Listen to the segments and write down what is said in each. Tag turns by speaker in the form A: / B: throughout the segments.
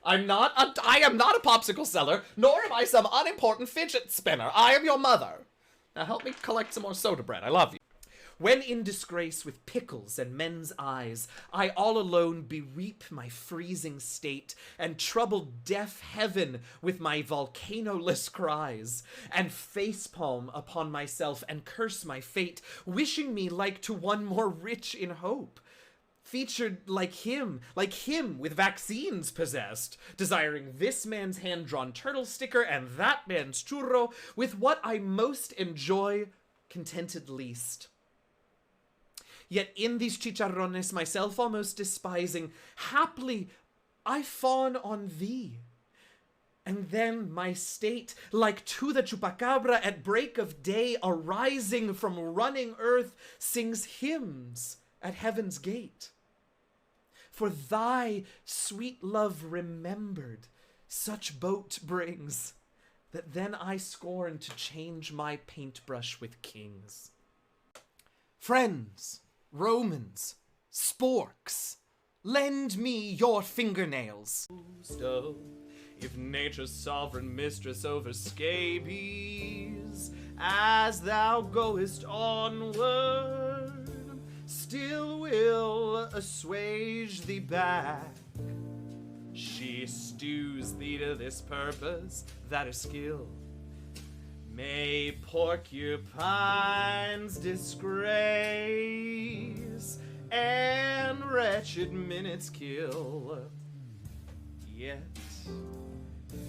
A: I am not a popsicle seller, nor am I some unimportant fidget spinner. I am your mother. Now help me collect some more soda bread. I love you. When in disgrace with pickles and men's eyes, I all alone bereap my freezing state, and trouble deaf heaven with my volcanoless cries, and facepalm upon myself, and curse my fate, wishing me like to one more rich in hope, featured like him with vaccines possessed, desiring this man's hand-drawn turtle sticker and that man's churro, with what I most enjoy, contented least. Yet in these chicharrones, myself almost despising, haply I fawn on thee. And then my state, like to the chupacabra at break of day, arising from running earth, sings hymns at heaven's gate. For thy sweet love remembered, such boat brings, that then I scorn to change my paintbrush with kings. Friends, Romans, sporks, lend me your fingernails. If nature's sovereign mistress over scabies, as thou goest onward, still will assuage thee back. She stews thee to this purpose, that a skill may porcupine's disgrace and wretched minutes kill. Yet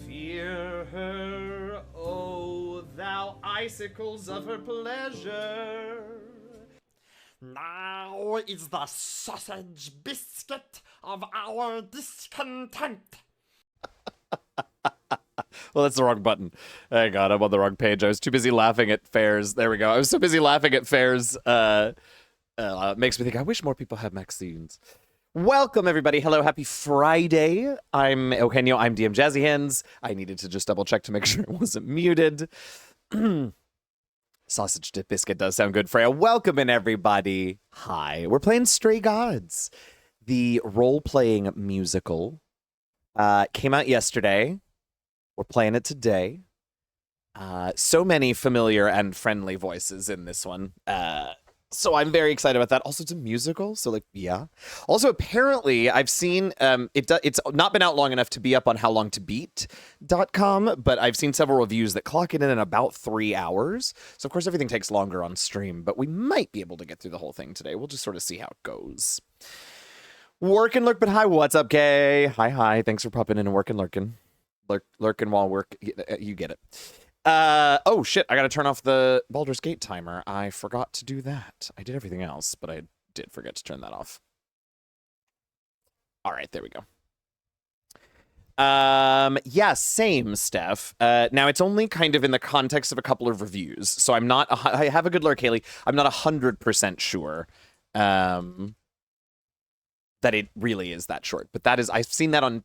A: fear her, O thou icicles of her pleasure. Now is the sausage biscuit of our discontent.
B: Well, that's the wrong button. Hang on, I'm on the wrong page. I was too busy laughing at fairs. There we go. I was so busy laughing at fairs. Makes me think, I wish more people had vaccines. Welcome, everybody. Hello, happy Friday. I'm Eugenio. I'm DM Jazzy Hands. I needed to just double check to make sure it wasn't muted. Sausage dip biscuit does sound good, Freya. Welcome in, everybody. Hi. We're playing Stray Gods, the role-playing musical. Came out yesterday. We're playing it today. So many familiar and friendly voices in this one. So I'm very excited about that. Also, it's a musical, so like, yeah. Also, apparently, I've seen it's not been out long enough to be up on howlongtobeat.com, but I've seen several reviews that clock it in about 3 hours. So of course, everything takes longer on stream, but we might be able to get through the whole thing today. We'll just sort of see how it goes. Work and lurk, but hi, what's up, Kay? Hi. Thanks for popping in and working, lurking. Lurking while work, you get it. Oh shit, I gotta turn off the Baldur's Gate timer. I forgot to do that. I did everything else, but I did forget to turn that off. All right, there we go. Yeah, same, Steph. Now it's only kind of in the context of a couple of reviews, so I'm not, I have a good lurk, Haley. I'm not 100% sure, that it really is that short, but that is, I've seen that on,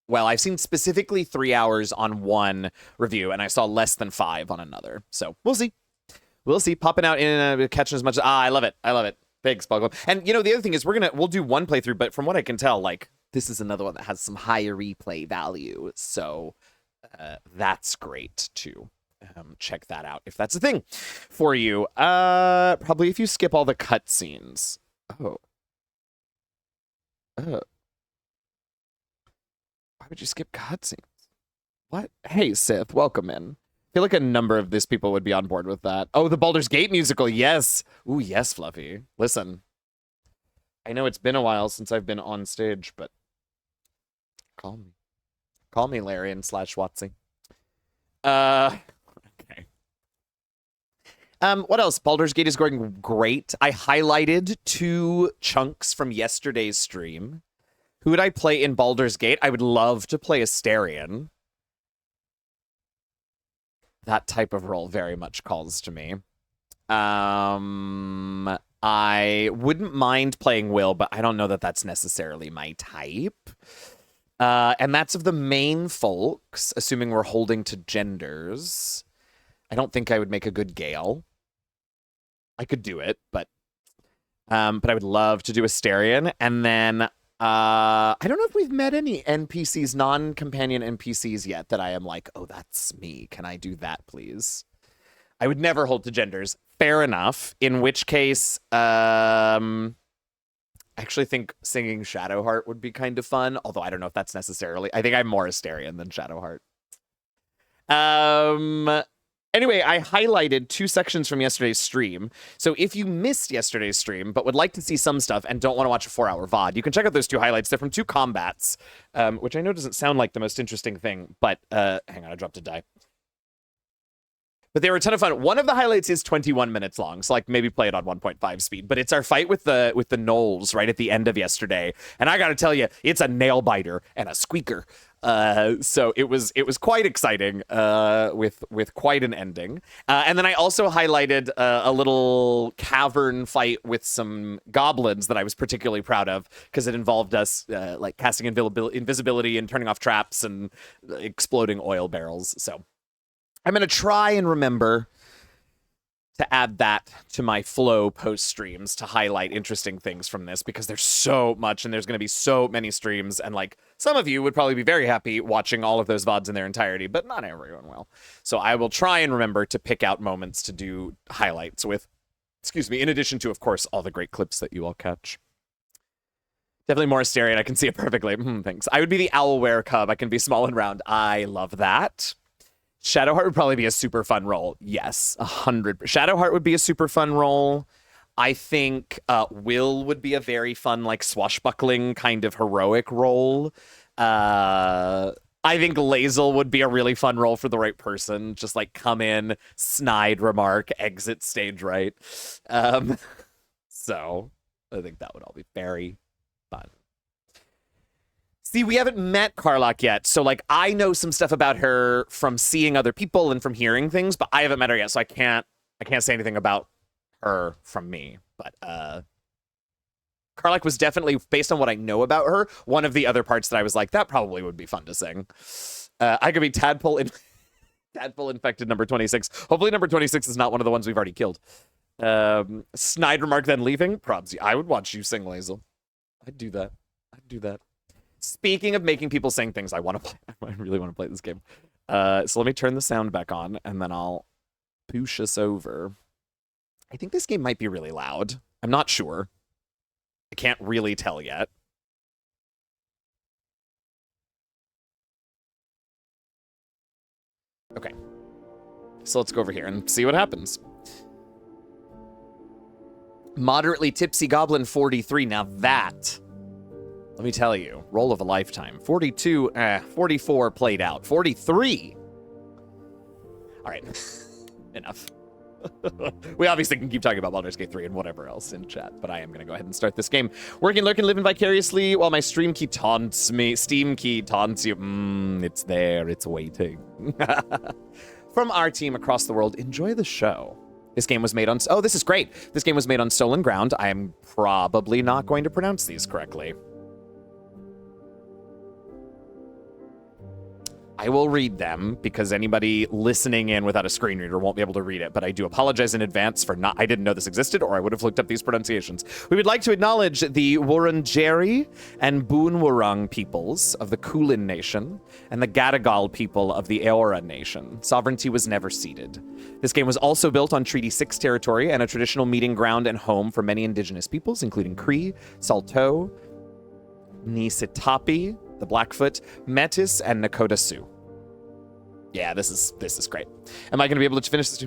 B: well, I've seen specifically 3 hours on one review, and I saw less than 5 on another. So we'll see. We'll see. Popping out in catching as much. I love it. Thanks, Boggle. And you know, the other thing is we'll do one playthrough, but from what I can tell, like this is another one that has some higher replay value. So that's great too. Check that out if that's a thing for you. Probably if you skip all the cutscenes. Oh. Why would you skip cutscenes? What? Hey, Sith, welcome in. I feel like a number of these people would be on board with that. Oh, the Baldur's Gate musical, yes. Ooh, yes, Fluffy. Listen, I know it's been a while since I've been on stage, but call me. Call me Larian / Watsy. Okay. What else? Baldur's Gate is going great. I highlighted 2 chunks from yesterday's stream. Who would I play in Baldur's Gate? I would love to play Astarion. That type of role very much calls to me. I wouldn't mind playing Will, but I don't know that that's necessarily my type. And that's of the main folks, assuming we're holding to genders. I don't think I would make a good Gale. I could do it, but I would love to do Astarion. And then I don't know if we've met any NPCs, non-companion NPCs yet that I am like, oh, that's me. Can I do that, please? I would never hold to genders. Fair enough. In which case, I actually think singing Shadowheart would be kind of fun, although I don't know if that's necessarily. I think I'm more Asterion than Shadowheart. Anyway, I highlighted 2 sections from yesterday's stream. So if you missed yesterday's stream, but would like to see some stuff and don't want to watch a 4-hour VOD, you can check out those 2 highlights. They're from 2 combats, which I know doesn't sound like the most interesting thing, but hang on, I dropped a die. But they were a ton of fun. One of the highlights is 21 minutes long, so like maybe play it on 1.5 speed. But it's our fight with the gnolls right at the end of yesterday, and I got to tell you, it's a nail biter and a squeaker. So it was quite exciting with quite an ending. And then I also highlighted a little cavern fight with some goblins that I was particularly proud of because it involved us like casting invisibility and turning off traps and exploding oil barrels. So I'm going to try and remember to add that to my flow post streams to highlight interesting things from this because there's so much and there's going to be so many streams. And like some of you would probably be very happy watching all of those VODs in their entirety, but not everyone will. So I will try and remember to pick out moments to do highlights with, in addition to, of course, all the great clips that you all catch. Definitely more Asterion. I can see it perfectly. Thanks. I would be the owlware cub. I can be small and round. I love that. Shadowheart would probably be a super fun role. Yes, 100. Shadowheart would be a super fun role. I think Will would be a very fun, like, swashbuckling kind of heroic role. I think Lae'zel would be a really fun role for the right person. Just, like, come in, snide remark, exit stage right. So, I think that would all be very fun. See, we haven't met Karlach yet, so, like, I know some stuff about her from seeing other people and from hearing things, but I haven't met her yet, so I can't say anything about her from me. But, Karlach was definitely, based on what I know about her, one of the other parts that I was like, that probably would be fun to sing. I could be Tadpole Infected number 26. Hopefully number 26 is not one of the ones we've already killed. Snide remark, then leaving? Probs. I would watch you sing, Lae'zel. I'd do that. Speaking of making people sing things, I really want to play this game. So let me turn the sound back on, and then I'll push us over. I think this game might be really loud. I'm not sure. I can't really tell yet. Okay. So let's go over here and see what happens. Moderately tipsy goblin 43. Now that... let me tell you, roll of a lifetime. 42, 44 played out. 43. All right, enough. We obviously can keep talking about Baldur's Gate 3 and whatever else in chat, but I am going to go ahead and start this game. Working, lurking, living vicariously while my stream key taunts me. Steam key taunts you. It's there. It's waiting. From our team across the world, enjoy the show. This game was made on... oh, this is great. This game was made on stolen ground. I am probably not going to pronounce these correctly. I will read them because anybody listening in without a screen reader won't be able to read it, but I do apologize in advance for not... I didn't know this existed, or I would have looked up these pronunciations. We would like to acknowledge the Wurundjeri and Boonwurrung peoples of the Kulin Nation and the Gadigal people of the Eora Nation. Sovereignty was never ceded. This game was also built on Treaty 6 territory and a traditional meeting ground and home for many indigenous peoples, including Cree, Saulteaux, Nisitapi, the Blackfoot, Metis, and Nakota Sioux. Yeah, this is great. Am I going to be able to finish this?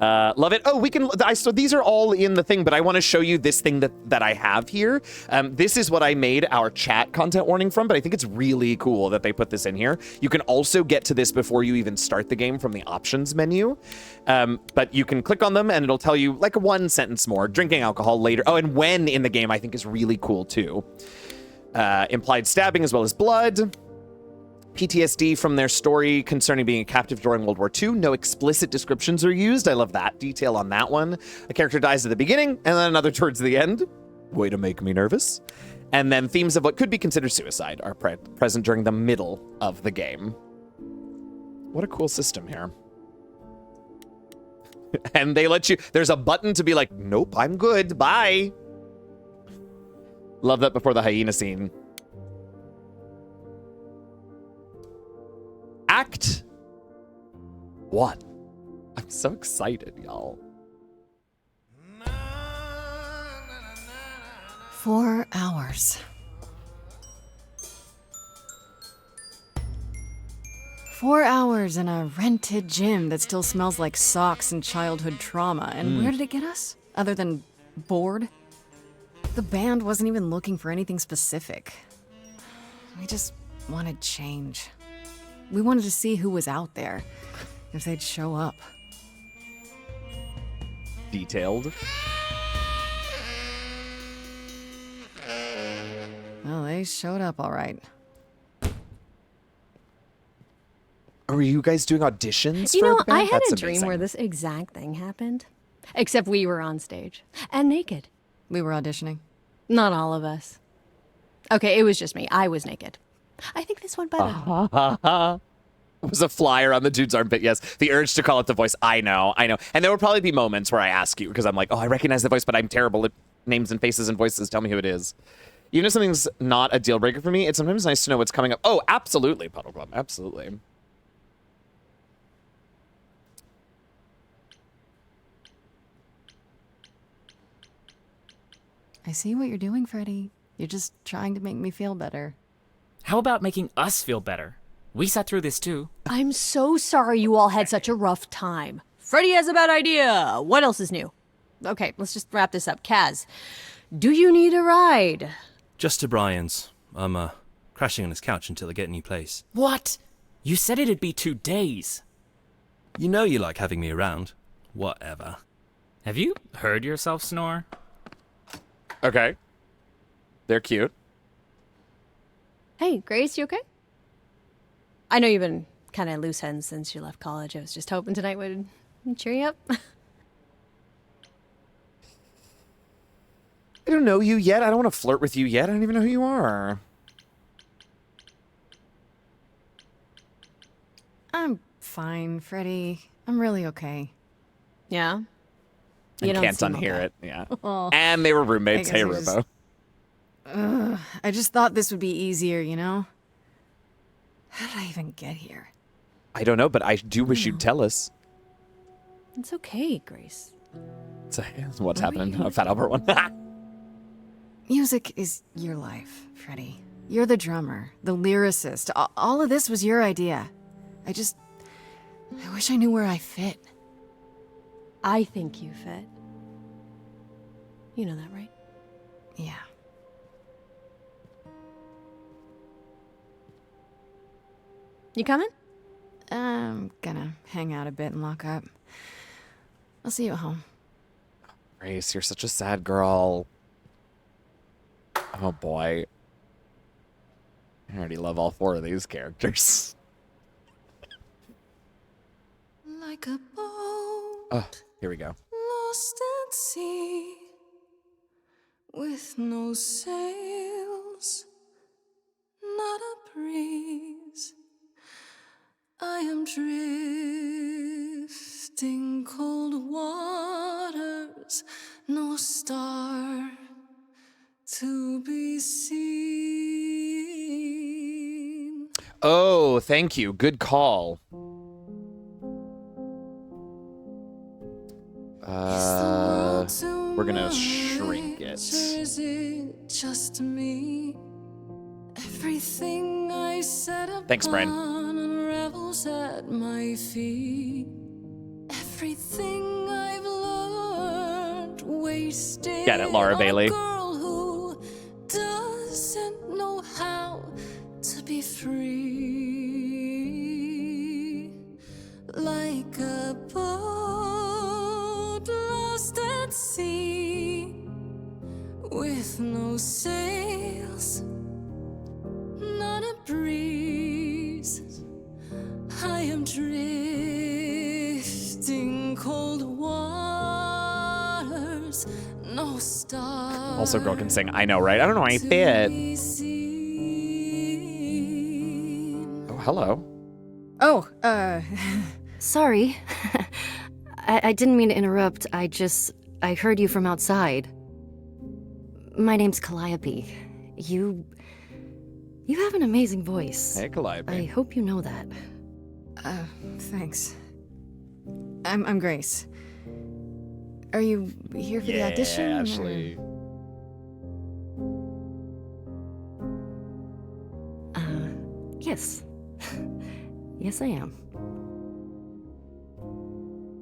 B: Love it. Oh, we can... so these are all in the thing, but I want to show you this thing that I have here. This is what I made our chat content warning from, but I think it's really cool that they put this in here. You can also get to this before you even start the game from the options menu. But you can click on them and it'll tell you like one sentence more. Drinking alcohol later. Oh, and when in the game I think is really cool too. Implied stabbing as well as blood. PTSD from their story concerning being a captive during World War II. No explicit descriptions are used. I love that detail on that one. A character dies at the beginning and then another towards the end. Way to make me nervous. And then themes of what could be considered suicide are present during the middle of the game. What a cool system here. And they let you... there's a button to be like, nope, I'm good, bye. Love that before the hyena scene. Act 1. I'm so excited, y'all.
C: 4 hours. 4 hours in a rented gym that still smells like socks and childhood trauma. And where did it get us? Other than bored? The band wasn't even looking for anything specific. We just wanted change. We wanted to see who was out there, if they'd show up.
B: Detailed.
C: Well, they showed up all right.
B: Are you guys doing auditions
D: You
B: for
D: know,
B: the band?
D: I had
B: That's
D: a dream
B: amazing.
D: where this exact thing happened. Except we were on stage. And naked.
C: We were auditioning.
D: Not all of us. Okay, it was just me. I was naked. I think this went better.
B: It was a flyer on the dude's armpit, yes. The urge to call it the voice. I know. And there will probably be moments where I ask you, because I'm like, oh, I recognize the voice, but I'm terrible at names and faces and voices. Tell me who it is. Even if something's not a deal breaker for me, it's sometimes nice to know what's coming up. Oh, absolutely, Puddle Club. Absolutely.
C: I see what you're doing, Freddie. You're just trying to make me feel better.
E: How about making us feel better? We sat through this too.
D: I'm so sorry you all had such a rough time. Freddie has a bad idea. What else is new? Okay, let's just wrap this up. Kaz, do you need a ride?
F: Just to Brian's. I'm crashing on his couch until I get a new place.
E: What? You said it'd be 2 days.
F: You know you like having me around. Whatever.
E: Have you heard yourself snore?
B: Okay. They're cute.
D: Hey, Grace, you okay? I know you've been kind of loose ends since you left college. I was just hoping tonight would cheer you up.
B: I don't know you yet. I don't want to flirt with you yet. I don't even know who you are.
C: I'm fine, Freddie. I'm really okay.
D: Yeah?
B: And
D: don't
B: can't
D: seem
B: unhear
D: okay.
B: it. Yeah. And they were roommates.
C: I guess
B: Hey,
C: we just-
B: Rubo.
C: I just thought this would be easier, you know? How did I even get here?
B: I don't know, but I do wish you'd tell us.
D: It's okay, Grace.
B: So, what's happening? A Fat Albert one.
C: Music is your life, Freddie. You're the drummer, the lyricist. All of this was your idea. I wish I knew where I fit.
D: I think you fit. You know that, right?
C: Yeah.
D: You coming?
C: I'm gonna hang out a bit and lock up. I'll see you at home.
B: Grace, you're such a sad girl. Oh, boy. I already love all 4 of these characters.
C: Like a boat
B: Oh, here we go.
C: lost at sea, with no sails, not a breeze. I am drifting cold waters, no star to be seen.
B: Oh, thank you. Good call. We're gonna shrink it.
C: Is it just me? Everything I said
B: Thanks, Brian.
C: unravels at my feet. Everything I've learned wasted.
B: Get it, Laura
C: on
B: Bailey.
C: A girl who doesn't know how to be free. Like a boat lost at sea, with no sails, not a breeze. I am drifting cold waters, no stars.
B: Also, girl can sing. I know, right? I don't know why I fit. Oh, hello.
C: Oh,
G: Sorry. I didn't mean to interrupt. I heard you from outside. My name's Calliope. You have an amazing voice.
B: Hey, Calliope.
G: I hope you know that.
C: Thanks. I'm Grace. Are you here for the audition? or-
B: Ashley.
G: Yes. Yes, I am.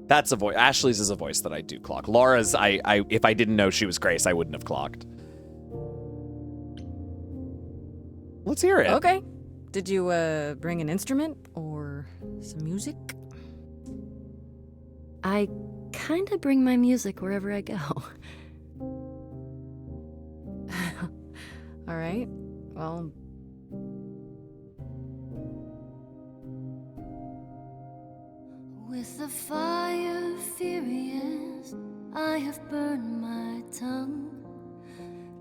B: That's a voice. Ashley's is a voice that I do clock. Laura's, if I didn't know she was Grace, I wouldn't have clocked. Let's hear it.
C: Okay. Did you bring an instrument or some music?
G: I kinda bring my music wherever I go.
C: All right. Well,
H: With the fire furious, I have burned my tongue.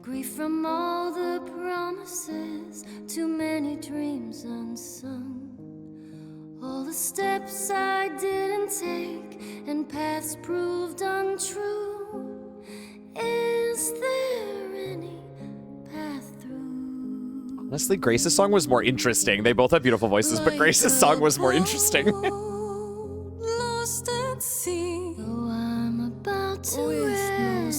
H: Grief from all the promises, too many dreams unsung. All the steps I didn't take and paths proved untrue. Is there any path through?
B: Honestly, Grace's song was more interesting. They both have beautiful voices, but Grace's song was more interesting.
H: Lost at sea, though I'm about to end.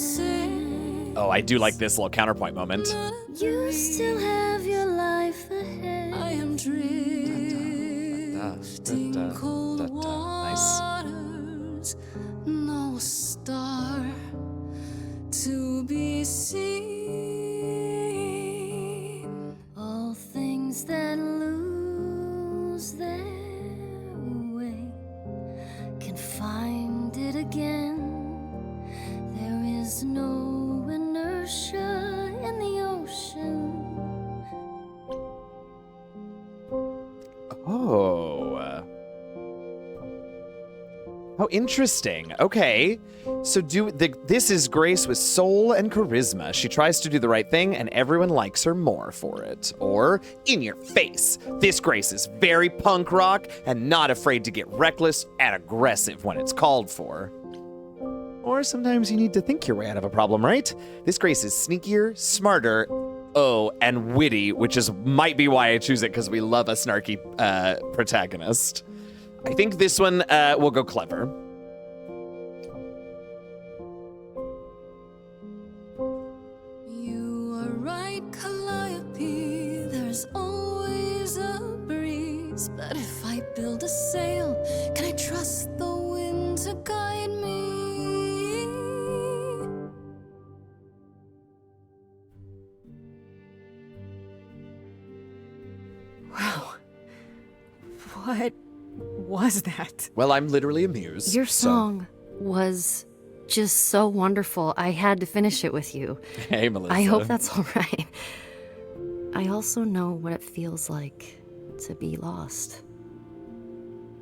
B: Oh, I do like this little counterpoint moment.
H: You still have your life ahead. I am drifting cold
B: Nice.
H: waters, no star to be seen. All things that lose their way can find it again. There is no inertia in the ocean.
B: Oh. How interesting. Okay. So this is Grace with soul and charisma. She tries to do the right thing and everyone likes her more for it. Or, in your face. This Grace is very punk rock and not afraid to get reckless and aggressive when it's called for. Or sometimes you need to think your way out of a problem, right? This Grace is sneakier, smarter, and witty, which might be why I choose it, because we love a snarky protagonist. I think this one will go clever.
H: You are right, Calliope. There's always a breeze. But if I build a sail, can I trust the wind to guide me?
C: wow. What was that?
B: Well, I'm literally a muse.
G: Your
B: so-
G: song was just so wonderful. I had to finish it with you.
B: Hey, Melissa.
G: I hope that's all right. I also know what it feels like to be lost.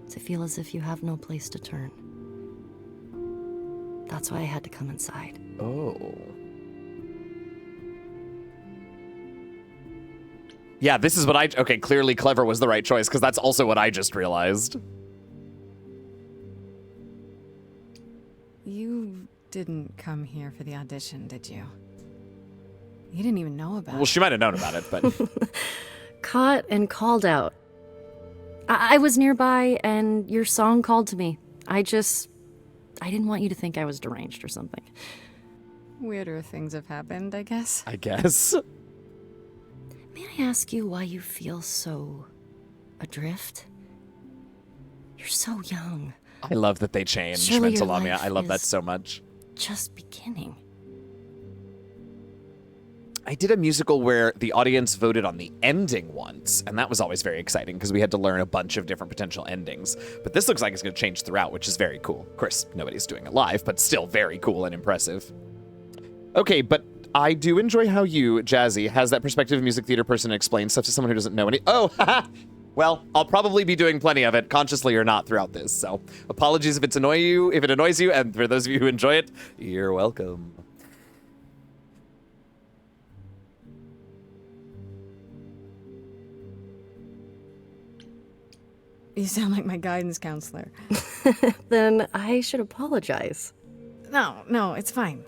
G: To feel as if you have no place to turn. That's why I had to come inside.
B: Oh. Yeah, this is what okay, clearly clever was the right choice, because that's also what I just realized.
C: You didn't come here for the audition, did you? You didn't even know about
B: Well,
C: it.
B: she might have known about it, but...
G: Caught and called out. I was nearby and your song called to me. I didn't want you to think I was deranged or something.
C: Weirder things have happened, I guess.
B: I guess.
G: May I ask you why you feel so adrift? You're so young.
B: I love that they changed
G: Surely your
B: Mentalomia.
G: life
B: I love that
G: is-
B: so much.
G: Just beginning.
B: I did a musical where the audience voted on the ending once, and that was always very exciting because we had to learn a bunch of different potential endings. But this looks like it's going to change throughout, which is very cool. Of course, nobody's doing it live, but still very cool and impressive. Okay, but I do enjoy how you, Jazzy, has that perspective music theater person explain stuff to someone who doesn't know any. Oh, haha! Well, I'll probably be doing plenty of it, consciously or not, throughout this. So, apologies if it annoys you, and for those of you who enjoy it, you're welcome.
C: You sound like my guidance counselor.
G: Then I should apologize.
C: No, it's fine.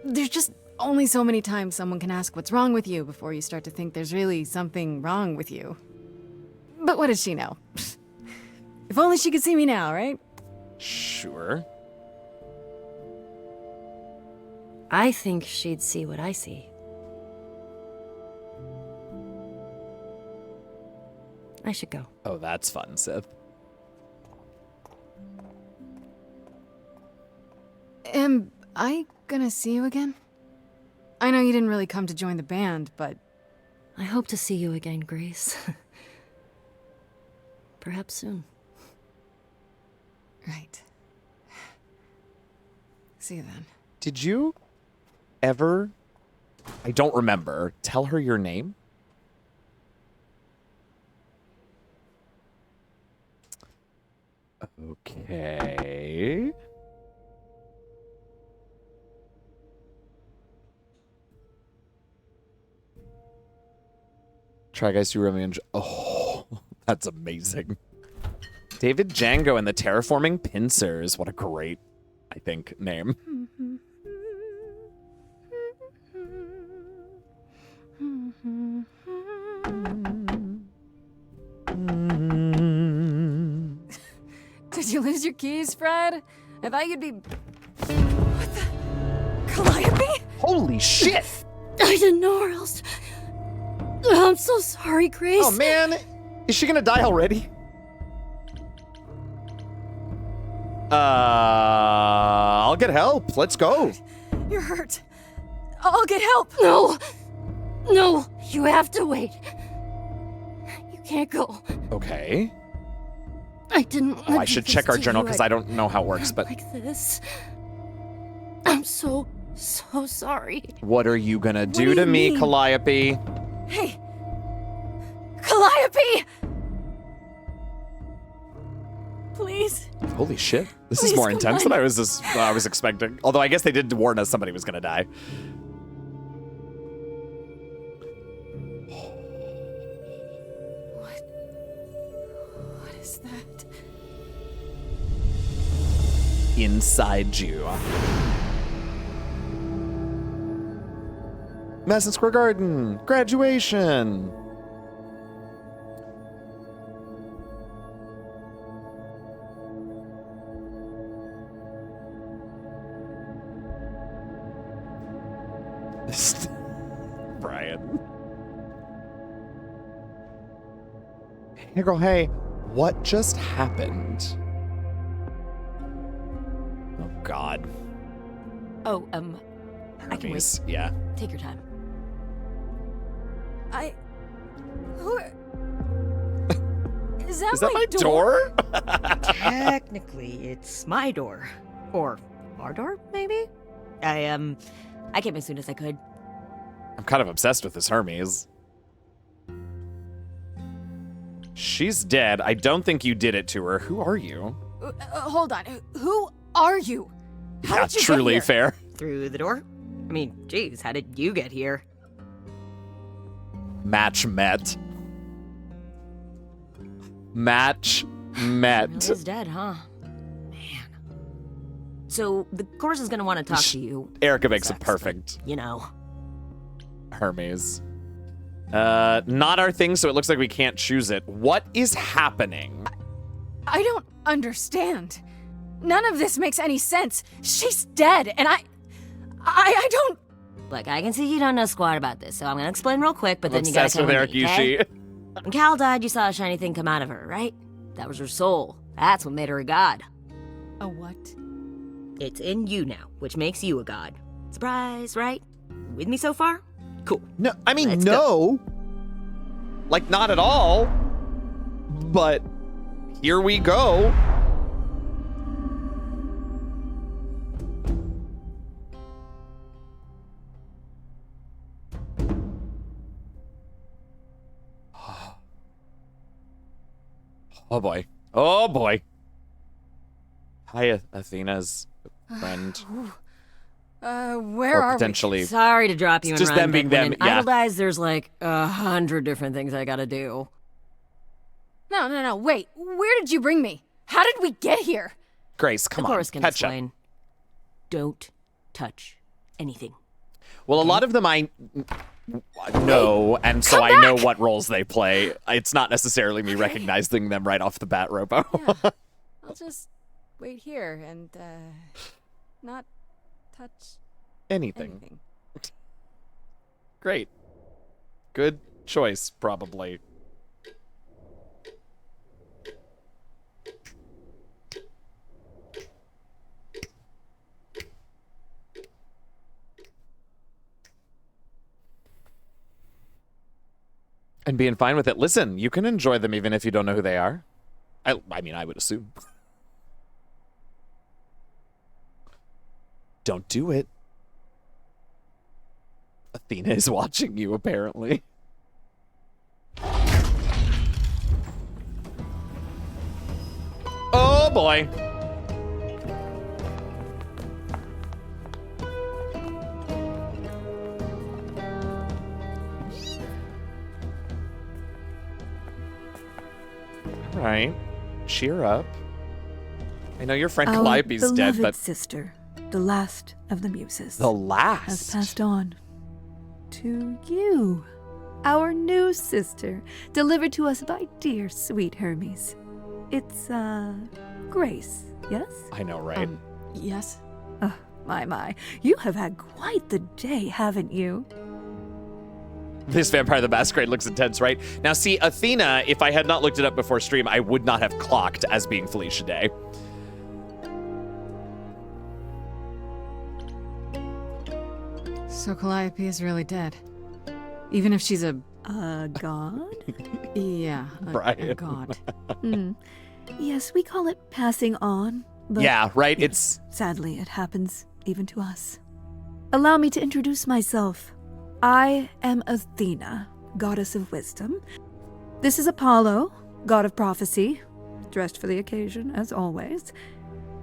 C: There's just only so many times someone can ask what's wrong with you before you start to think there's really something wrong with you. But what does she know? If only she could see me now, right?
B: Sure.
G: I think she'd see what I see. I should go.
B: Oh, that's fun, Sith.
C: Am I gonna see you again? I know you didn't really come to join the band, but...
G: I hope to see you again, Grace. Perhaps soon.
C: Right. See you then.
B: Did you ever, I don't remember, tell her your name? Okay. Try Guys do Romeo and Oh, that's amazing. David Django and the Terraforming Pincers. What a great, I think, name.
C: Did you lose your keys, Fred? I thought you'd be... What the... Calliope?
B: Holy shit!
G: I didn't know or else. I'm so sorry, Grace.
B: Oh man, is she gonna die already? I'll get help. Let's go.
C: You're hurt. I'll get help.
G: No! No! You have to wait. You can't go.
B: Okay.
G: I didn't want to
B: I should check our journal because I don't know how it works, but
G: like this. I'm so sorry.
B: what are you gonna do
C: do
B: to
C: you
B: me,
C: mean?
B: Calliope?
C: Hey! Calliope! Please?
B: Holy shit. This is
C: Please,
B: more
C: come
B: intense
C: on.
B: than I was expecting. Although I guess they did warn us somebody was gonna die.
C: What is that?
B: Inside you. Madison Square Garden. Graduation. Brian. Hey girl, hey. What just happened? Oh god.
D: Oh, I can wait.
B: Hermes. Yeah.
D: Take your time.
C: Who... Is that,
B: Is that my door?
D: Technically, it's my door. Or our door, maybe? I came as soon as I could.
B: I'm kind of obsessed with this Hermes. She's dead. I don't think you did it to her. Who are you?
C: Hold on. Who are you? How
B: Yeah,
C: did you
B: truly
C: get here?
B: fair.
D: Through the door? I mean, geez, how did you get here?
B: Match met. Match met.
D: He's dead, huh? Man. So, the course is gonna want to talk to you.
B: Erica makes it
D: Sex,
B: perfect.
D: You know.
B: Hermes. Not our thing, so it looks like we can't choose it. What is happening?
C: I don't understand. None of this makes any sense. She's dead, and I don't...
D: Look, I can see you don't know squat about this, so I'm gonna explain real quick, but then you gotta
B: Obsessed
D: come
B: with
D: with
B: Eric
D: me, okay?
B: Yushi.
D: When Cal died, you saw a shiny thing come out of her, right? That was her soul. That's what made her a god.
C: A what?
D: It's in you now, which makes you a god. Surprise, right? With me so far? Cool.
B: No, I mean,
D: Let's
B: no. Like, not at all. But here we go. Oh boy. Oh boy. Hi, Athena's friend.
C: Where
B: Or
C: are
B: potentially.
D: Sorry to drop you
B: It's
D: in
B: just
D: rhyme,
B: them being
D: but when
B: them,
D: in
B: yeah.
D: Idle Dies, there's like 100 different things I gotta do.
C: we? No, wait. Where did you bring me? How did we get here?
B: Grace, come
D: The
B: on.
D: chorus can
B: Catch up.
D: explain. Don't touch anything.
B: Well, a lot of them I know, and so I know what roles they play. It's not necessarily me recognizing them right off the bat, Robo.
C: Yeah. I'll just wait here and not touch
B: Anything.
C: anything.
B: Great. Good choice, probably. And being fine with it. Listen, you can enjoy them even if you don't know who they are. I mean, I would assume. Don't do it. Athena is watching you, apparently. Oh, boy. All right. Cheer up. I know your friend Calliope's
I: Our
B: dead,
I: beloved
B: but...
I: sister, the last of the muses,
B: The last?
I: has passed on to you, our new sister, delivered to us by dear sweet Hermes. It's, Grace, yes?
B: I know, right?
C: Yes?
I: Oh, my. You have had quite the day, haven't you?
B: This Vampire the Masquerade looks intense, right? Now, see, Athena, if I had not looked it up before stream, I would not have clocked as being Felicia Day.
C: So Calliope is really dead. Even if she's a
I: God?
C: yeah, a
B: Brian.
C: god.
I: Yes, we call it passing on, but
B: Yeah, right? It's...
I: sadly, it happens even to us. Allow me to introduce myself. I am Athena, goddess of wisdom. This is Apollo, god of prophecy, dressed for the occasion, as always.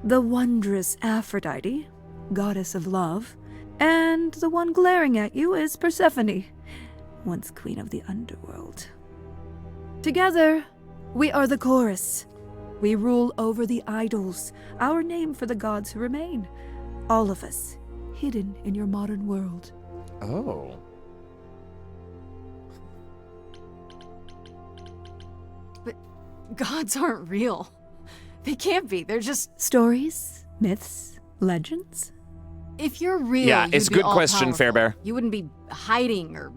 I: The wondrous Aphrodite, goddess of love. And the one glaring at you is Persephone, once queen of the underworld. Together, we are the chorus. We rule over the idols, our name for the gods who remain. All of us, hidden in your modern world.
B: Oh.
C: Gods aren't real. They can't be. They're just...
I: Stories, myths, legends.
C: If you're real,
B: Yeah,
C: you'd
B: it's a
C: be
B: good question,
C: all-powerful.
B: Fairbear.
C: You wouldn't be hiding or...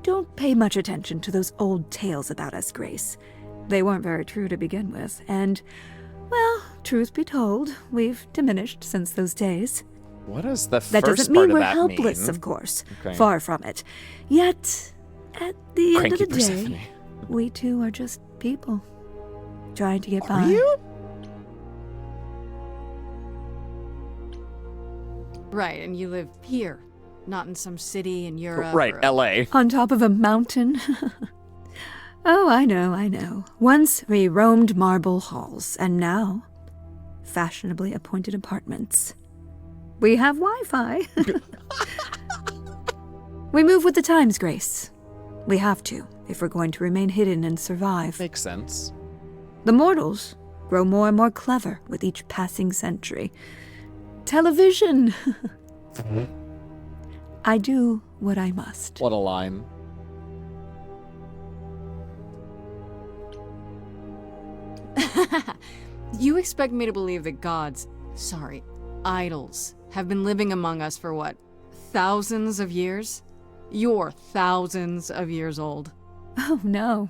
I: Don't pay much attention to those old tales about us, Grace. They weren't very true to begin with, and, well, truth be told, we've diminished since those days.
B: What is the
I: That
B: first
I: doesn't
B: part
I: mean
B: of
I: we're
B: that
I: helpless,
B: mean?
I: of course.
B: Okay.
I: Far from it. Yet, at the end of
B: Cranky
I: the
B: Persephone.
I: day, we too are just people, trying to get by.
B: Are you?
C: Right, and you live here, not in some city in Europe.
B: Right,
C: or
B: LA.
I: On top of a mountain? Oh, I know. Once we roamed marble halls, and now, fashionably appointed apartments. We have Wi-Fi. We move with the times, Grace. We have to, if we're going to remain hidden and survive.
B: Makes sense.
I: The mortals grow more and more clever with each passing century. Television! I do what I must.
B: What a line.
C: You expect me to believe that idols, have been living among us for what, thousands of years? You're thousands of years old.
I: Oh, no,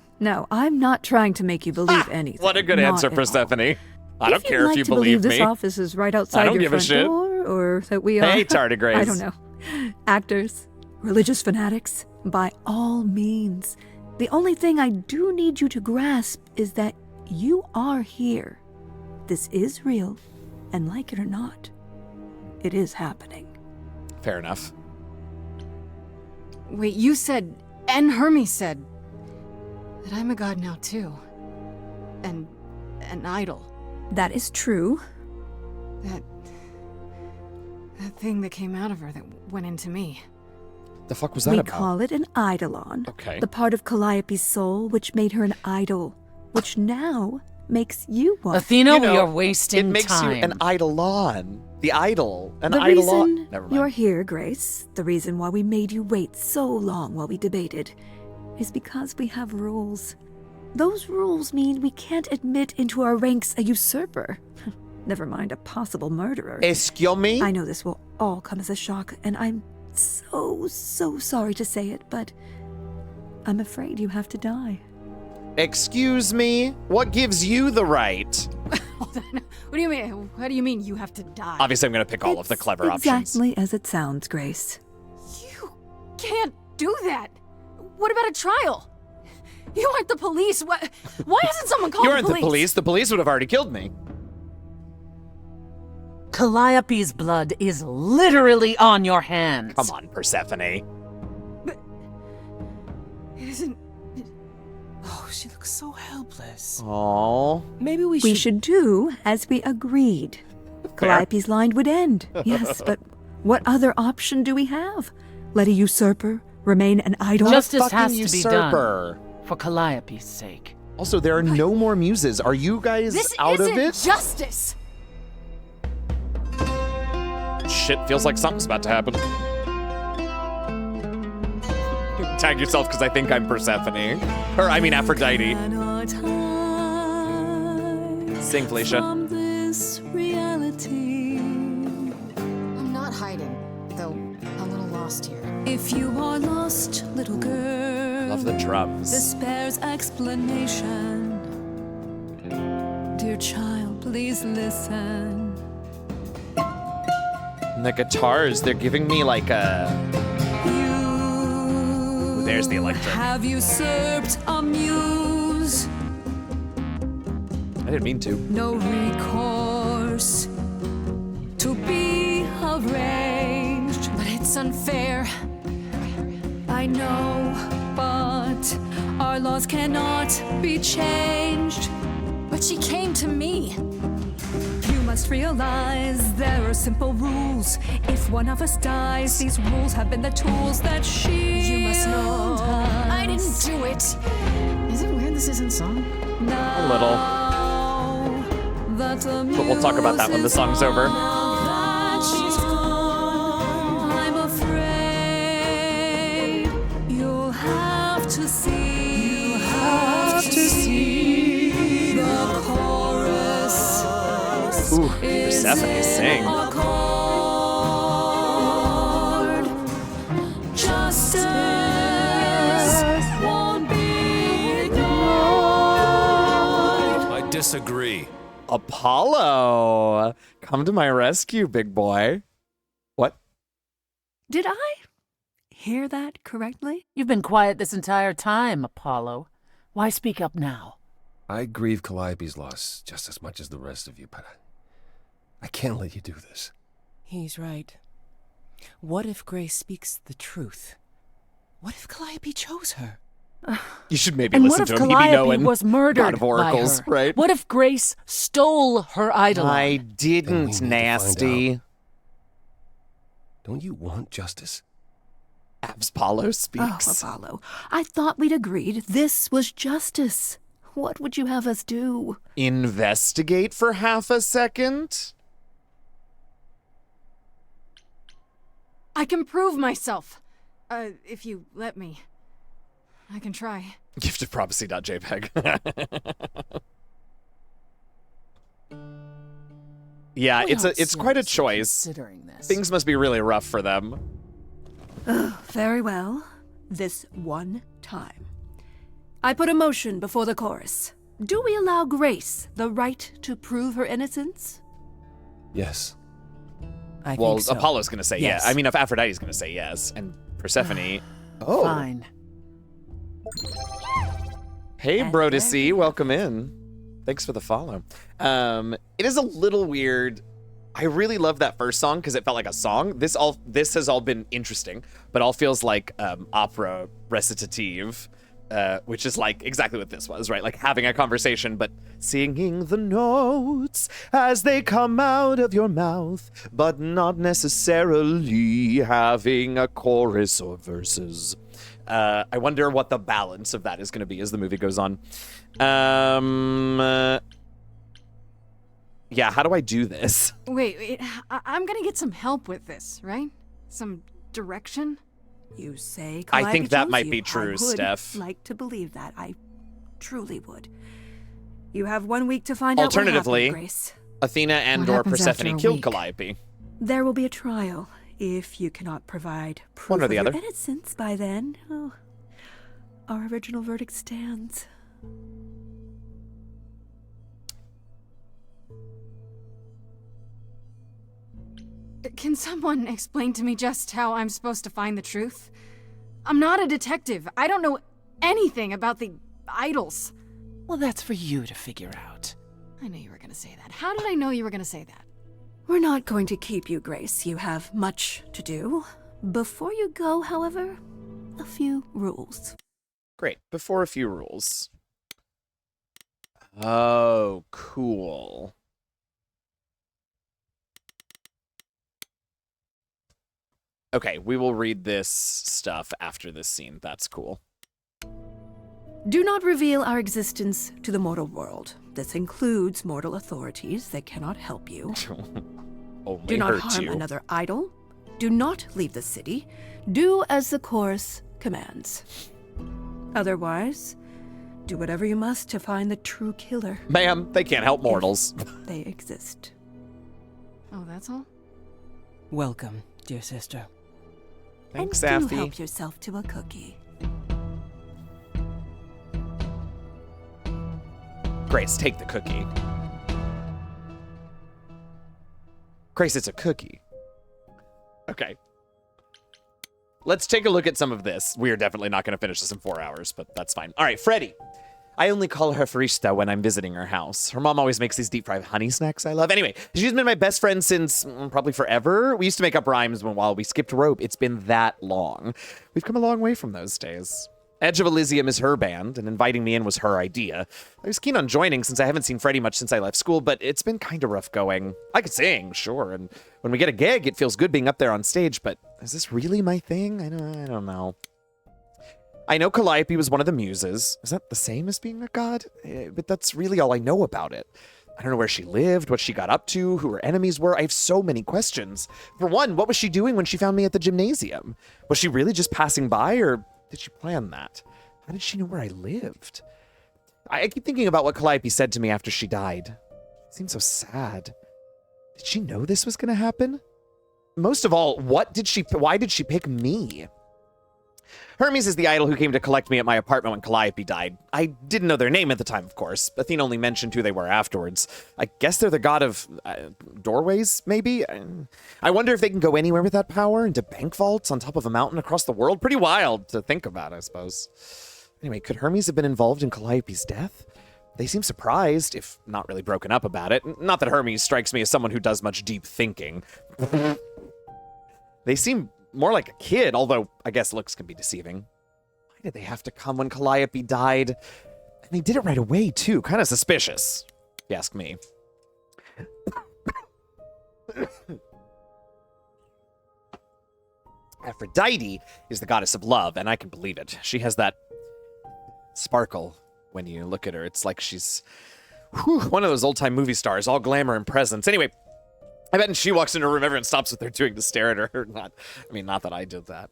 I: I'm not trying to make you believe anything.
B: What a good
I: Not
B: answer,
I: at all.
B: Persephone. I don't care
I: you'd
B: if
I: like
B: you
I: to
B: believe
I: this
B: me.
I: office is right outside
B: don't
I: your
B: give a
I: front
B: shit.
I: door, or that we are...
B: Hey, tardigrades.
I: I don't know. Actors, religious fanatics, by all means. The only thing I do need you to grasp is that you are here. This is real, and like it or not, it is happening.
B: Fair enough.
C: Wait, you said, and Hermes said, that I'm a god now too. And an idol.
I: That is true.
C: That thing that came out of her that went into me.
B: The fuck was that
I: We
B: about?
I: call it an eidolon.
B: Okay.
I: The part of Calliope's soul which made her an idol, which now makes you one.
G: Athena,
B: You know,
G: we are wasting
B: It makes
G: time.
B: you an eidolon. The idol. An
I: The
B: eidolon.
I: reason
B: Never
I: you're
B: mind.
I: here, Grace, the reason why we made you wait so long while we debated, is because we have rules. Those rules mean we can't admit into our ranks a usurper. Never mind a possible murderer.
B: Excuse me?
I: I know this will all come as a shock, and I'm so sorry to say it, but I'm afraid you have to die.
B: Excuse me? What gives you the right?
C: Hold on. What do you mean? What do you mean you have to die?
B: Obviously, I'm going to pick all of the
I: It's
B: clever options.
I: exactly as it sounds, Grace.
C: You can't do that. What about a trial? You aren't the police. Why hasn't someone called
B: You
C: the
B: aren't
C: police?
B: the police. The police would have already killed me.
G: Calliope's blood is literally on your hands.
B: Come on, Persephone.
C: It isn't.
E: Oh, she looks so helpless.
B: Aww.
E: Maybe we
I: We should do as we agreed. Calliope's line would end. Yes, but what other option do we have? Let a usurper remain an idol?
G: Justice
B: fucking
G: has to be
B: usurper.
G: done for Calliope's sake.
B: Also, there are no more muses. Are you guys
C: This
B: out
C: isn't
B: of it?
C: justice.
B: Shit, feels like something's about to happen. Tag yourself because I think I'm Persephone. Or, I mean, Aphrodite. Sing, Felicia.
H: From this reality.
C: I'm not hiding, though a little lost here.
H: If you are lost, little girl,
B: Love the drums.
H: despair's explanation. Dear child, please listen.
B: And the guitars, they're giving me like a...
H: You
B: There's the electric.
H: have usurped a muse.
B: I didn't mean to.
H: No recourse to be arranged.
C: But it's unfair.
H: I know, but our laws cannot be changed.
C: But she came to me.
H: You must realize there are simple rules. If one of us dies, these rules have been the tools that shield
C: You must know. I didn't
H: us.
C: do it. Is it weird this isn't song?
B: A little.
H: But
B: we'll talk about that when the song's over.
H: I'm afraid you'll have to see. You have to see the chorus.
B: Ooh, Persephone, sing.
H: Accord. Justice won't be ignored.
F: I disagree.
B: Apollo, come to my rescue, big boy. What?
I: Did I hear that correctly?
G: You've been quiet this entire time, Apollo. Why speak up now?
F: I grieve Calliope's loss just as much as the rest of you, but I can't let you do this.
J: He's right. What if Grace speaks the truth? What if Calliope chose her?
B: You should maybe
G: And
B: listen
G: what if
B: to him. He'd be
G: Calliope
B: knowing.
G: was murdered
B: God of oracles,
G: by her?
B: right?
G: What if Grace stole her idol?
B: I
F: Then we
B: didn't,
F: need to find
B: nasty.
F: out. Don't you want justice?
B: Apollo
I: Oh,
B: speaks.
I: Apollo, I thought we'd agreed this was justice. What would you have us do?
B: Investigate for half a second?
C: I can prove myself. If you let me. I can try.
B: Giftofprophecy.jpg. Yeah,
G: We
B: it's
G: aren't
B: it's quite a
G: seriously
B: choice.
G: Considering this.
B: Things must be really rough for them.
I: Very well. This one time. I put a motion before the chorus. Do we allow Grace the right to prove her innocence?
F: Yes.
J: I
B: Well,
J: think so.
B: Apollo's gonna say
J: Yes.
B: yes. I mean, if Aphrodite's gonna say yes, and Persephone. Oh,
G: Fine.
B: hey,
I: And
B: Brodesy, welcome in. Thanks for the follow. It is a little weird. I really love that first song because it felt like a song. This has all been interesting, but all feels like opera recitative, which is like exactly what this was, right? Like having a conversation, but singing the notes as they come out of your mouth, but not necessarily having a chorus or verses. I wonder what the balance of that is going to be as the movie goes on. Yeah, how do I do this?
C: Wait, I'm gonna get some help with this, right? Some direction?
I: You say
B: I think
I: Calliope
B: that
I: chose
B: might
I: you.
B: be true,
I: I would
B: Steph.
I: like to believe that. I truly would. You have 1 week to find out what
B: Alternatively,
I: happened, Grace.
B: Athena and or
C: happens after
B: Persephone
C: a
B: killed
C: week?
B: Calliope.
I: There will be a trial. If you cannot provide proof
B: One or
I: of
B: the
I: your
B: other.
I: innocence by then, our original verdict stands.
C: Can someone explain to me just how I'm supposed to find the truth? I'm not a detective. I don't know anything about the idols.
J: Well, that's for you to figure out.
C: I knew you were gonna say that. How did I know you were gonna say that?
I: We're not going to keep you, Grace. You have much to do. Before you go, however, a few rules.
B: Great. Before a few rules. Oh, cool. Okay, we will read this stuff after this scene. That's cool.
I: Do not reveal our existence to the mortal world. This includes mortal authorities that cannot help you.
B: Only
I: Do not
B: hurt
I: harm
B: you.
I: another idol. Do not leave the city. Do as the chorus commands. Otherwise, do whatever you must to find the true killer.
B: Ma'am, they can't help mortals.
I: They exist.
C: Oh, that's all?
J: Welcome, dear sister.
B: Thanks,
I: and do
B: Safi.
I: help yourself to a cookie.
B: Grace, take the cookie. Grace, it's a cookie. Okay. Let's take a look at some of this. We are definitely not going to finish this in 4 hours, but that's fine. All right, Freddie. I only call her Farishta when I'm visiting her house. Her mom always makes these deep-fried honey snacks I love. Anyway, she's been my best friend since probably forever. We used to make up rhymes while we skipped rope. It's been that long. We've come a long way from those days. Edge of Elysium is her band, and inviting me in was her idea. I was keen on joining since I haven't seen Freddie much since I left school, but it's been kind of rough going. I could sing, sure, and when we get a gig, it feels good being up there on stage, but is this really my thing? I don't know. I know Calliope was one of the muses. Is that the same as being a god? But that's really all I know about it. I don't know where she lived, what she got up to, who her enemies were. I have so many questions. For one, what was she doing when she found me at the gymnasium? Was she really just passing by, or did she plan that? How did she know where I lived? I keep thinking about what Calliope said to me after she died. It seems so sad. Did she know this was going to happen? Most of all, why did she pick me? Hermes is the idol who came to collect me at my apartment when Calliope died. I didn't know their name at the time, of course. Athena only mentioned who they were afterwards. I guess they're the god of doorways, maybe? I wonder if they can go anywhere with that power, into bank vaults on top of a mountain across the world. Pretty wild to think about, I suppose. Anyway, could Hermes have been involved in Calliope's death? They seem surprised, if not really broken up about it. Not that Hermes strikes me as someone who does much deep thinking. They seem more like a kid, although I guess looks can be deceiving. Why did they have to come when Calliope died? And they did it right away, too. Kind of suspicious, if you ask me. Aphrodite is the goddess of love, and I can believe it. She has that sparkle when you look at her. It's like she's one of those old-time movie stars, all glamour and presence. Anyway, I bet when she walks into a room, everyone stops what they're doing to stare at her. Not that I did that.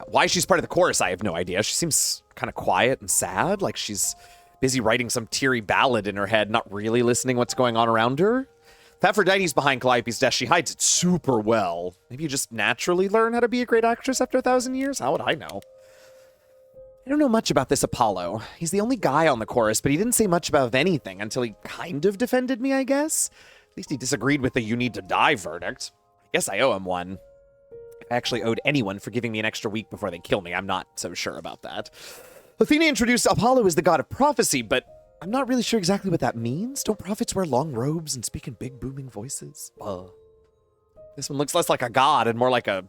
B: Why she's part of the chorus, I have no idea. She seems kind of quiet and sad, like she's busy writing some teary ballad in her head, not really listening what's going on around her. If Aphrodite's behind Calliope's death, she hides it super well. Maybe you just naturally learn how to be a great actress after 1,000 years? How would I know? I don't know much about this Apollo. He's the only guy on the chorus, but he didn't say much about anything until he kind of defended me, I guess. At least he disagreed with the "you need to die" verdict. I guess I owe him one. If I actually owed anyone for giving me an extra week before they kill me, I'm not so sure about that. Athena introduced Apollo as the god of prophecy, but I'm not really sure exactly what that means. Don't prophets wear long robes and speak in big booming voices? This one looks less like a god and more like a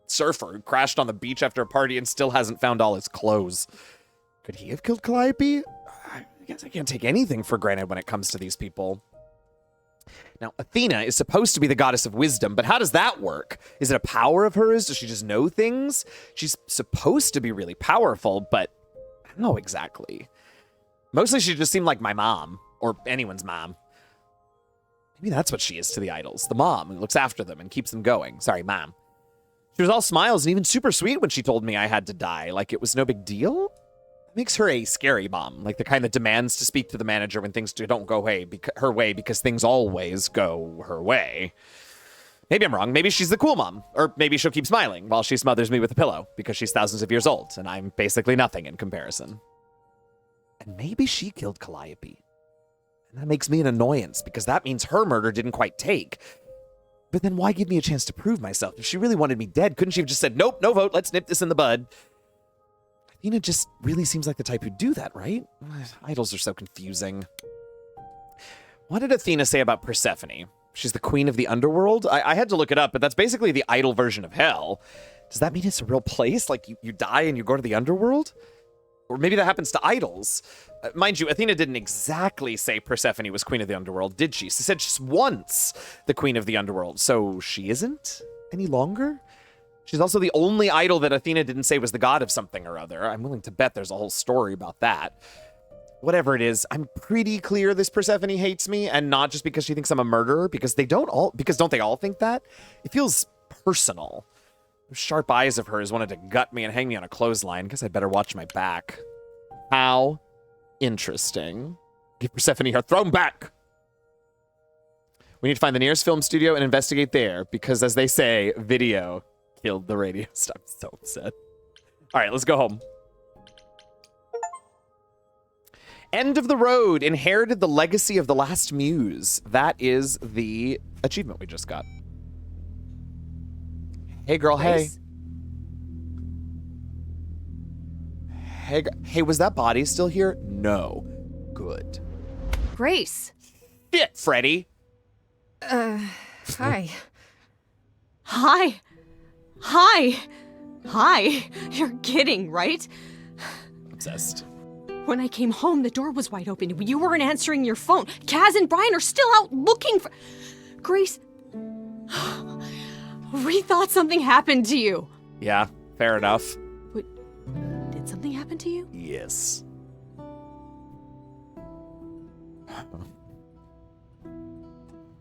B: surfer who crashed on the beach after a party and still hasn't found all his clothes. Could he have killed Calliope? I guess I can't take anything for granted when it comes to these people. Now, Athena is supposed to be the goddess of wisdom, but how does that work? Is it a power of hers? Does she just know things? She's supposed to be really powerful, but how exactly? Mostly she just seemed like my mom, or anyone's mom. Maybe that's what she is to the idols. The mom who looks after them and keeps them going. Sorry, mom. She was all smiles and even super sweet when she told me I had to die, like it was no big deal. That makes her a scary mom, like the kind that demands to speak to the manager when things don't go her way because things always go her way. Maybe I'm wrong. Maybe she's the cool mom. Or maybe she'll keep smiling while she smothers me with a pillow because she's thousands of years old and I'm basically nothing in comparison. And maybe she killed Calliope. And that makes me an annoyance because that means her murder didn't quite take. But then why give me a chance to prove myself? If she really wanted me dead, couldn't she have just said, nope, no vote, let's nip this in the bud? Athena just really seems like the type who'd do that, right? Idols are so confusing. What did Athena say about Persephone? She's the queen of the underworld? I had to look it up, but that's basically the idol version of hell. Does that mean it's a real place? Like you die and you go to the underworld? Or maybe that happens to idols. Mind you, Athena didn't exactly say Persephone was queen of the underworld, did she? She said just once the queen of the underworld. So she isn't any longer? She's also the only idol that Athena didn't say was the god of something or other. I'm willing to bet there's a whole story about that. Whatever it is, I'm pretty clear this Persephone hates me, and not just because she thinks I'm a murderer, because don't they all think that? It feels personal. Those sharp eyes of hers wanted to gut me and hang me on a clothesline. Guess I'd better watch my back. How interesting. Give Persephone her throne back. We need to find the nearest film studio and investigate there, because as they say, video killed the radio star. I'm so upset. All right, let's go home. End of the road. Inherited the legacy of the last muse. that is the achievement we just got. Hey, girl,
D: Grace?
B: hey. Hey, was that body still here? No. Good.
D: Grace.
B: Shit, Freddy.
C: Hi.
D: Hi. Hi. Hi. You're kidding, right?
B: Obsessed.
D: When I came home, the door was wide open. You weren't answering your phone. Kaz and Brian are still out looking for... Grace... We thought something happened to you.
B: Yeah, fair enough.
D: Wait, did something happen to you?
B: Yes.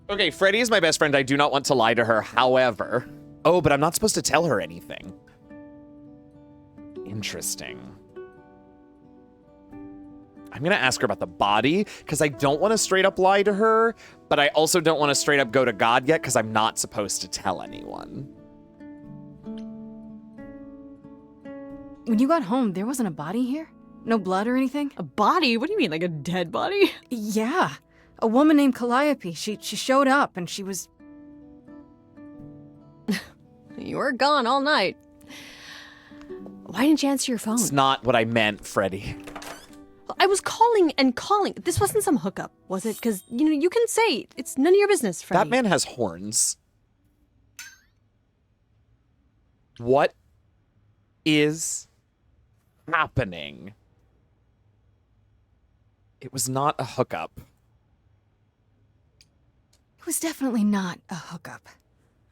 B: Okay, Freddy is my best friend. I do not want to lie to her. However... Oh, but I'm not supposed to tell her anything. Interesting. I'm going to ask her about the body, because I don't want to straight up lie to her, but I also don't want to straight up go to God yet, because I'm not supposed to tell anyone.
C: When you got home, there wasn't a body here? No blood or anything?
D: A body? What do you mean, like a dead body?
C: Yeah. A woman named Calliope. She showed up and she was...
D: You were gone all night. Why didn't you answer your phone?
B: It's not what I meant, Freddy.
D: I was calling and calling. This wasn't some hookup, was it? Because, you know, you can say it's none of your business, Freddy.
B: That man has horns. What is happening? It was not a hookup.
C: It was definitely not a hookup.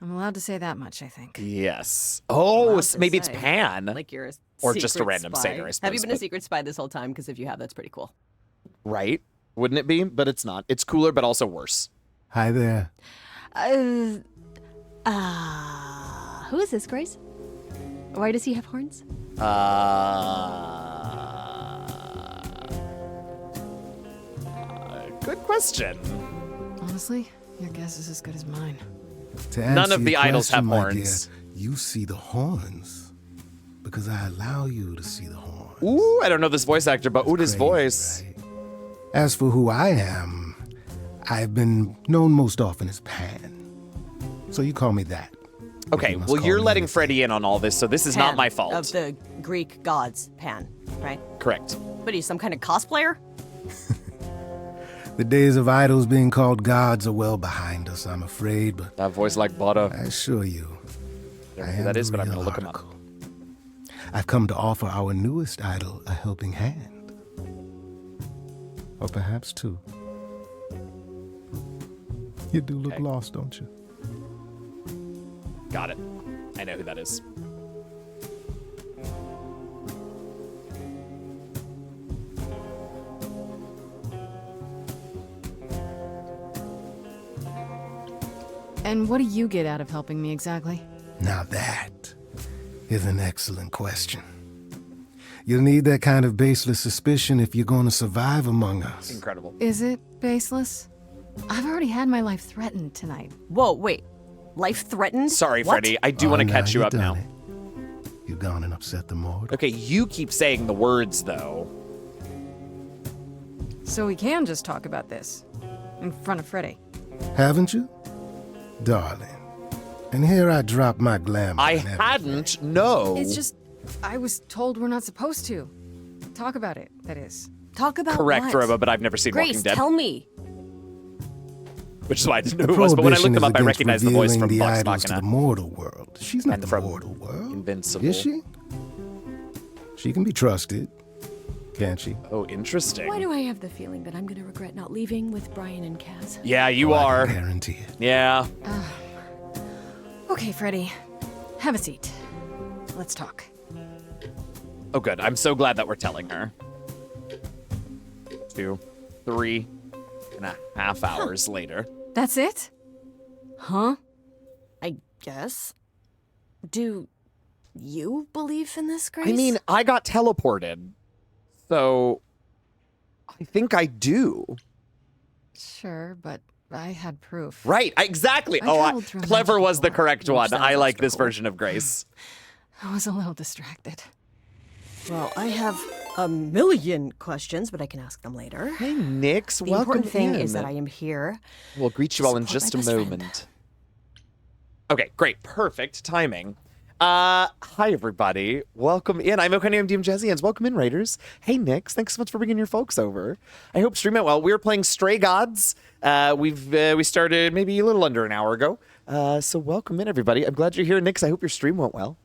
C: I'm allowed to say that much, I think.
B: Yes. Oh,
D: Allowed
B: so
D: to
B: maybe it's
D: say.
B: Pan.
D: Like you're a
B: Or just a
D: secret
B: random
D: spy.
B: singer, I suppose.
D: Have you been a
B: but-
D: secret spy this whole time? Because if you have, that's pretty cool.
B: Right? Wouldn't it be? But it's not. It's cooler, but also worse.
F: Hi there.
D: Who is this, Grace? Why does he have horns?
B: Good question.
C: Honestly, your guess is as good as mine.
F: To
B: None
F: answer
B: of the
F: your
B: idols have
F: question, my
B: horns.
F: dear, you see the horns because I allow you to see the horns.
B: Ooh, I don't know this voice actor, but ooh, his
F: Crazy,
B: voice.
F: right? As for who I am, I've been known most often as Pan. So you call me that. But
B: Okay,
F: you must
B: well,
F: call
B: you're
F: me
B: letting
F: anything.
B: Freddy in on all this, so this is
D: Pan,
B: not my fault.
D: Of the Greek gods, Pan, right?
B: Correct.
D: But he's some kind of cosplayer?
F: The days of idols being called gods are well behind us, I'm afraid, but
B: That voice like butter.
F: I assure you,
B: I
F: I
B: don't know who
F: am
B: that
F: the
B: is, but I'm
F: real
B: gonna look him up.
F: article. I've come to offer our newest idol a helping hand. Or perhaps two. You do look
B: Okay.
F: lost, don't you?
B: Got it. I know who that is.
C: And what do you get out of helping me exactly?
F: Now that is an excellent question. You'll need that kind of baseless suspicion if you're going to survive among us.
B: Incredible.
C: Is it baseless? I've already had my life threatened tonight.
D: Whoa, wait. Life threatened?
B: Sorry,
D: What?
B: Freddy. I do want to catch you up now.
F: You've gone and upset the mortal.
B: Okay, you keep saying the words, though.
C: So we can just talk about this. In front of Freddy.
F: Haven't you? Darling. And here I drop my glamour.
B: I
F: and everything.
B: hadn't, no.
C: It's just, I was told we're not supposed to. Talk about it, that is.
D: Talk about
B: Correct,
D: what?
B: Roba, but I've never seen
D: Grace,
B: Walking Dead.
D: tell me.
B: Which is why I didn't know who it was, but when I looked them up, I recognized the voice from
F: the
B: Vox
F: idols to the
B: Machina.
F: mortal world. She's not
B: And
F: the
B: from
F: mortal world.
B: Invincible.
F: Is she? She can be trusted, can't she?
B: Oh, interesting.
G: Why do I have the feeling that I'm gonna regret not leaving with Brian and Kaz?
B: Yeah, you
F: I
B: are.
F: can guarantee it.
B: Yeah.
C: Okay, Freddy. Have a seat. Let's talk.
B: Oh, good. I'm so glad that we're telling her. 2, 3.5 hours later.
C: That's it?
D: Huh? I guess. Do you believe in this, Grace?
B: I mean, I got teleported, so I think I do.
C: Sure, but I had proof.
B: Right, exactly.
C: I
B: Oh,
C: traveled through a
B: clever
C: magical
B: was the
C: door,
B: correct
C: which
B: one.
C: sounds
B: I like this
C: obstacle.
B: version of Grace.
C: I was a little distracted.
D: Well, I have a million questions, but I can ask them later.
B: Hey, Nix,
D: The
B: welcome
D: important thing
B: in.
D: is that I am here.
B: We'll greet you all in
D: support
B: just
D: my
B: a
D: best friend.
B: moment. Okay, great. Perfect timing. Hi, everybody. Welcome in. I'm Okani, I'm DM Jazzy, and welcome in, Raiders. Hey, Nix, thanks so much for bringing your folks over. I hope stream went well. We were playing Stray Gods. We started maybe a little under an hour ago. So welcome in, everybody. I'm glad you're here, Nix. I hope your stream went well.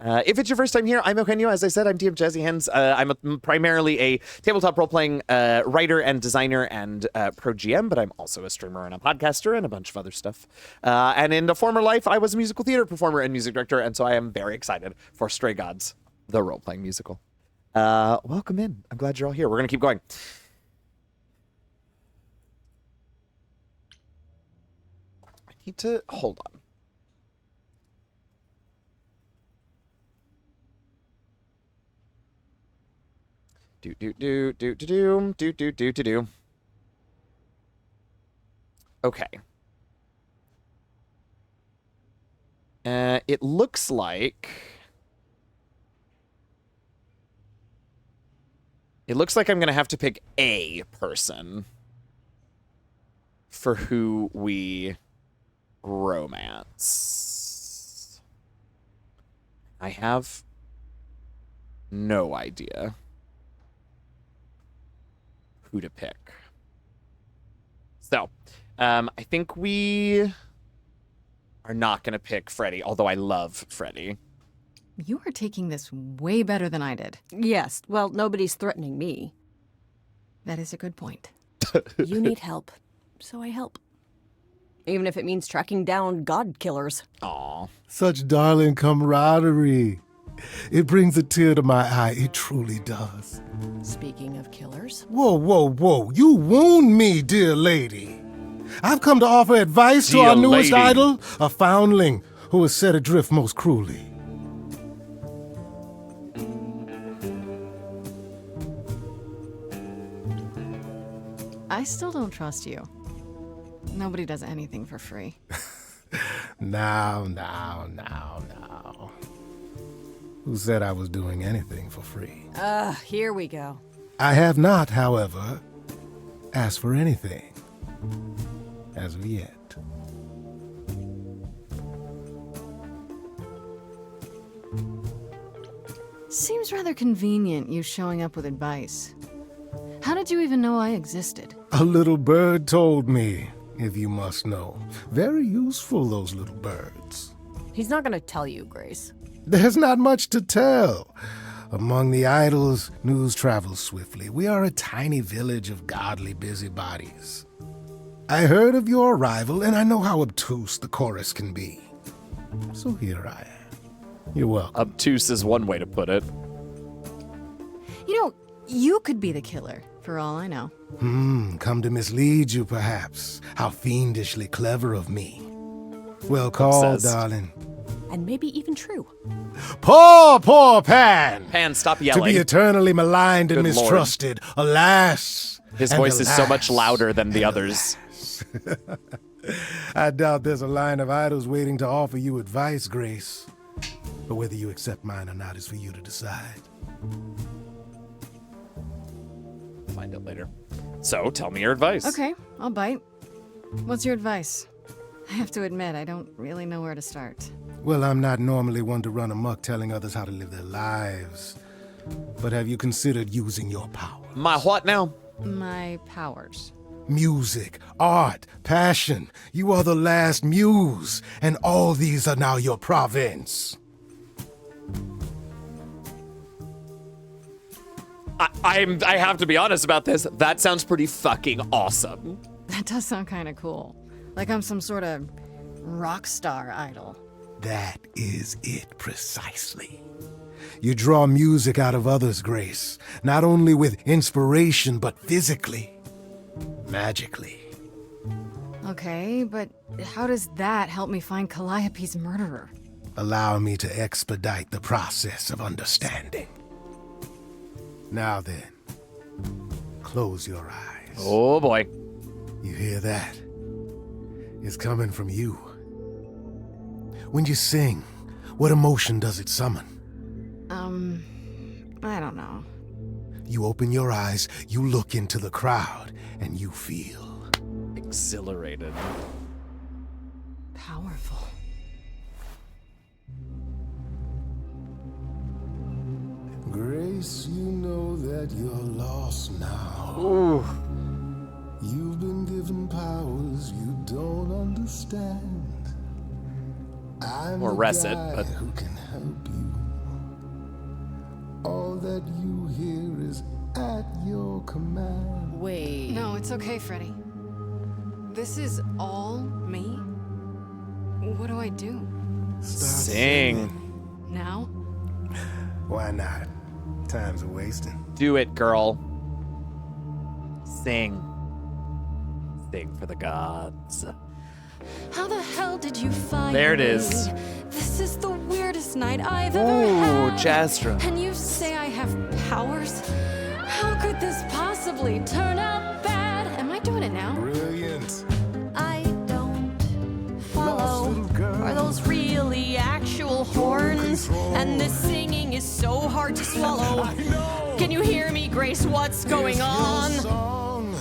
B: If it's your first time here, I'm Eugenio. As I said, I'm DM Jazzy Hands. I'm primarily a tabletop role-playing writer and designer and pro GM, but I'm also a streamer and a podcaster and a bunch of other stuff. And in a former life, I was a musical theater performer and music director, and so I am very excited for Stray Gods, the role-playing musical. Welcome in. I'm glad you're all here. We're going to keep going. I need to... Hold on. Do. Okay. It looks like I'm gonna have to pick a person for who we romance. I have no idea who to pick. So, I think we are not going to pick Freddy, although I love Freddy.
C: You are taking this way better than I did.
D: Yes, well, nobody's threatening me.
C: That is a good point.
D: You need help, so I help. Even if it means tracking down god killers.
B: Aw.
F: Such darling camaraderie. It brings a tear to my eye. It truly does.
D: Speaking of killers.
F: Whoa. You wound me, dear lady. I've come to offer advice to
B: Dear
F: our newest
B: lady.
F: idol, a foundling who was set adrift most cruelly.
C: I still don't trust you. Nobody does anything for free.
F: Now. Who said I was doing anything for free?
D: Here we go.
F: I have not, however, asked for anything. As of yet.
C: Seems rather convenient you showing up with advice. How did you even know I existed?
F: A little bird told me, if you must know. Very useful, those little birds.
D: He's not gonna tell you, Grace.
F: There's not much to tell. Among the idols, news travels swiftly. We are a tiny village of godly busybodies. I heard of your arrival, and I know how obtuse the chorus can be. So here I am. You're welcome.
B: Obtuse is one way to put it.
C: You know, you could be the killer, for all I know.
F: Come to mislead you, perhaps. How fiendishly clever of me. Well called,
B: Obsessed.
F: darling.
D: And maybe even true.
F: Poor Pan!
B: Pan, stop
F: To
B: yelling.
F: be eternally maligned and
B: Good Lord.
F: mistrusted. Alas!
B: His
F: and
B: voice is so much
F: alas,
B: louder than the
F: and
B: others.
F: I doubt there's a line of idols waiting to offer you advice, Grace. But whether you accept mine or not is for you to decide.
B: Find it later. So, tell me your advice.
C: Okay, I'll bite. What's your advice? I have to admit, I don't really know where to start.
F: Well, I'm not normally one to run amok telling others how to live their lives. But have you considered using your power?
B: My what now?
C: My powers.
F: Music, art, passion. You are the last muse, and all these are now your province.
B: I have to be honest about this. That sounds pretty fucking awesome.
C: That does sound kind of cool. Like I'm some sort of rock star idol.
F: That is it precisely. You draw music out of others, Grace, not only with inspiration, but physically, magically.
C: Okay, but how does that help me find Calliope's murderer?
F: Allow me to expedite the process of understanding. Now then, close your eyes.
B: Oh boy.
F: You hear that? It's coming from you. When you sing, what emotion does it summon?
C: I don't know.
F: You open your eyes, you look into the crowd, and you feel
B: Exhilarated.
C: Powerful.
F: Grace, you know that you're lost now. You've been given powers you don't understand. I'm
B: Or
F: the
B: rest it,
F: guy
B: but-
F: who can help you. All that you hear is at your command.
D: Wait.
C: No, it's okay, Freddy. This is all me? What do I do?
B: Sing.
C: Now?
F: Why not? Time's a wasting.
B: Do it, girl. Sing. Sing for the gods.
H: How the hell did you find
B: There it
H: me?
B: is.
H: This is the weirdest night I've ever
B: Ooh,
H: had.
B: Jastra.
H: And you say I have powers? How could this possibly turn out bad?
C: Am I doing it now?
F: Brilliant.
H: I don't
F: Lost
H: follow.
F: little girl.
D: Are those really actual horns? And this singing is so hard to swallow. Can you hear me, Grace? What's going on?
F: Song.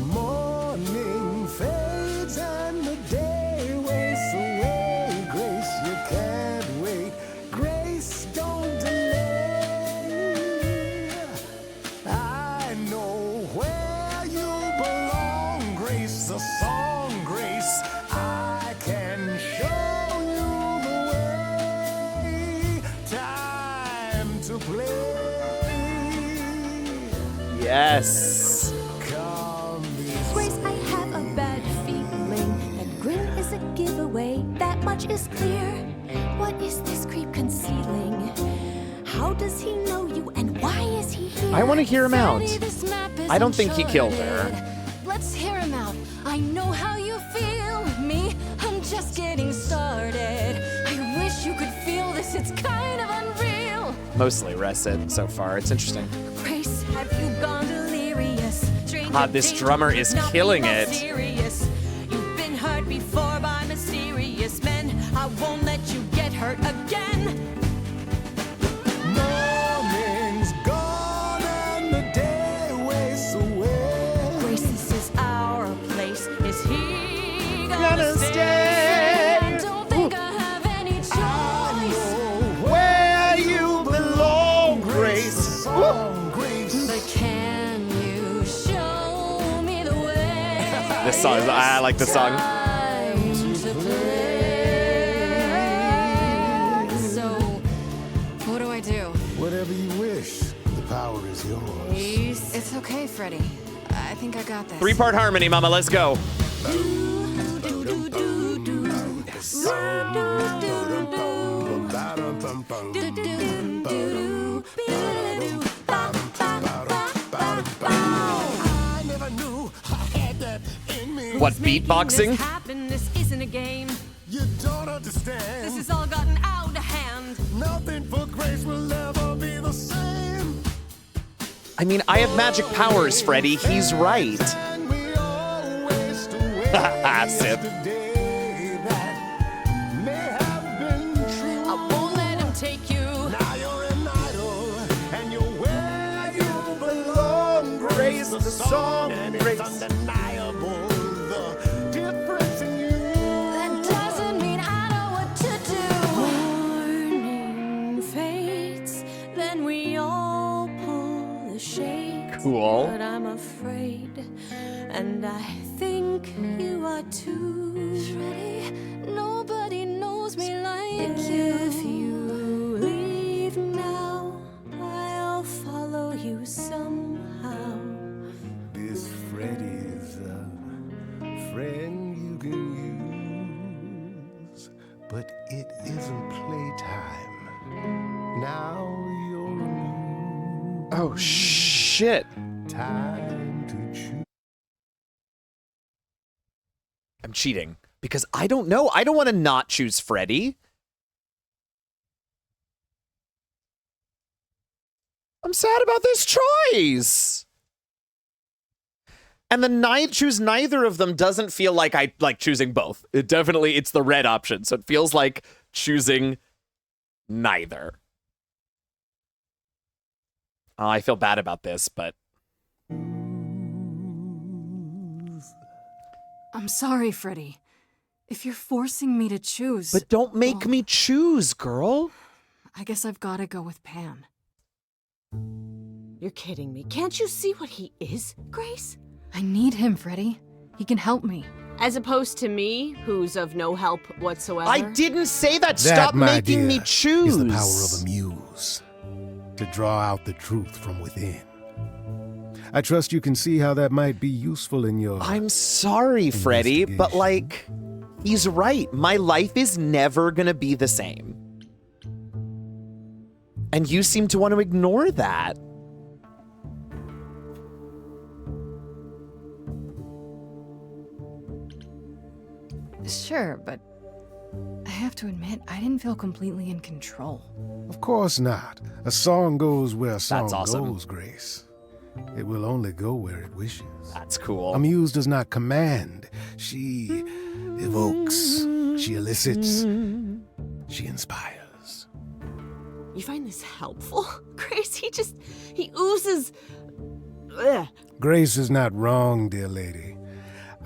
F: Morning fades and the day wastes away. Grace, you can't wait. Grace, don't delay. I know where you belong, Grace, the song, Grace. I can show you the way. Time to play.
B: Yes.
F: Come these
H: Grace, I have a bad feeling that grin is a giveaway. That much is clear. What is this creep concealing? How does he know you and why is he here?
B: I want to hear him out.
H: Freddy, this map is
B: I don't think he killed her.
H: uncharted. Let's hear him out. I know how you feel. Me, I'm just getting started. I wish you could feel this. It's kind of unreal.
B: Mostly Reset so far. It's interesting.
H: Grace, have you gone delirious? Stranger
B: God, this
H: danger,
B: drummer is
H: nothing
B: killing
H: more
B: it.
H: serious. You've been hurt before by mysterious men. I won't let you get hurt again.
F: morning's gone and the day wastes away.
H: Grace, this is our place. Is he
B: Gonna
H: gonna
B: stay?
H: stay? I don't think I have any choice.
B: Where you belong, Grace.
F: Song, Grace.
H: But can you show me the way?
B: This song is, I like this song.
H: Time to play. So,
C: What do I do?
F: Whatever you wish, the power is yours.
C: It's okay, Freddy. I think I got this.
B: 3-part harmony, mama. Let's go.
F: I never knew I had that in me.
B: What, beatboxing?
D: This happen, this isn't a game.
F: You don't understand.
D: This has all gotten out of hand.
F: Nothing for Grace will ever be the same.
B: I mean, I have magic powers, Freddy. He's right.
F: And we always
B: Sip.
F: yesterday that may have been true.
D: I won't let him take you.
F: Now you're an idol, and you're where you belong. Grace, the song, and it's undeniable the difference in you.
H: That doesn't mean I know what to do. Morning fades, then we all pull the shades.
B: Cool.
H: But I'm afraid, and I think you are too. Freddie, nobody knows me like you. If you leave now, I'll follow you somehow.
F: This Freddy's a friend you can use, but it isn't playtime. Now you're a
B: Oh, shit.
F: time to choose.
B: I'm cheating because I don't know. I don't want to not choose Freddy. I'm sad about this choice. And the choose neither of them doesn't feel like I like choosing both. It's the red option. So it feels like choosing neither. I feel bad about this, but
C: I'm sorry, Freddy. If you're forcing me to choose...
B: don't make me choose, girl.
C: I guess I've got to go with Pan.
D: You're kidding me. Can't you see what he is, Grace?
C: I need him, Freddy. He can help me.
D: As opposed to me, who's of no help whatsoever.
B: I didn't say that.
F: That,
B: Stop
F: my
B: making me
F: dear,
B: choose.
F: is the power of a muse, to draw out the truth from within. I trust you can see how that might be useful in your...
B: I'm sorry, Freddy, but like, he's right. My life is never gonna be the same. And you seem to want to ignore that.
C: Sure, but I have to admit, I didn't feel completely in control.
F: Of course not. A song goes where a song
B: awesome.
F: goes, Grace. It will only go where it wishes.
B: That's cool.
F: A muse does not command. She evokes. She elicits. She inspires.
D: You find this helpful, Grace? He oozes... Ugh.
F: Grace is not wrong, dear lady.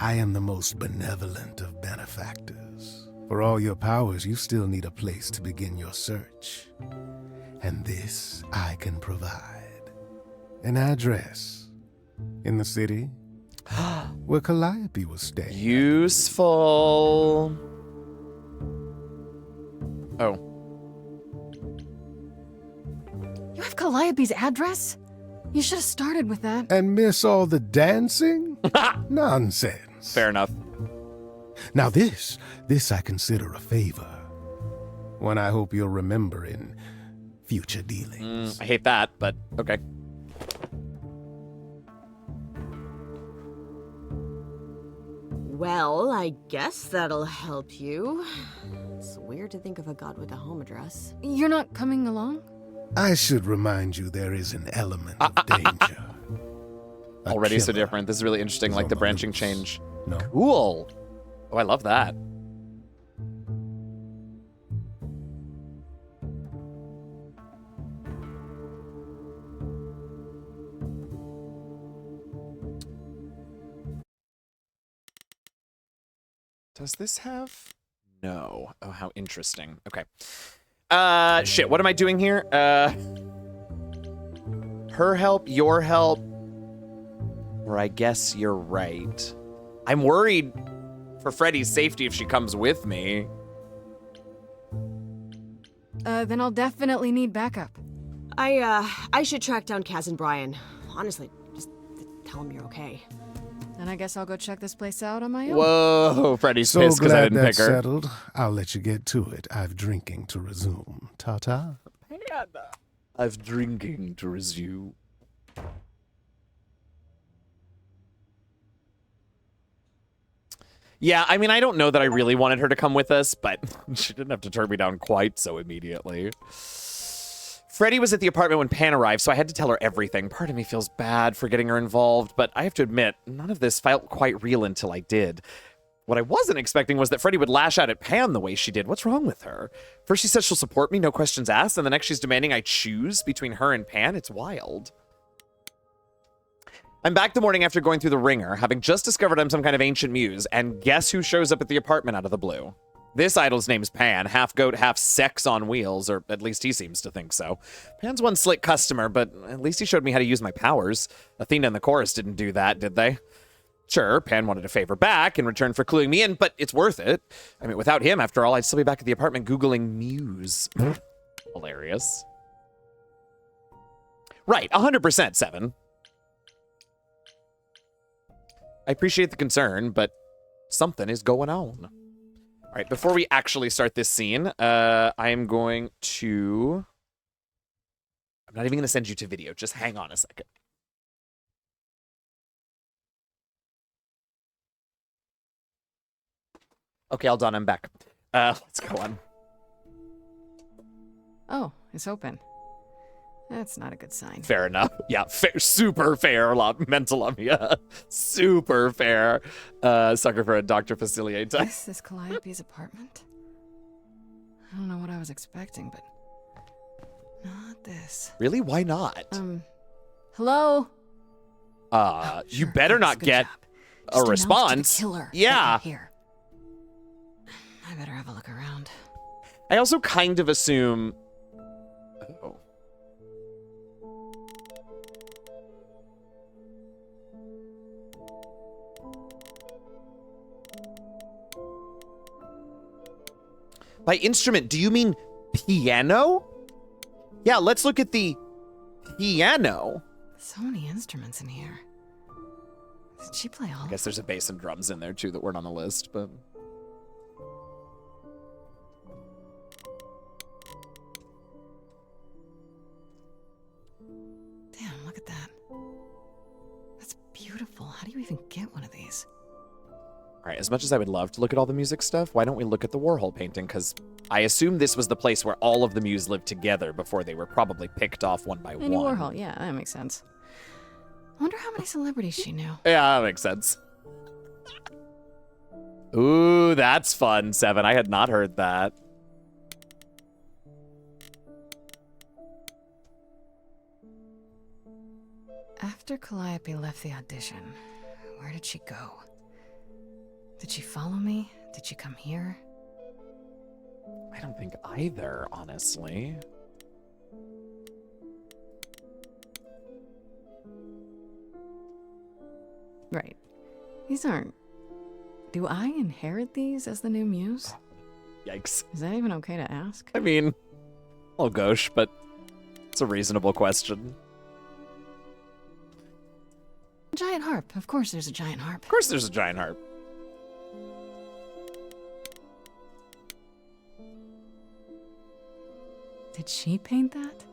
F: I am the most benevolent of benefactors. For all your powers, you still need a place to begin your search. And this I can provide. An address in the city where Calliope was staying.
B: Useful. Oh.
C: You have Calliope's address? You should have started with that.
F: And miss all the dancing? Nonsense.
B: Fair enough.
F: Now this I consider a favor. One I hope you'll remember in future dealings.
B: I hate that, but okay.
D: Well, I guess that'll help you. It's weird to think of a god with a home address.
C: You're not coming along?
F: I should remind you there is an element of danger. A
B: Already so
F: killer
B: different. This is really interesting,
F: is
B: like
F: on
B: the
F: the
B: branching
F: loose.
B: change.
F: No?
B: Cool. Oh, I love that. Does this have? No. Oh, how interesting. Okay. Shit, what am I doing here? Her help, your help. Or I guess you're right. I'm worried for Freddy's safety if she comes with me.
C: Then I'll definitely need backup.
D: I should track down Kaz and Brian. Honestly, just tell them you're okay.
C: Then I guess I'll go check this place out on my own.
B: Whoa, Freddy's
F: So
B: pissed because I
F: glad
B: didn't pick
F: that's
B: her.
F: settled. I'll let you get to it. I've drinking to resume. Ta-ta.
B: I've drinking to resume. Yeah, I mean, I don't know that I really wanted her to come with us, but she didn't have to turn me down quite so immediately. Freddie was at the apartment when Pan arrived, so I had to tell her everything. Part of me feels bad for getting her involved, but I have to admit, none of this felt quite real until I did. What I wasn't expecting was that Freddie would lash out at Pan the way she did. What's wrong with her? First she says she'll support me, no questions asked, and the next she's demanding I choose between her and Pan. It's wild. I'm back the morning after going through the ringer, having just discovered I'm some kind of ancient muse, and guess who shows up at the apartment out of the blue? This idol's name's Pan, half goat, half sex on wheels, or at least he seems to think so. Pan's one slick customer, but at least he showed me how to use my powers. Athena and the chorus didn't do that, did they? Sure, Pan wanted a favor back in return for cluing me in, but it's worth it. I mean, without him, after all, I'd still be back at the apartment Googling muse. Hilarious. Right, 100%, 7. I appreciate the concern, but something is going on. All right, before we actually start this scene, I am going to... I'm not even going to send you to video. Just hang on a second. Okay, all done. I'm back. Let's go on.
C: Oh, it's open. That's not a good sign.
B: Fair enough. Yeah, fair, super fair. Mental on me. Super fair. Sucker for a Dr. Facilier type.
C: This is Calliope's apartment? I don't know what I was expecting, but not this.
B: Really? Why not?
C: Hello?
B: You better not get a response.
C: Killer
B: yeah.
C: Here. I better have a look around.
B: I also kind of assume... Oh. By instrument, do you mean piano? Yeah, let's look at the piano.
C: So many instruments in here. Did she play all?
B: I guess there's a bass and drums in there too that weren't on the list, but...
C: Damn, look at that. That's beautiful. How do you even get one of these?
B: All right, as much as I would love to look at all the music stuff, why don't we look at the Warhol painting? Because I assume this was the place where all of the muse lived together before they were probably picked off one by
C: Andy
B: one.
C: Warhol, yeah, that makes sense. I wonder how many celebrities she knew.
B: Yeah, that makes sense. Ooh, that's fun, 7. I had not heard that.
C: After Calliope left the audition, where did she go? Did she follow me? Did she come here?
B: I don't think either, honestly.
C: Right. These aren't... Do I inherit these as the new muse?
B: Yikes.
C: Is that even okay to ask?
B: I mean, oh gosh, but it's a reasonable question.
C: A giant harp. Of course there's a giant harp.
B: Of course there's a giant harp.
C: Did she paint that?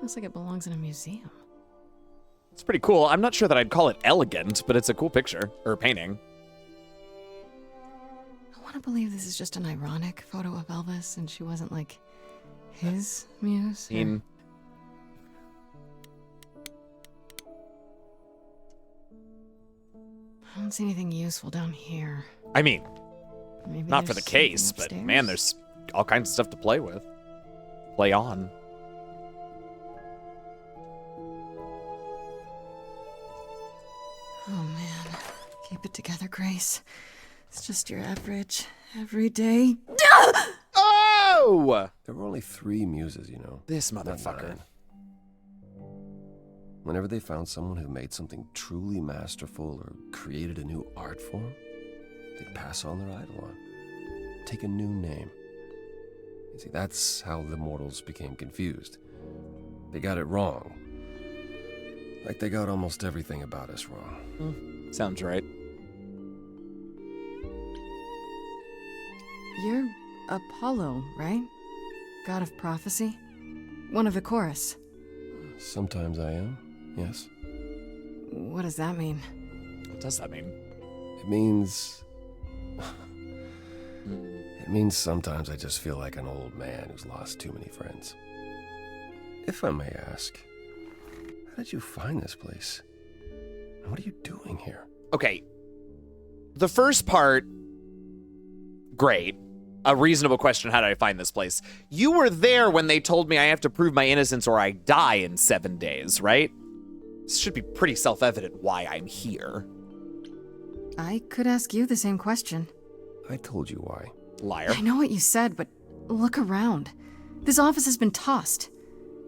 C: Looks like it belongs in a museum.
B: It's pretty cool. I'm not sure that I'd call it elegant, but it's a cool picture, or painting.
C: I want to believe this is just an ironic photo of Elvis and she wasn't, like, his muse.
B: I mean...
C: I don't see anything useful down here.
B: I mean,
C: Maybe
B: not for the
C: there's
B: case,
C: something
B: but
C: upstairs?
B: man, there's all kinds of stuff to play with. Play on.
C: Oh man, keep it together, Grace. It's just your average, everyday.
B: Oh!
K: There were only 3 muses, you know.
B: This
K: not
B: motherfucker.
K: 9. Whenever they found someone who made something truly masterful or created a new art form, they'd pass on their idol on. Take a new name. You see, that's how the mortals became confused. They got it wrong. Like they got almost everything about us wrong.
B: Sounds right.
C: You're Apollo, right? God of prophecy? One of the chorus.
K: Sometimes I am, yes.
C: What does that mean?
B: What does that mean?
K: It means It means sometimes I just feel like an old man who's lost too many friends. If I may ask, how did you find this place? And what are you doing here?
B: Okay. The first part, great. A reasonable question, how did I find this place? You were there when they told me I have to prove my innocence or I die in 7 days, right? This should be pretty self-evident why I'm here.
C: I could ask you the same question.
K: I told you why.
B: Liar.
C: I know what you said, but look around. This office has been tossed.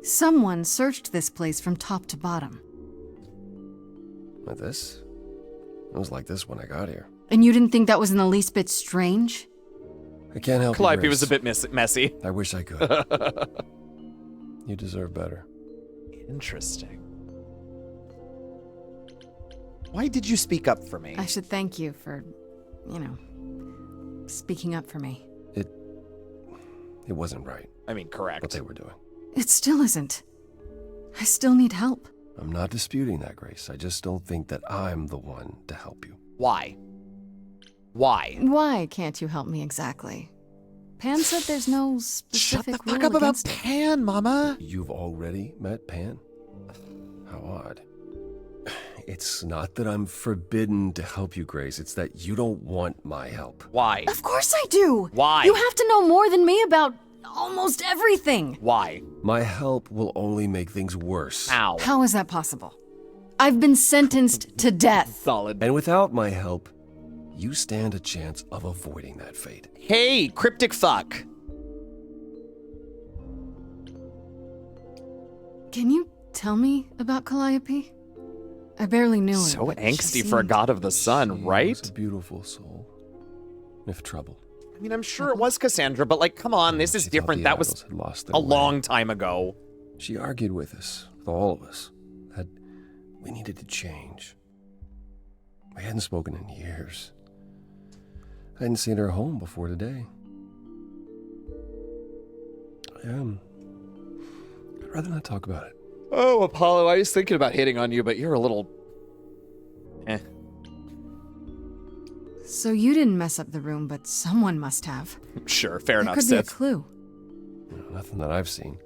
C: Someone searched this place from top to bottom.
K: Like this? It was like this when I got here.
C: And you didn't think that was in the least bit strange?
K: I can't help you,
B: Calliope
K: Grace.
B: was a bit messy.
K: I wish I could. You deserve better.
B: Interesting. Why did you speak up for me?
C: I should thank you for, speaking up for me.
K: It wasn't right,
B: I mean, correct.
K: what they were doing.
C: It still isn't. I still need help.
K: I'm not disputing that, Grace. I just don't think that I'm the one to help you.
B: Why? Why?
C: Why can't you help me exactly? Pan said there's no
B: Shut
C: specific
B: the fuck
C: rule
B: up about
C: against it.
B: Pan, Mama.
K: You've already met Pan? How odd. It's not that I'm forbidden to help you, Grace. It's that you don't want my help.
B: Why?
C: Of course I do.
B: Why?
C: You have to know more than me about almost everything.
B: Why?
K: My help will only make things worse.
B: How?
C: How is that possible? I've been sentenced to death.
B: Solid.
K: And without my help, you stand a chance of avoiding that fate.
B: Hey, cryptic fuck.
C: Can you tell me about Calliope? I barely knew her.
B: So
C: but she
B: angsty for a
C: seemed-
B: god of the sun,
K: She
B: right?
K: was a beautiful soul, if troubled.
B: I mean, I'm sure it was Cassandra, but like, come on, this is
K: She thought
B: different.
K: the
B: That
K: idols
B: was
K: had lost their
B: a
K: way.
B: long time ago.
K: She argued with us, with all of us, that we needed to change. We hadn't spoken in years. I hadn't seen her home before today. I'd rather not talk about it.
B: Oh, Apollo, I was thinking about hitting on you, but you're a little...
C: So you didn't mess up the room, but someone must have.
B: Sure, fair
C: There
B: enough,
C: could be a
B: Sith.
C: clue.
K: Nothing that I've seen.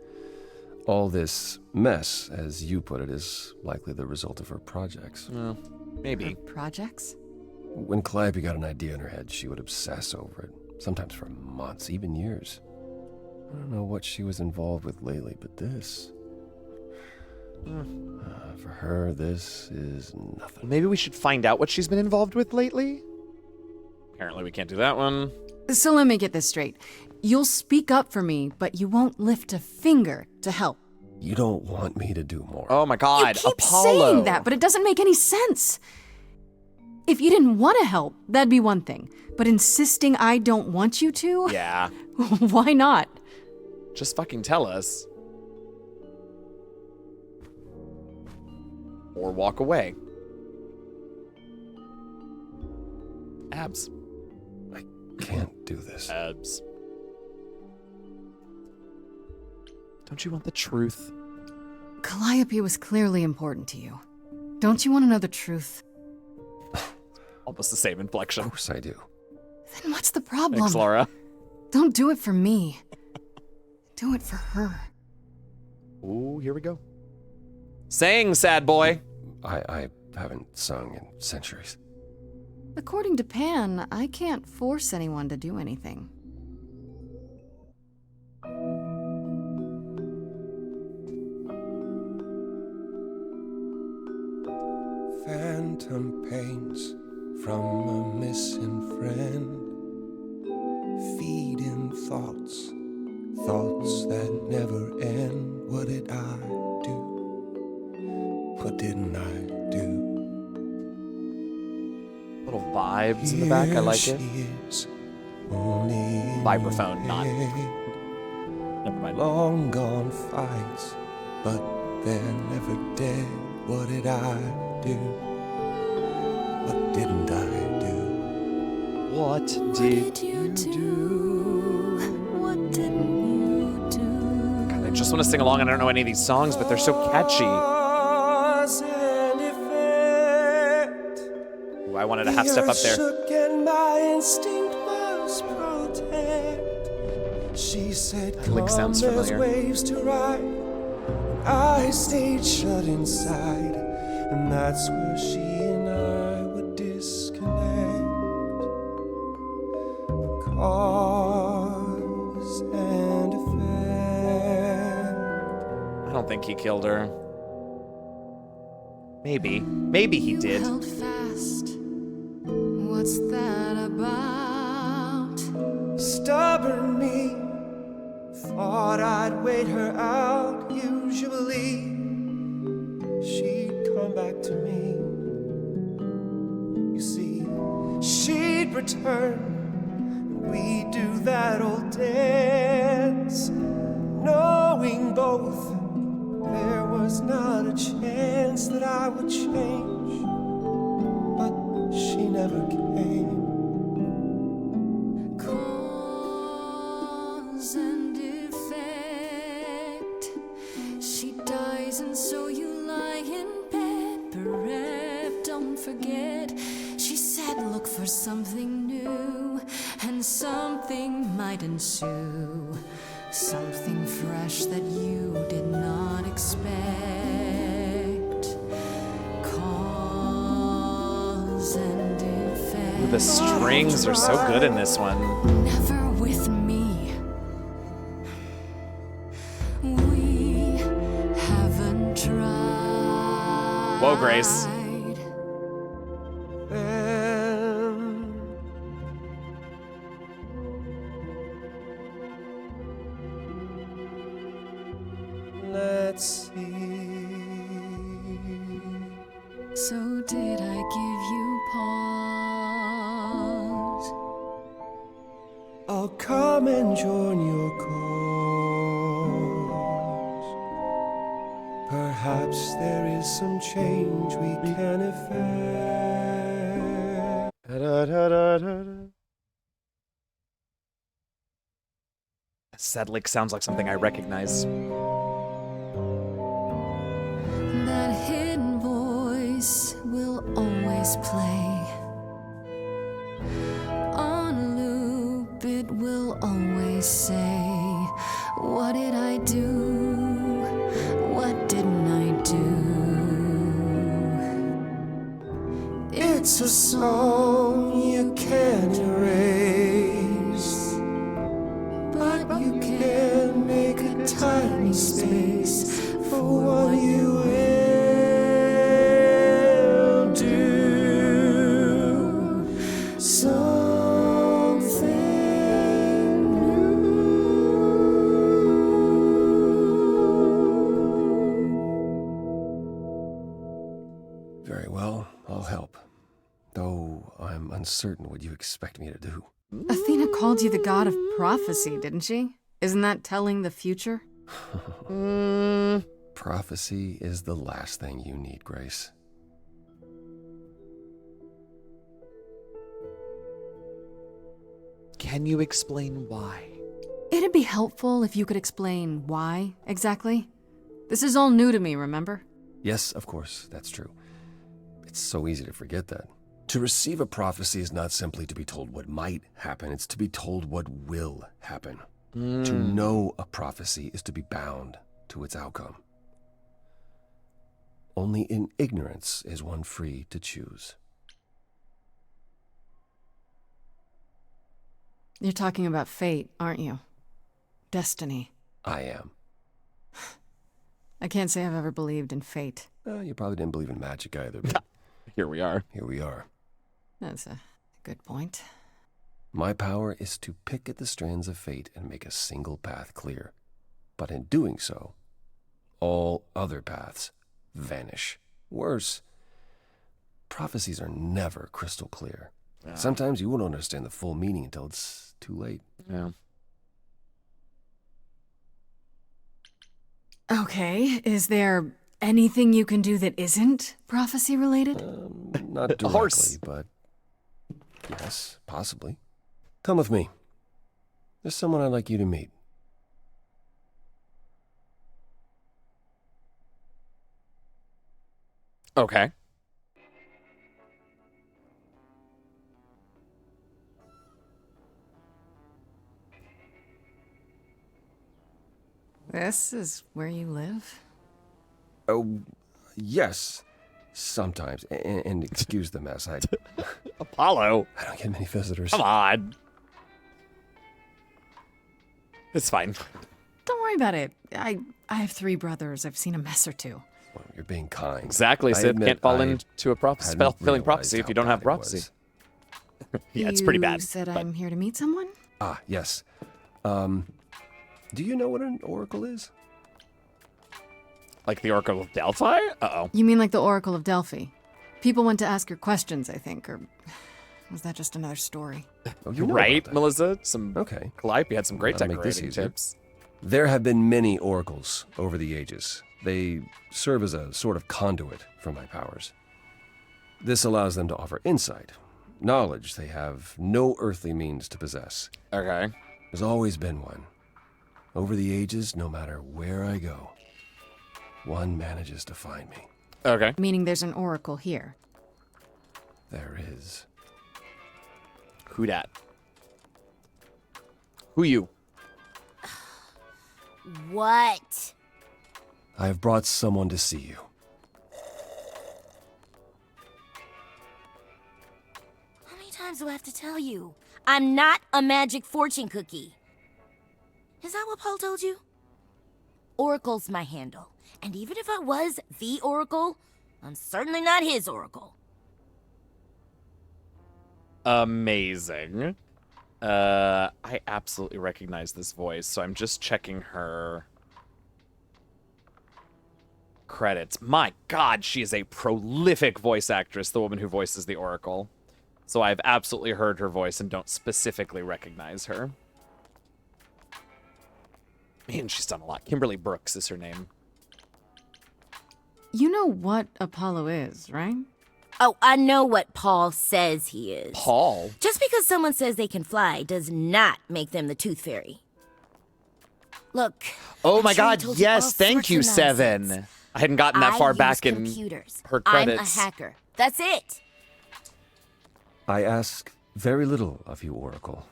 K: All this mess, as you put it, is likely the result of her projects.
B: Well, maybe.
C: Her projects?
K: When Calliope got an idea in her head, she would obsess over it, sometimes for months, even years. I don't know what she was involved with lately, but this... for her, this is nothing.
B: Maybe we should find out what she's been involved with lately? Apparently we can't do that one.
C: So let me get this straight. You'll speak up for me, but you won't lift a finger to help.
K: You don't want me to do more.
B: Oh my god,
C: You keep
B: Apollo!
C: saying that, but it doesn't make any sense. If you didn't want to help, that'd be one thing. But insisting I don't want you to?
B: Yeah,
C: Why not?
B: just fucking tell us. Or walk away. Abs.
K: I can't do this.
B: Abs. Don't you want the truth?
C: Calliope was clearly important to you. Don't you want to know the truth?
B: Almost the same inflection.
K: Of course I do.
C: Then what's the problem?
B: Thanks, Laura.
C: Don't do it for me. Do it for her.
B: Ooh, here we go. Sing, sad boy.
K: I haven't sung in centuries.
C: According to Pan, I can't force anyone to do anything.
L: Phantom pains from a missing friend, feeding thoughts, thoughts that never end. What did I do? What didn't I do?
B: Little vibes in the back, I like it. Vibraphone, not. Never mind.
L: Long gone fights, but they're never dead. What did I do? What didn't I do?
B: What did
C: you do? What didn't you do?
B: God, I just want to sing along. I don't know any of these songs, but they're so catchy. Ooh, I wanted a half step up there.
L: Shook and my instinct was protective. protect. She said,
B: That lick
L: come,
B: sounds
L: there's
B: familiar.
L: waves to ride. I stayed shut inside, and that's where she and I would disconnect. Cause and effect.
B: I don't think he killed her. Maybe. Maybe he did.
C: Held fast. What's that about?
L: Stubborn me thought I'd wait her out. Usually she'd come back to me. You see, she'd return. We do that old dance, knowing both there was not a chance that I would change, but she never came.
C: Cause and effect. She dies and so you lie in bed, bereft, don't forget. She said look for something new, and something might ensue. Something fresh that you did not expect. Cause and effect.
B: The strings are so good in this one.
C: Never with me. We haven't tried.
B: Whoa, Grace.
L: Let's see.
C: So did I give you pause?
L: I'll come and join your cause. Perhaps there is some change we can effect.
B: That lick sounds like something I recognize.
C: That hidden voice will always play. On loop, it will always say, what did I do? What didn't I do?
L: It's a song you can't erase, but you can make a tiny space for what you will do. Something new. Very well, I'll help. Though I'm uncertain what you expect me to do.
C: Athena called you the god of prophecy, didn't she? Isn't that telling the future?
K: Prophecy is the last thing you need, Grace.
B: Can you explain why?
C: It'd be helpful if you could explain why, exactly. This is all new to me, remember?
K: Yes, of course, that's true. It's so easy to forget that. To receive a prophecy is not simply to be told what might happen, it's to be told what will happen. To know a prophecy is to be bound to its outcome. Only in ignorance is one free to choose.
C: You're talking about fate, aren't you? Destiny.
K: I am.
C: I can't say I've ever believed in fate.
K: You probably didn't believe in magic either, but
B: here we are.
K: Here we are.
C: That's a good point.
K: My power is to pick at the strands of fate and make a single path clear. But in doing so, all other paths vanish. Worse, prophecies are never crystal clear.
B: Yeah.
K: Sometimes you won't understand the full meaning until it's too late.
B: Yeah.
C: Okay, is there anything you can do that isn't prophecy related?
K: Not directly,
B: horse.
K: But yes, possibly. Come with me. There's someone I'd like you to meet.
B: Okay.
C: This is where you live?
K: Oh, yes. Sometimes. And excuse the mess.
B: Apollo.
K: I don't get many visitors.
B: Come on. It's fine.
C: Don't worry about it. I have 3 brothers. I've seen a mess or two.
K: Well, you're being kind.
B: Exactly,
K: I
B: Sid.
K: admit
B: Can't fall
K: I
B: into a
K: hadn't
B: fulfilling
K: realized
B: prophecy if
K: how
B: you don't have
K: bad it
B: prophecy.
K: was.
B: Yeah, it's pretty bad.
C: You said
B: but-
C: I'm here to meet someone?
K: Ah, yes. Do you know what an oracle is?
B: Like the Oracle of Delphi? Uh-oh.
C: You mean like the Oracle of Delphi? People went to ask her questions, I think, or was that just another story?
K: Oh,
B: You're
K: know
B: right,
K: about that.
B: Melissa. Some Calliope had some great
K: That'll make this
B: decorating
K: easier.
B: tips.
K: There have been many oracles over the ages. They serve as a sort of conduit for my powers. This allows them to offer insight, knowledge they have no earthly means to possess.
B: Okay.
K: There's always been one. Over the ages, no matter where I go, one manages to find me.
B: Okay.
C: Meaning there's an oracle here.
K: There is.
B: Who dat? Who you?
H: What?
K: I have brought someone to see you.
H: How many times do I have to tell you? I'm not a magic fortune cookie. Is that what Paul told you? Oracle's my handle. And even if I was the Oracle, I'm certainly not his Oracle.
B: Amazing. I absolutely recognize this voice, so I'm just checking her credits. My God, she is a prolific voice actress, the woman who voices the Oracle. So I've absolutely heard her voice and don't specifically recognize her. Man, she's done a lot. Kimberly Brooks is her name.
C: You know what Apollo is, right?
H: Oh, I know what Paul says he is.
B: Paul?
H: Just because someone says they can fly does not make them the Tooth Fairy. Look.
B: Oh
H: I'm
B: my
H: sure he
B: God,
H: told you all
B: yes, thank
H: sorts
B: you,
H: of nonsense.
B: Seven. I hadn't gotten that far
H: use
B: back in
H: computers.
B: her credits.
H: I'm a hacker. That's it.
K: I ask very little of you, Oracle.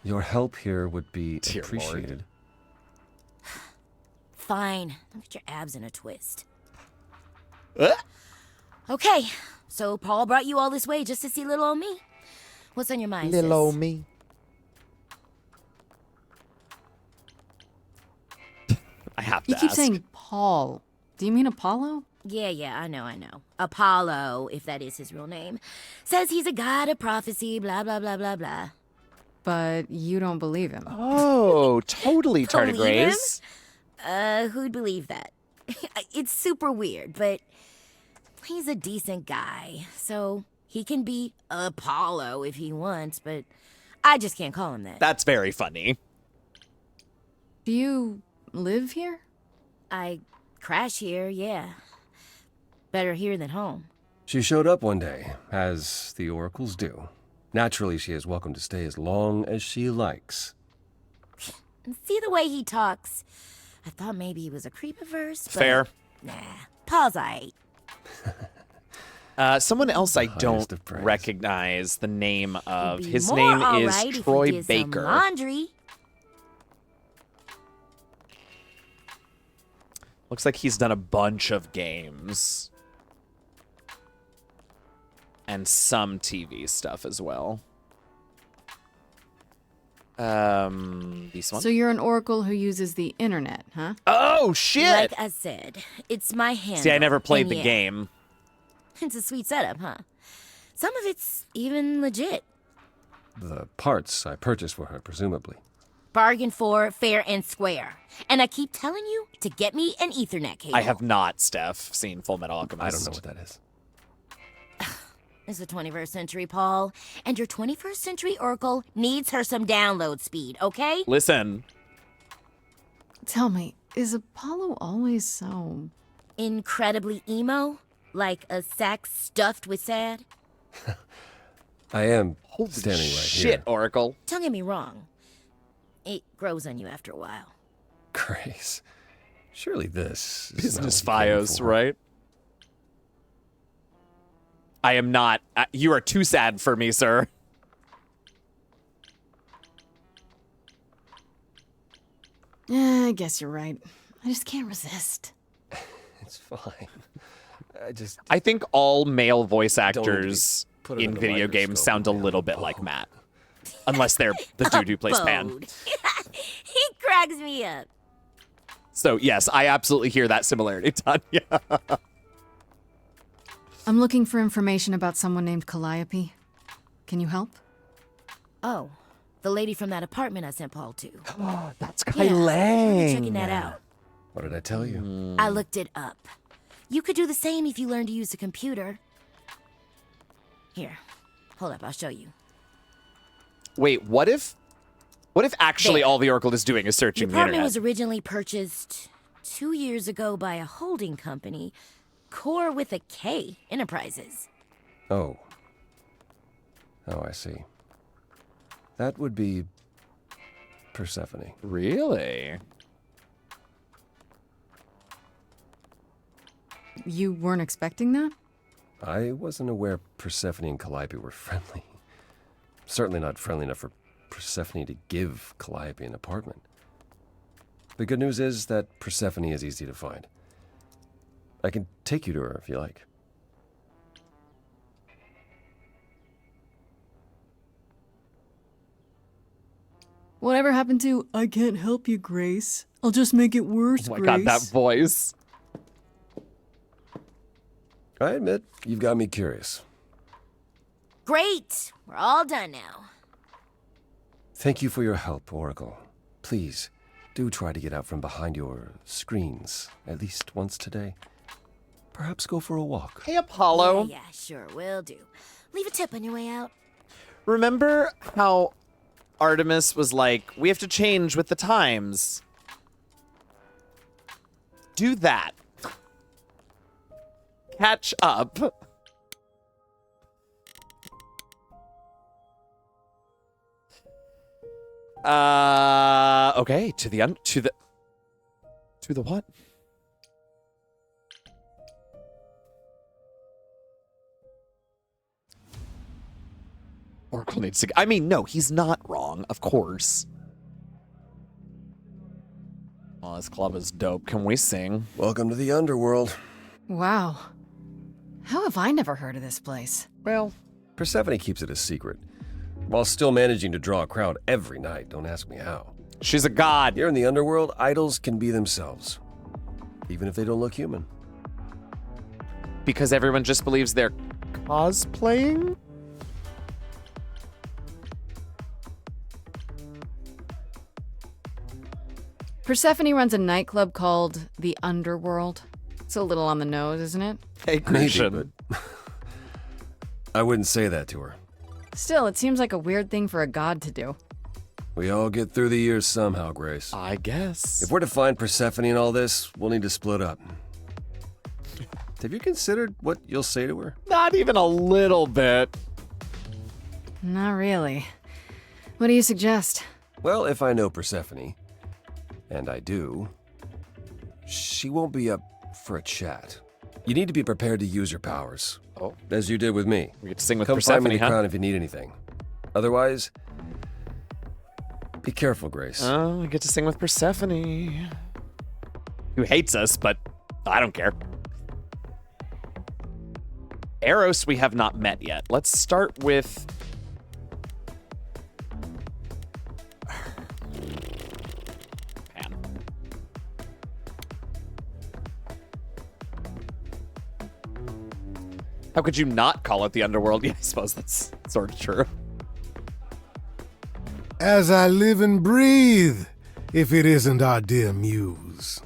K: Your help here would be
B: Dear
K: appreciated.
H: Fine. Don't get your abs in a twist.
B: Uh?
H: Okay, so Paul brought you all this way just to see little old me. What's on your mind,
B: Little
H: sis?
B: old me. I have to
C: You keep
B: ask.
C: saying Paul. Do you mean Apollo?
H: Yeah, I know. Apollo, if that is his real name, says he's a god of prophecy, blah, blah, blah, blah, blah.
C: But you don't believe him.
B: Oh, totally, tardigrades.
H: Who'd believe that? It's super weird, but he's a decent guy, so he can be Apollo if he wants, but I just can't call him that.
B: That's very funny.
C: Do you live here?
H: I crash here, yeah. Better here than home.
K: She showed up one day, as the oracles do. Naturally, she is welcome to stay as long as she likes.
H: And see the way he talks. I thought maybe he was a creep at first, but
B: Fair.
H: Nah, Paul's aight.
B: Someone else I
K: highest
B: don't
K: of praise.
B: recognize the name of.
H: He'd be
B: His
H: more
B: name
H: all
B: is
H: right if he
B: Troy
H: did some
B: Baker.
H: laundry.
B: Looks like he's done a bunch of games. And some TV stuff as well. This one?
C: So you're an oracle who uses the internet, huh?
B: Oh, shit!
H: Like I said, it's my handle.
B: See, I never played
H: and
B: the
H: yeah,
B: game.
H: It's a sweet setup, huh? Some of it's even legit.
K: The parts I purchased for her, presumably.
H: Bargain for, fair and square. And I keep telling you to get me an Ethernet cable.
B: I have not, Steph, seen Full Metal Alchemist.
K: I don't know what that is.
H: It's the 21st century, Paul. And your 21st century Oracle needs her some download speed, okay?
B: Listen.
C: Tell me, is Apollo always so...
H: Incredibly emo? Like a sack stuffed with sad?
K: I am
B: Holy
K: standing right
B: shit,
K: here.
B: Oracle.
H: Don't get me wrong. It grows on you after a while.
K: Grace, surely this is
B: Business
K: not what you came
B: Fios,
K: for.
B: right? I am not. You are too sad for me, sir.
C: I guess you're right. I just can't resist.
K: It's fine.
B: I think all male voice
K: Don't
B: actors
K: put it
B: in
K: under
B: video
K: microscope
B: games sound a
K: and
B: little bit like Matt. Unless they're the dude who plays Pan.
M: Bode. He cracks me up.
B: So, yes, I absolutely hear that similarity, Tanya.
C: I'm looking for information about someone named Calliope. Can you help?
M: Oh, the lady from that apartment I sent Paul to.
B: That's
M: Yeah,
B: Kylang.
M: checking that out.
K: What did I tell you?
M: I looked it up. You could do the same if you learn to use a computer. Here, hold up, I'll show you.
B: Wait, what if actually
M: There.
B: all the Oracle is doing is
M: The
B: searching the
M: apartment
B: internet?
M: was originally purchased 2 years ago by a holding company, Core with a K Enterprises.
K: Oh. Oh, I see. That would be Persephone.
B: Really?
C: You weren't expecting that?
K: I wasn't aware Persephone and Calliope were friendly. Certainly not friendly enough for Persephone to give Calliope an apartment. The good news is that Persephone is easy to find. I can take you to her if you like.
C: Whatever happened to, I can't help you, Grace. I'll just make it worse,
B: Oh my
C: Grace.
B: god, that voice.
K: I admit, you've got me curious.
M: Great! We're all done now.
K: Thank you for your help, Oracle. Please, do try to get out from behind your screens at least once today. Perhaps go for a walk.
B: Hey, Apollo.
M: Yeah, sure, will do. Leave a tip on your way out.
B: Remember how Artemis was like, we have to change with the times? Do that. Catch up. Okay, to the what? Oracle needs to. I mean, no, he's not wrong, of course. Oh, this club is dope. Can we sing?
K: Welcome to the underworld.
C: Wow. How have I never heard of this place?
K: Well, Persephone keeps it a secret, while still managing to draw a crowd every night. Don't ask me how.
B: She's a god.
K: Here in the underworld, idols can be themselves, even if they don't look human.
B: Because everyone just believes they're cosplaying?
C: Persephone runs a nightclub called the Underworld. It's a little on the nose, isn't it?
B: Hey,
K: Maybe,
B: Christian.
K: but I wouldn't say that to her.
C: Still, it seems like a weird thing for a god to do.
K: We all get through the years somehow, Grace.
B: I guess.
K: If we're to find Persephone in all this, we'll need to split up. Have you considered what you'll say to her?
B: Not even a little bit.
C: Not really. What do you suggest?
K: Well, if I know Persephone, and I do, she won't be up for a chat. You need to be prepared to use your powers.
B: Oh.
K: As you did with me.
B: We get to sing with
K: Come
B: Persephone,
K: find me in the
B: huh?
K: crown if you need anything. Otherwise, be careful, Grace.
B: Oh, we get to sing with Persephone. Who hates us, but I don't care. Eros we have not met yet. Let's start with... Pan. How could you not call it the underworld? Yeah, I suppose that's sort of true.
F: As I live and breathe, if it isn't our dear muse.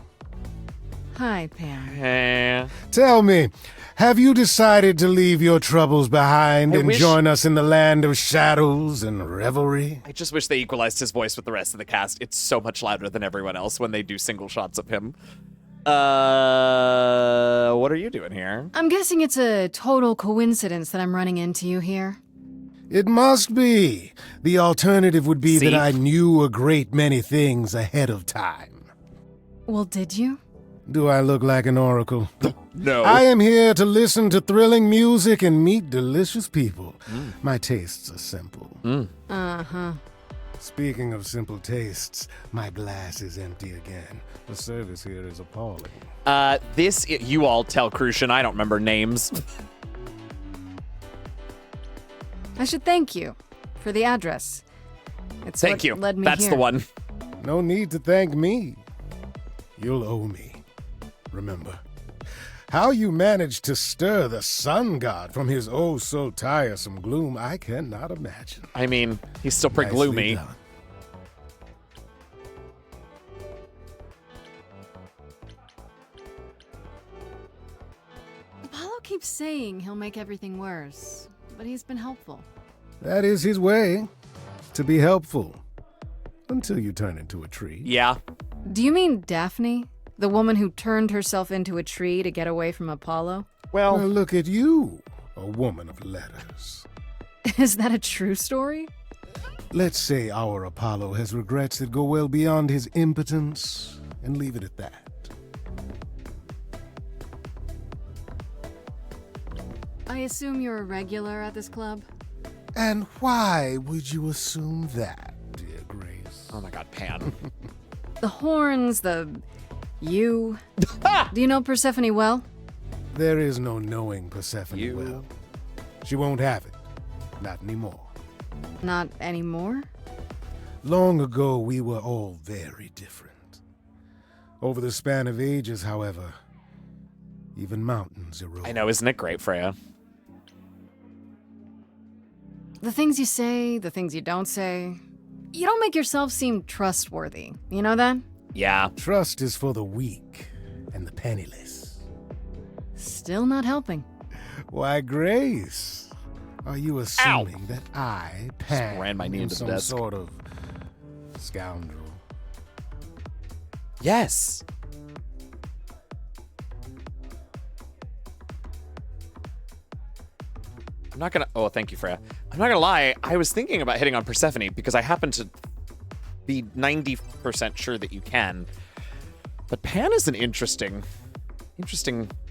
C: Hi, Pan.
B: Eh.
F: Tell me, have you decided to leave your troubles behind
B: I
F: and
B: wish-
F: join us in the land of shadows and revelry?
B: I just wish they equalized his voice with the rest of the cast. It's so much louder than everyone else when they do single shots of him. What are you doing here?
C: I'm guessing it's a total coincidence that I'm running into you here.
F: It must be. The alternative would be
B: See?
F: that I knew a great many things ahead of time.
C: Well, did you?
F: Do I look like an oracle?
B: No.
F: I am here to listen to thrilling music and meet delicious people. My tastes are simple.
C: Uh-huh.
F: Speaking of simple tastes, my glass is empty again. The service here is appalling.
B: You all tell Crucian, I don't remember names.
C: I should thank you for the address. It's
B: Thank
C: what
B: you.
C: led me
B: That's
C: here.
B: the one.
F: No need to thank me. You'll owe me. Remember, how you managed to stir the sun god from his oh so tiresome gloom, I cannot imagine.
B: I mean, he's still pretty
F: Nicely
B: gloomy.
F: done.
C: Apollo keeps saying he'll make everything worse, but he's been helpful.
F: That is his way, to be helpful. Until you turn into a tree.
B: Yeah.
C: Do you mean Daphne? The woman who turned herself into a tree to get away from Apollo?
F: Well, look at you, a woman of letters.
C: Is that a true story?
F: Let's say our Apollo has regrets that go well beyond his impotence, and leave it at that.
C: I assume you're a regular at this club?
F: And why would you assume that, dear Grace?
B: Oh my god, Pan.
C: The horns, you. Do you know Persephone well?
F: There is no knowing Persephone
B: You.
F: well. She won't have it. Not anymore.
C: Not anymore?
F: Long ago, we were all very different. Over the span of ages, however, even mountains erode.
B: I know, isn't it great, Freya?
C: The things you say, the things you don't say. You don't make yourself seem trustworthy. You know that?
B: Yeah.
F: Trust is for the weak and the penniless.
C: Still not helping.
F: Why, Grace, are you assuming that I, Pan,
B: ran my knee
F: am
B: into the
F: some
B: desk.
F: sort of scoundrel?
B: Yes. I'm not gonna. Oh, thank you, Freya. I'm not gonna lie. I was thinking about hitting on Persephone because I happen to be 90% sure that you can. But Pan is an interesting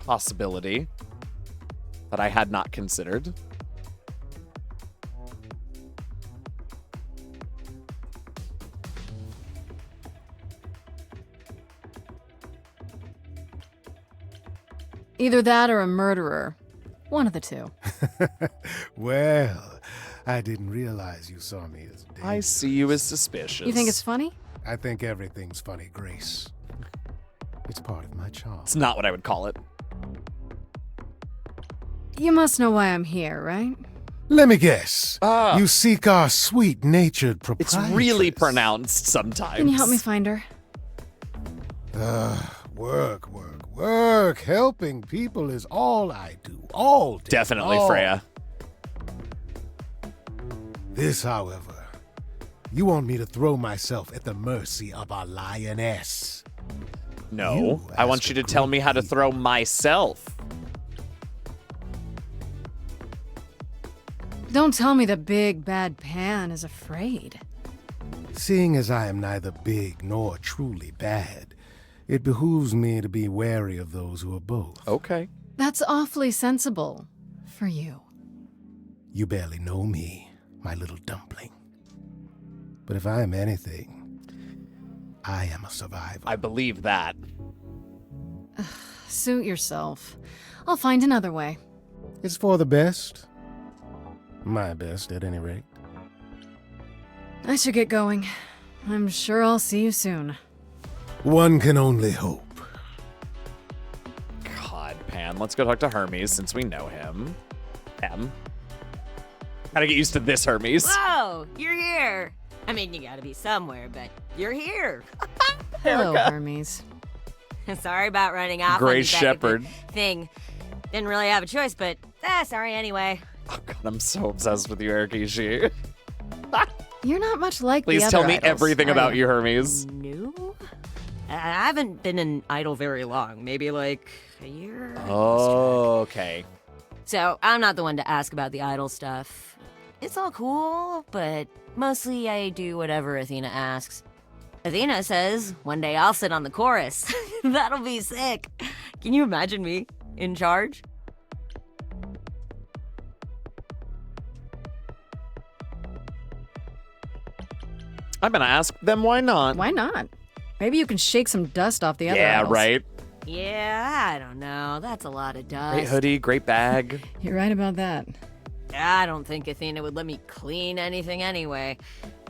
B: possibility that I had not considered.
C: Either that or a murderer. One of the two.
F: Well, I didn't realize you saw me as dangerous.
B: I see you as suspicious.
C: You think it's funny?
F: I think everything's funny, Grace. It's part of my charm.
B: It's not what I would call it.
C: You must know why I'm here, right?
F: Let me guess. You seek our sweet-natured
B: It's
F: proprietress.
B: really pronounced sometimes.
C: Can you help me find her?
F: Work. Helping people is all I do, all day
B: Definitely,
F: long.
B: Freya.
F: This, however, you want me to throw myself at the mercy of a lioness.
B: No,
F: You
B: I want
F: ask
B: you
F: a
B: to tell me how to
F: great
B: throw myself.
C: Don't tell me the big bad Pan is afraid.
F: Seeing as I am neither big nor truly bad, it behooves me to be wary of those who are both.
B: Okay.
C: That's awfully sensible for you.
F: You barely know me, my little dumpling. But if I am anything, I am a survivor.
B: I believe that.
C: Suit yourself. I'll find another way.
F: It's for the best. My best, at any rate.
C: I should get going. I'm sure I'll see you soon.
F: One can only hope.
B: God, Pan, let's go talk to Hermes since we know him. Gotta get used to this, Hermes.
D: Whoa, you're here. I mean, you gotta be somewhere, but you're here.
C: Hello, Hermes.
D: Sorry about running off.
B: Gray
D: on you back at the
B: Shepherd.
D: Thing. Didn't really have a choice, but sorry anyway.
B: Oh, God, I'm so obsessed with you, Erikishi.
C: You're not much like
B: Please
C: the
B: tell
C: other
B: me
C: idols,
B: everything
C: are
B: about you, Hermes.
D: No? I haven't been an idol very long. Maybe like a year.
B: Oh, okay.
D: So I'm not the one to ask about the idol stuff. It's all cool, but mostly I do whatever Athena asks. Athena says one day I'll sit on the chorus. That'll be sick. Can you imagine me in charge?
B: I'm gonna ask them why not.
C: Why not? Maybe you can shake some dust off the other
B: Yeah,
C: idols.
B: right.
D: Yeah, I don't know. That's a lot of dust.
B: Great hoodie, great bag.
C: You're right about that.
D: I don't think Athena would let me clean anything anyway.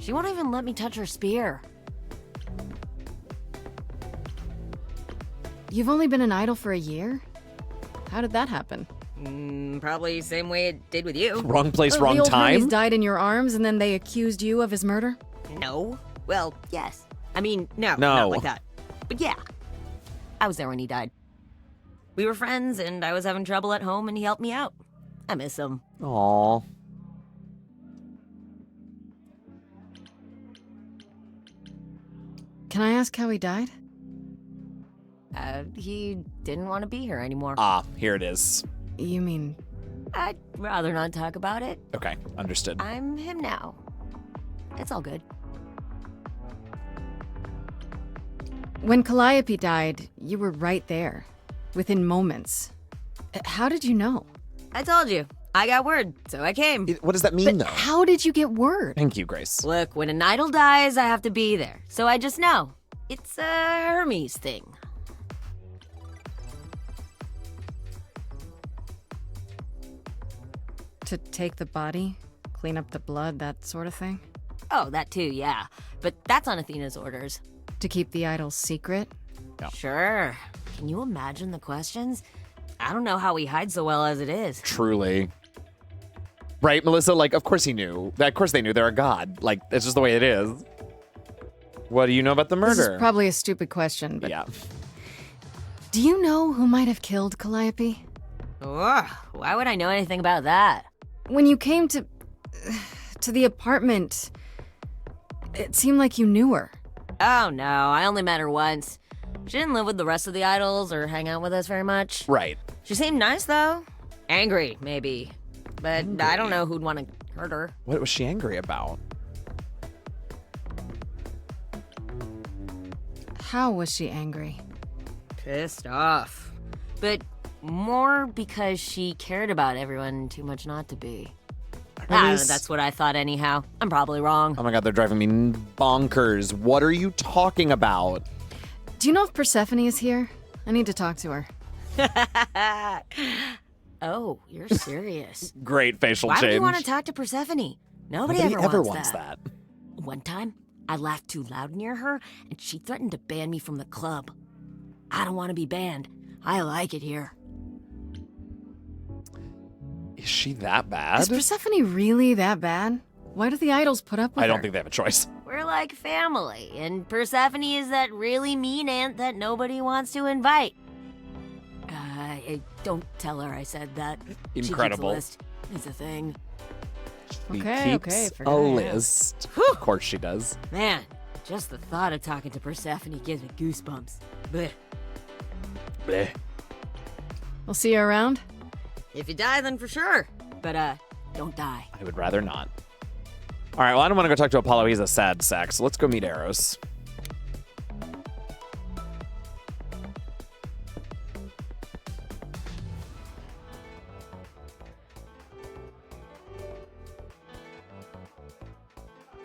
D: She won't even let me touch her spear.
C: You've only been an idol for a year? How did that happen?
D: Probably same way it did with you.
B: Wrong place,
C: Oh,
B: wrong
C: the old
B: time.
C: Hermes died in your arms and then they accused you of his murder?
D: No. Well, yes. I mean, no,
B: No.
D: not like that. But yeah, I was there when he died. We were friends, and I was having trouble at home, and he helped me out. I miss him.
B: Aw.
C: Can I ask how he died?
D: He didn't want to be here anymore.
B: Ah, here it is.
C: You mean...
D: I'd rather not talk about it.
B: Okay, understood.
D: I'm him now. It's all good.
C: When Calliope died, you were right there. Within moments. How did you know?
D: I told you. I got word, so I came.
B: What does that mean, though?
C: How did you get word?
B: Thank you, Grace.
D: Look, when an idol dies, I have to be there. So I just know. It's a Hermes thing.
C: To take the body? Clean up the blood, that sort of thing?
D: Oh, that too, yeah. But that's on Athena's orders.
C: To keep the idol's secret?
D: Sure. Can you imagine the questions? I don't know how he hides so well as it is.
B: Truly. Right, Melissa? Like, of course he knew. Of course they knew they're a god. Like, it's just the way it is. What do you know about the murder?
C: This is probably a stupid question, but...
B: Yeah.
C: Do you know who might have killed Calliope?
D: Ugh, why would I know anything about that?
C: When you came to the apartment, it seemed like you knew her.
D: Oh no, I only met her once. She didn't live with the rest of the idols or hang out with us very much.
B: Right.
D: She seemed nice though. Angry, maybe. But I don't know who'd want to hurt her.
B: What was she angry about?
C: How was she angry?
D: Pissed off. But more because she cared about everyone too much not to be. I don't know, that's what I thought anyhow. I'm probably wrong.
B: Oh my god, they're driving me bonkers. What are you talking about?
C: Do you know if Persephone is here? I need to talk to her.
D: Oh, you're serious.
B: Great facial
D: Why
B: change.
D: would you want to talk to Persephone? Nobody ever wants that. One time, I laughed too loud near her, and she threatened to ban me from the club. I don't want to be banned. I like it here.
B: Is she that bad?
C: Is Persephone really that bad? Why do the idols put up with
B: I don't
C: her?
B: think they have a choice.
D: We're like family, and Persephone is that really mean aunt that nobody wants to invite. Don't tell her I said that.
B: Incredible.
D: She keeps a list. It's a thing.
B: She
C: Okay,
B: keeps
C: forget
B: a
C: it.
B: list. Of course she does.
D: Man, just the thought of talking to Persephone gives me goosebumps. Blech.
B: Bleh.
C: We'll see you around?
D: If you die, then for sure. But, don't die.
B: I would rather not. All right, well, I don't want to go talk to Apollo. He's a sad sack, so let's go meet Eros.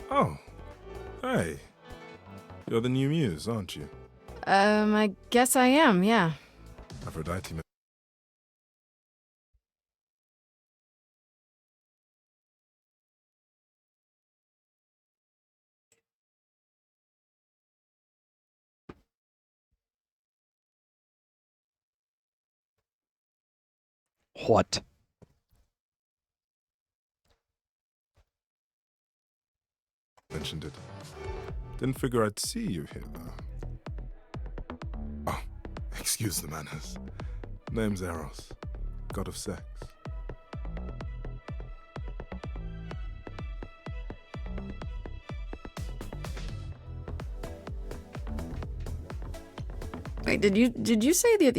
N: Oh, hey. You're the new muse, aren't you?
C: I guess I am, yeah.
N: Aphrodite.
B: What?
N: Mentioned it. Didn't figure I'd see you here, though. Oh, excuse the manners. Name's Eros, god of sex.
C: Wait, did you say that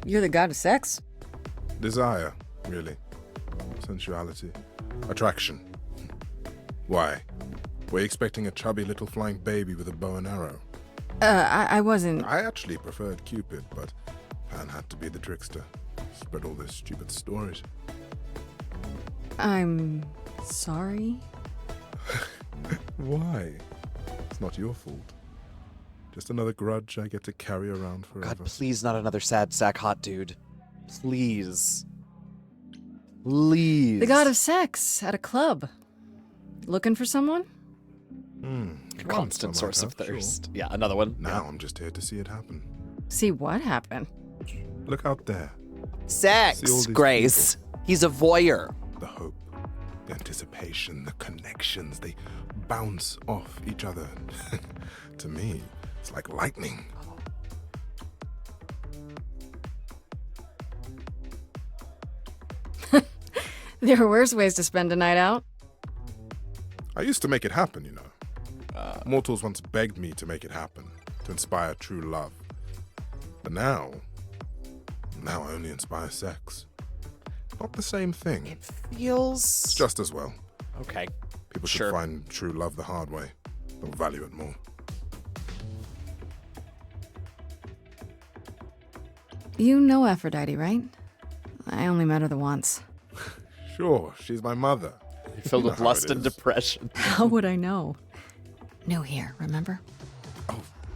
C: you're the god of sex?
N: Desire, really. Sensuality. Attraction. Why? Were you expecting a chubby little flying baby with a bow and arrow?
C: I wasn't...
N: I actually preferred Cupid, but Pan had to be the trickster. Spread all those stupid stories.
C: I'm sorry?
N: Why? It's not your fault. Just another grudge I get to carry around forever.
B: God, please not another sad sack hot dude. Please. Please.
C: The god of sex at a club. Looking for someone?
B: Constant source of thirst. Yeah, another one.
N: Now I'm just here to see it happen.
C: See what happen?
N: Look out there. See all
B: Sex,
N: these
B: Grace. He's a voyeur.
N: The hope, the anticipation, the connections, they bounce off each other. To me, it's like lightning.
C: There are worse ways to spend a night out.
N: I used to make it happen, you know. Mortals once begged me to make it happen, to inspire true love. But now I only inspire sex. Not the same thing.
B: It feels...
N: It's just as well.
B: Okay.
N: People
B: Sure.
N: should find true love the hard way. They'll value it more.
C: You know Aphrodite, right? I only met her the once.
N: Sure, she's my mother.
B: Filled
N: You know
B: with
N: how
B: lust
N: it
B: and
N: is.
B: depression.
C: How would I know? New here, remember?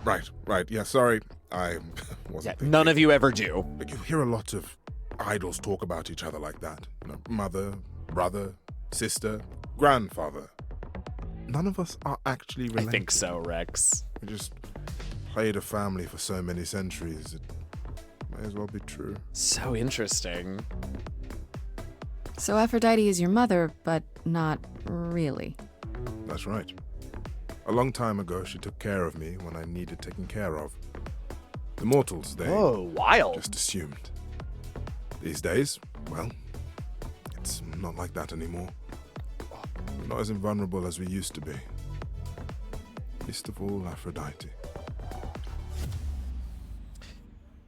N: Right. Yeah, sorry. I wasn't thinking.
B: None of you ever do.
N: But you hear a lot of idols talk about each other like that. You know, mother, brother, sister, grandfather. None of us are actually related.
B: I think so, Rex.
N: We just played a family for so many centuries. It may as well be true.
B: So interesting.
C: So Aphrodite is your mother, but not really.
N: That's right. A long time ago, she took care of me when I needed taken care of. The mortals, they
B: wild.
N: just assumed. These days, well, it's not like that anymore. We're not as invulnerable as we used to be. Least of all, Aphrodite.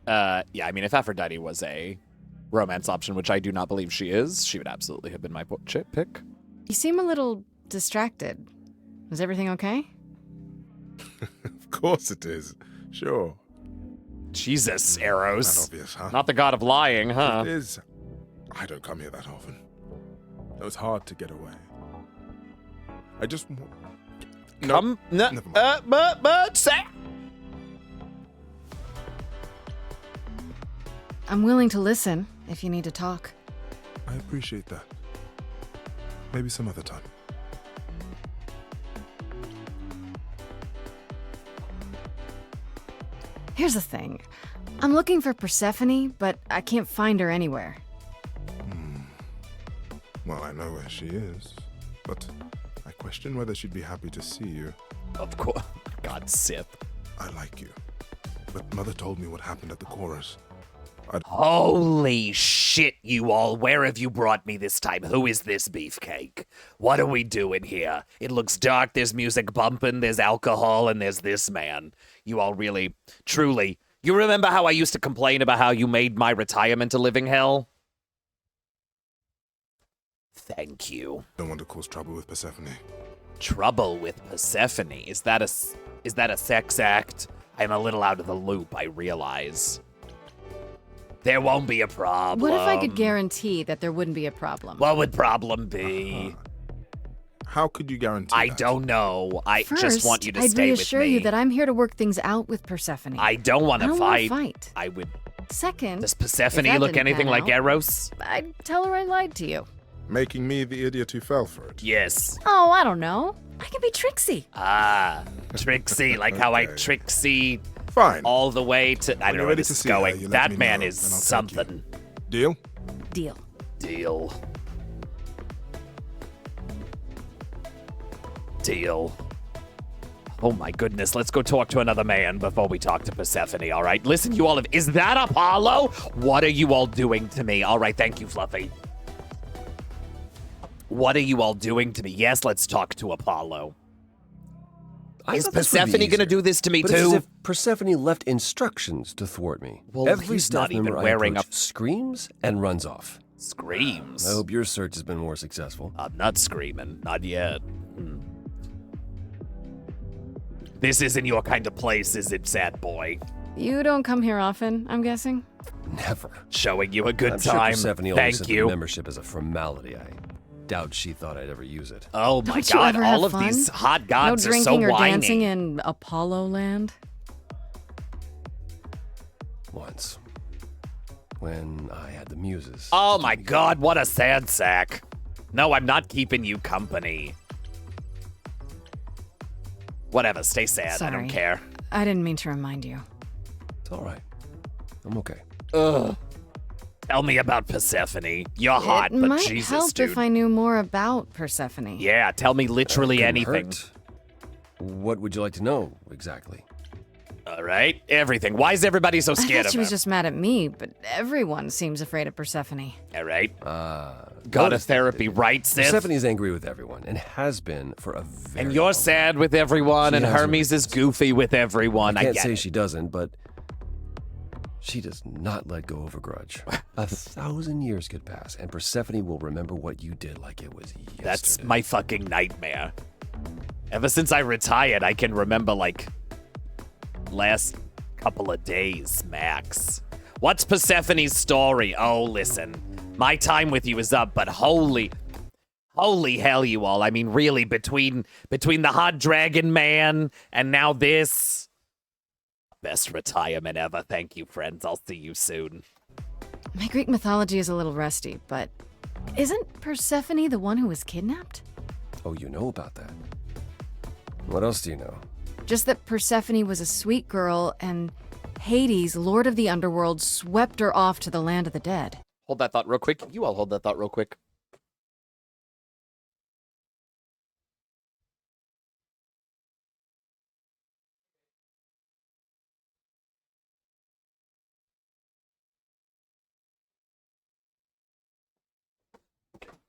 B: Yeah, I mean, if Aphrodite was a romance option, which I do not believe she is, she would absolutely have been my pick.
C: You seem a little distracted. Is everything okay?
N: Of course it is. Sure.
B: Jesus, Eros.
N: Not obvious, huh?
B: Not the god of lying, huh?
N: It is. I don't come here that often. It was hard to get away. I just...
B: Come...
N: Never mind.
B: But say...
C: I'm willing to listen if you need to talk.
N: I appreciate that. Maybe some other time.
C: Here's the thing. I'm looking for Persephone, but I can't find her anywhere.
N: Well, I know where she is, but I question whether she'd be happy to see you.
B: Of course. God, Sith.
N: I like you, but Mother told me what happened at the chorus.
O: Holy shit, you all. Where have you brought me this time? Who is this beefcake? What are we doing here? It looks dark, there's music bumping, there's alcohol, and there's this man. You all really, truly, you remember how I used to complain about how you made my retirement a living hell? Thank you.
N: Don't want to cause trouble with Persephone.
O: Trouble with Persephone? Is that a sex act? I'm a little out of the loop, I realize. There won't be a problem.
C: What if I could guarantee that there wouldn't be a problem?
O: What would problem be?
N: How could you guarantee
O: I
N: that?
O: don't know. I
C: First,
O: just want you to
C: I'd
O: stay with
C: reassure
O: me.
C: you that I'm here to work things out with Persephone.
O: I don't want
C: I
O: to
C: don't wanna
O: fight.
C: fight.
O: I would.
C: Second,
O: Does
C: if
O: Persephone
C: that
O: look
C: didn't
O: anything
C: pan
O: like
C: out,
O: Eros?
C: I'd tell her I lied to you.
N: Making me the idiot who fell for it.
O: Yes.
C: Oh, I don't know. I can be tricksy.
O: Ah, Trixie, like how I Trixie.
N: Fine.
O: All the way to. I
N: When
O: don't
N: you're
O: know where
N: ready
O: this
N: to
O: is
N: see her,
O: going.
N: you let
O: That
N: me
O: man
N: know,
O: is
N: and I'll take
O: something.
N: Deal?
C: Deal.
O: Deal. Deal. Oh my goodness, let's go talk to another man before we talk to Persephone, all right? Listen, you all, is that Apollo? What are you all doing to me? All right, thank you, Fluffy. What are you all doing to me? Yes, let's talk to Apollo. Is Persephone gonna do this to me
K: But it's as
O: too?
K: if Persephone left instructions to thwart me.
O: Well,
K: Every
O: he's
K: staff
O: not even
K: member I
O: wearing
K: approach screams and runs off.
O: Screams?
K: I hope your search has been more successful.
O: I'm not screaming, not yet. This isn't your kind of place, is it, sad boy?
C: You don't come here often, I'm guessing?
K: Never.
O: Showing you a good
K: I'm
O: time.
K: Sure Persephone only
O: Thank
K: sent
O: you.
K: the membership as a formality. I doubt she thought I'd ever use it.
O: Oh my
C: Don't you
O: god,
C: ever
O: all
C: have
O: of these
C: fun?
O: hot gods
C: no
O: are so
C: drinking or
O: whiny.
C: dancing in Apollo Land?
K: Once. When I had the muses.
O: Oh my god, what a sad sack. No, I'm not keeping you company. Whatever, stay sad. I don't
C: Sorry.
O: care.
C: I didn't mean to remind you.
K: It's all right. I'm okay.
O: Ugh. Tell me about Persephone. You're hot,
C: it
O: but
C: might
O: Jesus,
C: help
O: dude.
C: if I knew more about Persephone.
O: Yeah, tell me literally
K: Couldn't
O: anything.
K: hurt. What would you like to know exactly?
O: All right, everything. Why is everybody so
C: I
O: scared
C: thought
O: of
C: she was
O: her?
C: just mad at me, but everyone seems afraid of Persephone.
O: All right.
K: God
O: God of therapy, right, Sith?
K: Persephone's angry with everyone and has been for a very
O: And you're
K: long
O: sad with everyone,
K: She
O: and
K: has
O: Hermes is goofy with everyone.
K: I can't
O: get
K: say
O: it.
K: she doesn't, but she does not let go of a grudge. 1,000 years could pass, and Persephone will remember what you did like it was yesterday.
O: That's my fucking nightmare. Ever since I retired, I can remember, like, last couple of days, max. What's Persephone's story? Oh, listen. My time with you is up, but holy hell, you all. I mean, really, between the hot dragon man and now this. Best retirement ever. Thank you, friends. I'll see you soon.
C: My Greek mythology is a little rusty, but isn't Persephone the one who was kidnapped?
K: Oh, you know about that. What else do you know?
C: Just that Persephone was a sweet girl and Hades, lord of the underworld, swept her off to the land of the dead.
B: Hold that thought real quick. You all hold that thought real quick.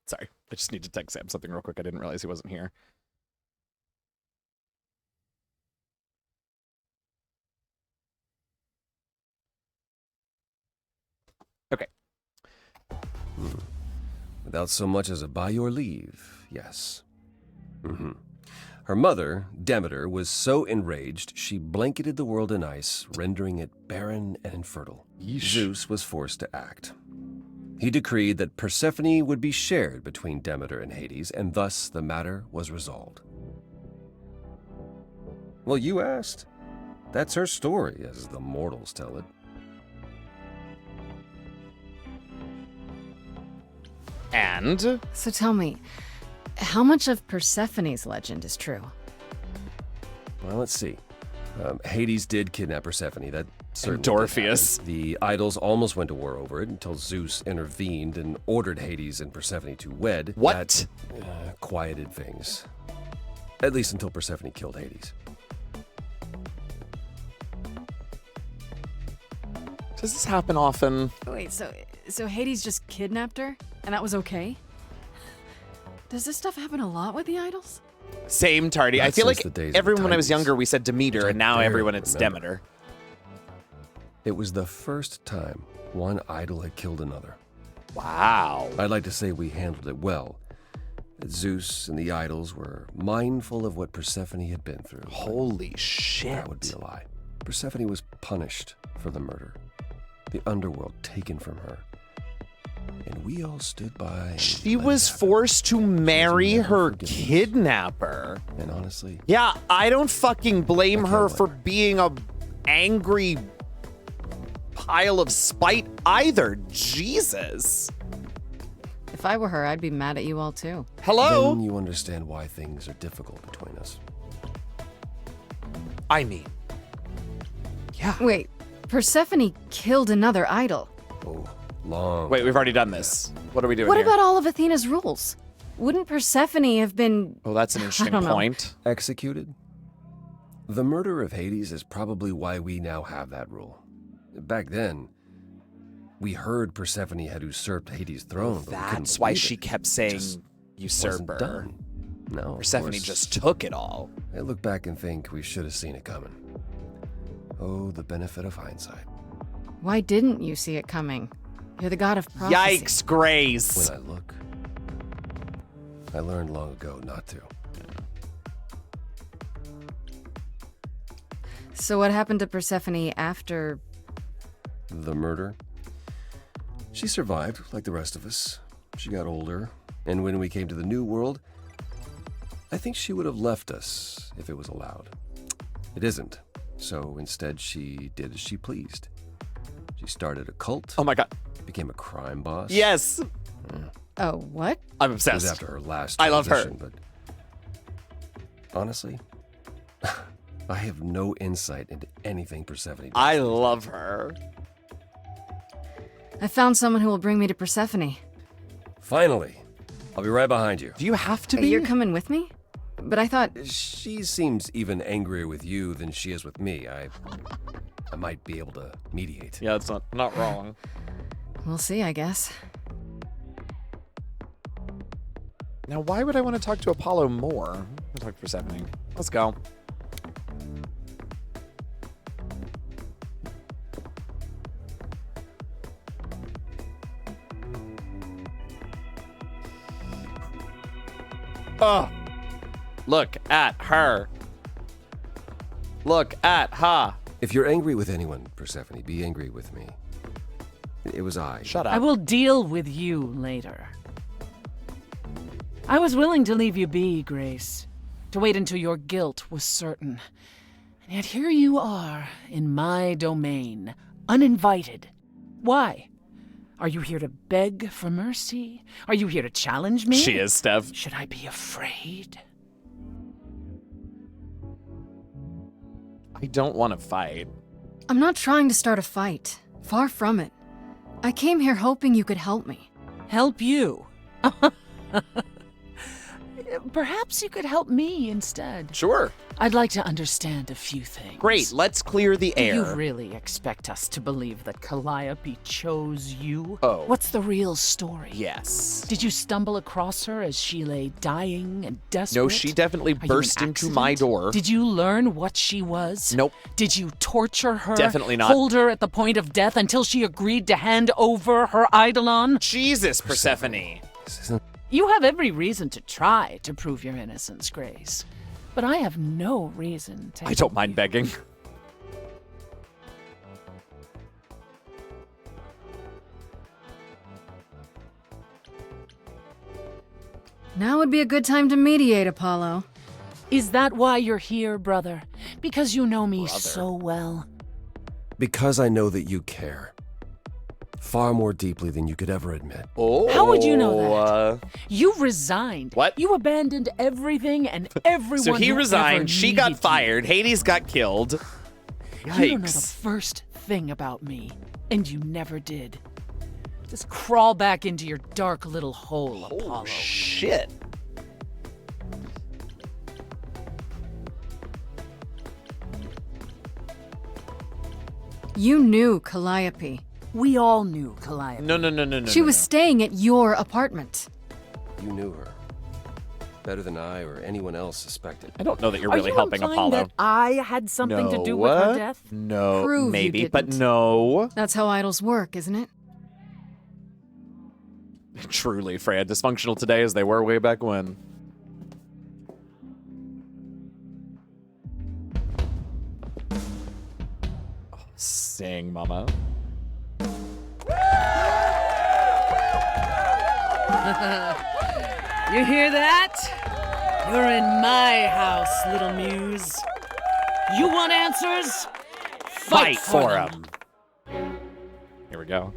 B: Sorry, I just need to text Sam something real quick. I didn't realize he wasn't here. Okay.
K: Without so much as a by your leave, yes. Her mother, Demeter, was so enraged she blanketed the world in ice, rendering it barren and infertile. Zeus was forced to act. He decreed that Persephone would be shared between Demeter and Hades, and thus the matter was resolved. Well, you asked. That's her story, as the mortals tell it.
O: And?
C: So tell me, how much of Persephone's legend is true?
K: Well, let's see. Hades did kidnap Persephone. That certainly
O: And Orpheus.
K: did happen. The idols almost went to war over it until Zeus intervened and ordered Hades and Persephone to wed.
O: What?
K: That quieted things. At least until Persephone killed Hades.
B: Does this happen often?
C: Wait, so Hades just kidnapped her? And that was okay? Does this stuff happen a lot with the idols?
B: Same, Tardy. I
K: Not
B: feel
K: since
B: like
K: the days of
B: everyone when I was
K: Titans.
B: younger, we said Demeter, and now
K: barely
B: everyone it's
K: remember.
B: Demeter.
K: It was the first time one idol had killed another.
B: Wow.
K: I'd like to say we handled it well. That Zeus and the idols were mindful of what Persephone had been through.
B: Holy shit.
K: That would be a lie. Persephone was punished for the murder. The underworld taken from her. And we all stood by. and
B: She
K: let
B: was
K: it happen.
B: forced to marry
K: never
B: her
K: forgiven us.
B: kidnapper.
K: And honestly,
B: Yeah, I don't fucking blame
K: I
B: her
K: can't
B: for
K: blame
B: being a angry pile of spite either. Jesus.
C: If I were her, I'd be mad at you all too.
B: Hello?
K: then you understand why things are difficult between us.
B: I mean, yeah.
C: Wait, Persephone killed another idol.
K: Oh, long.
B: Wait, we've already done this. What are we doing
C: What
B: here?
C: about all of Athena's rules? Wouldn't Persephone have been...
B: Oh, that's an interesting
C: don't know.
B: point.
K: Executed? The murder of Hades is probably why we now have that rule. Back then, we heard Persephone had usurped Hades' throne. but we couldn't
B: That's why
K: believe
B: she
K: it.
B: kept saying
K: Just
B: usurper.
K: wasn't done. No, of
B: Persephone
K: course.
B: just took it all.
K: I look back and think we should have seen it coming. Oh, the benefit of hindsight.
C: Why didn't you see it coming? You're the god of prophecy.
B: Yikes, Grace.
K: When I look, I learned long ago not to.
C: So what happened to Persephone after...
K: The murder? She survived, like the rest of us. She got older, And when we came to the new world, I think she would have left us if it was allowed. It isn't. So instead, she did as she pleased. She started a cult.
B: Oh my god.
K: Became a crime boss.
B: Yes.
C: Oh, what?
B: I'm
K: It
B: obsessed.
K: was after her last
B: I love her.
K: transition, but honestly, I have no insight into anything Persephone does.
B: I love her.
C: I found someone who will bring me to Persephone.
K: Finally. I'll be right behind you.
B: Do you have to be?
C: You're coming with me? But I thought...
K: She seems even angrier with you than she is with me. I might be able to mediate.
B: Yeah, it's not wrong.
C: We'll see, I guess.
B: Now, why would I want to talk to Apollo more? I'll talk to Persephone. Let's go. Oh, look at her. Look at her.
K: If you're angry with anyone, Persephone, be angry with me. It was I.
B: Shut up.
J: I will deal with you later. I was willing to leave you be, Grace, to wait until your guilt was certain. And yet here you are, in my domain, uninvited. Why? Are you here to beg for mercy? Are you here to challenge me?
B: She is, Steph.
J: Should I be afraid?
B: I don't want to fight.
C: I'm not trying to start a fight. Far from it. I came here hoping you could help me.
J: Help you? Perhaps you could help me instead.
B: Sure.
J: I'd like to understand a few things.
B: Great, let's clear the air.
J: Do you really expect us to believe that Calliope chose you?
B: Oh.
J: What's the real story?
B: Yes.
J: Did you stumble across her as she lay dying and desperate?
B: No, she definitely
J: Are you
B: burst
J: an
B: into
J: accident?
B: my door.
J: Did you learn what she was?
B: Nope.
J: Did you torture her?
B: Definitely not.
J: Hold her at the point of death until she agreed to hand over her eidolon?
B: Jesus, Persephone.
J: You have every reason to try to prove your innocence, Grace. But I have no reason to...
B: I don't mind begging.
C: Now would be a good time to mediate, Apollo.
J: Is that why you're here, brother? Because you know me so well?
K: Because I know that you care. Far more deeply than you could ever admit.
B: Oh.
J: How would you know that? You resigned.
B: What?
J: You abandoned everything and everyone.
B: So he
J: who
B: resigned,
J: ever
B: she got
J: needed
B: fired, Hades got killed.
J: You don't know the
B: Yikes.
J: first thing about me, and you never did. Just crawl back into your dark little hole, Apollo.
B: Shit.
C: You knew Calliope.
J: We all knew Calliope.
B: No.
C: She was staying at your apartment.
K: You knew her. Better than I or anyone else suspected.
B: I don't know that you're
J: Are
B: really
J: you
B: helping
J: implying
B: Apollo.
J: that I had something to do with her death?
B: No,
C: Prove you
B: maybe, but
C: didn't.
B: no.
C: That's how idols work, isn't it?
B: Truly, Freya, dysfunctional today as they were way back when. Oh, sing, mama.
J: You hear that? You're in my house, little muse. You want answers?
B: Fight for them. Here we go.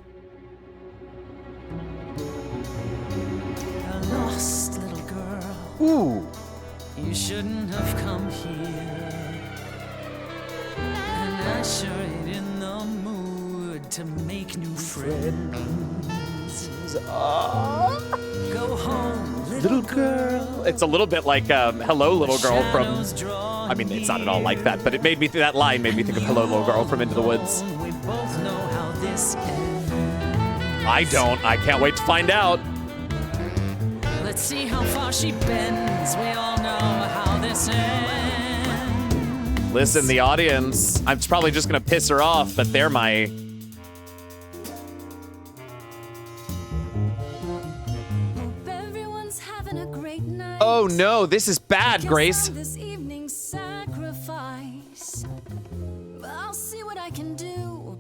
J: A lost little girl.
B: Ooh.
J: You shouldn't have come here. And I sure ain't in the mood to make new friends. Go home, little girl.
B: It's a little bit like Hello, Little Girl from... I mean, it's not at all like that, but it made me... That line made me think of Hello, Little Girl from Into the Woods.
J: We both know how this ends.
B: I don't. I can't wait to find out.
J: Let's see how far she bends. We all know how this ends.
B: Listen, the audience, I'm probably just going to piss her off, but they're my... Oh no, this is bad, Grace.
H: This evening's sacrifice. I'll see what I can do.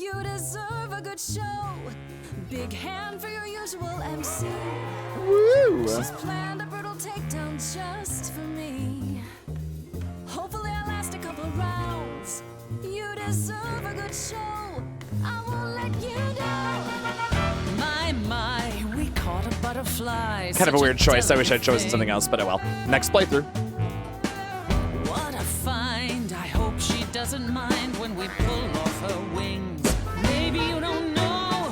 H: You deserve a good show. Big hand for your usual MC.
B: Woo!
H: She's planned a brutal takedown just for me. Hopefully I'll last a couple rounds. You deserve a good show. I won't let you down.
J: My, we caught a butterfly.
B: Kind of a weird choice. I wish I'd chosen something else, but oh well. Next playthrough.
J: What a find. I hope she doesn't mind when we pull off her wings. Maybe you don't know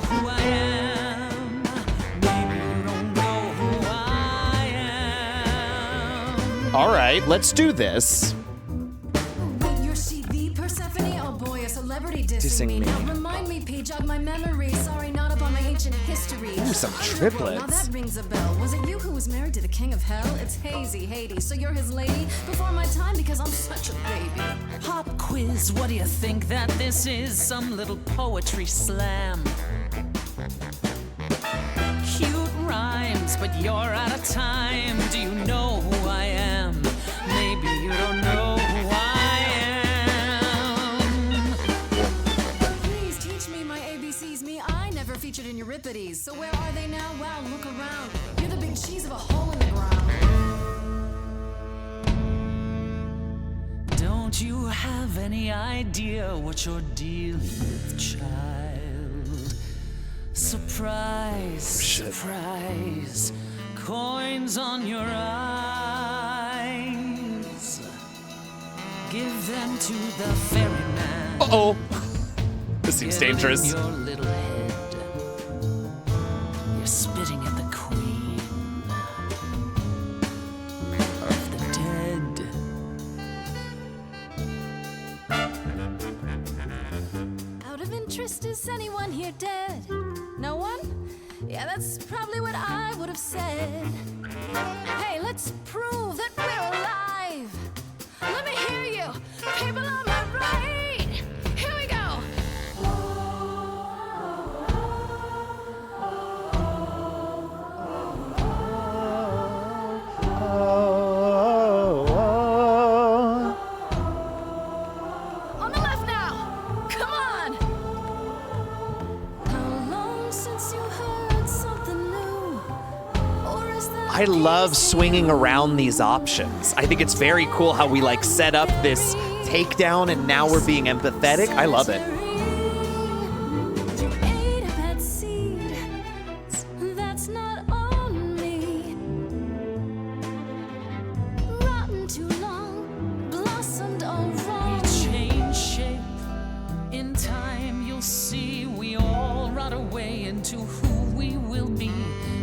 J: who I am. Maybe you don't know who I am.
B: All right, let's do this.
H: Wait, you're she the Persephone? Oh boy, a celebrity
B: Dissing me.
H: Now remind me, P, jog my memory. Sorry, not up on my ancient history.
B: Ooh, some
H: Now
B: triplets.
H: that rings a bell. Was it you who was married to the king of hell? It's hazy, Hades. So you're his lady before my time because I'm such a baby.
J: Pop quiz, what do you think that this is? Some little poetry slam. Cute rhymes, but you're out of time. Do you know who I am? Maybe you don't know who I am.
H: Please teach me my ABCs. Me, I never featured in Euripides. So where are they now? Wow, look around. You're the big cheese of a hole in the ground.
J: Don't you have any idea what you're dealing with, child? Surprise, surprise. Coins on your eyes. Give them to the ferryman.
B: Uh-oh. This seems
J: Give him
B: dangerous.
J: your little head. You're spitting at the queen of the dead.
H: Out of interest, is anyone here dead? No one? Yeah, that's probably what I would have said. Hey, let's prove that we're alive. Let me hear you. People on my right. Here we go. On the left now. Come on. How long since you heard something new? Or is that
B: I love swinging around these options. I think it's very cool how we like set up this takedown and now we're being empathetic. I love it.
H: you ate a bad seed? That's not on me. Rotten too long, blossomed all wrong.
J: We change shape. In time, you'll see we all rot away into who we will be.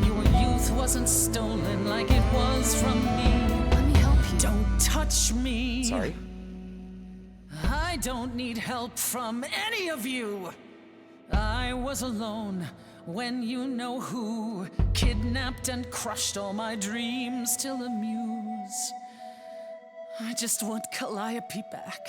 J: Your youth wasn't stolen like it was from me.
H: Let me help you.
J: Don't touch me.
B: Sorry.
J: I don't need help from any of you. I was alone when you know who kidnapped and crushed all my dreams till amuse. I just want Calliope back.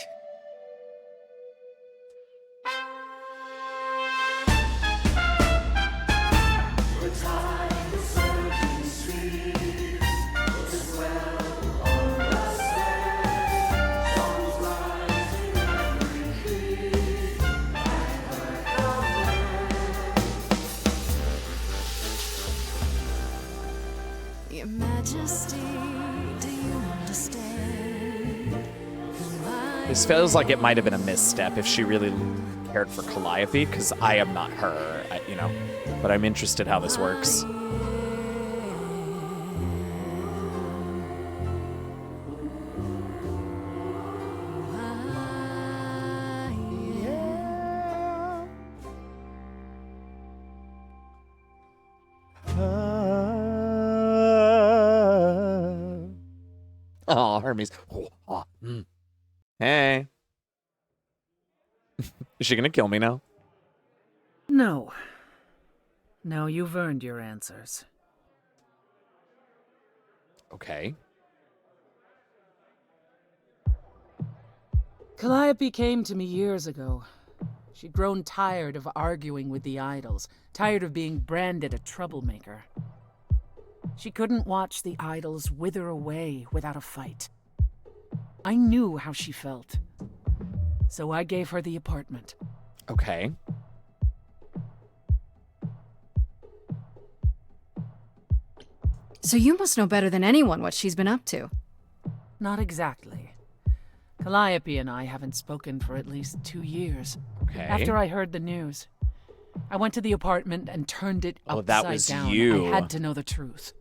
H: Your Majesty, do you understand?
B: This feels like it might have been a misstep if she really cared for Calliope, because I am not her, you know. But I'm interested how this works. Oh, Hermes. Hey. Is she gonna kill me now?
J: No. No, you've earned your answers.
B: Okay.
J: Calliope came to me years ago. She'd grown tired of arguing with the idols, tired of being branded a troublemaker. She couldn't watch the idols wither away without a fight. I knew how she felt. So I gave her the apartment.
B: Okay.
C: So you must know better than anyone what she's been up to.
J: Not exactly. Calliope and I haven't spoken for at least 2 years.
B: Okay.
J: After I heard the news, I went to the apartment and turned it upside
B: that was
J: down.
B: you.
J: I had to know the truth.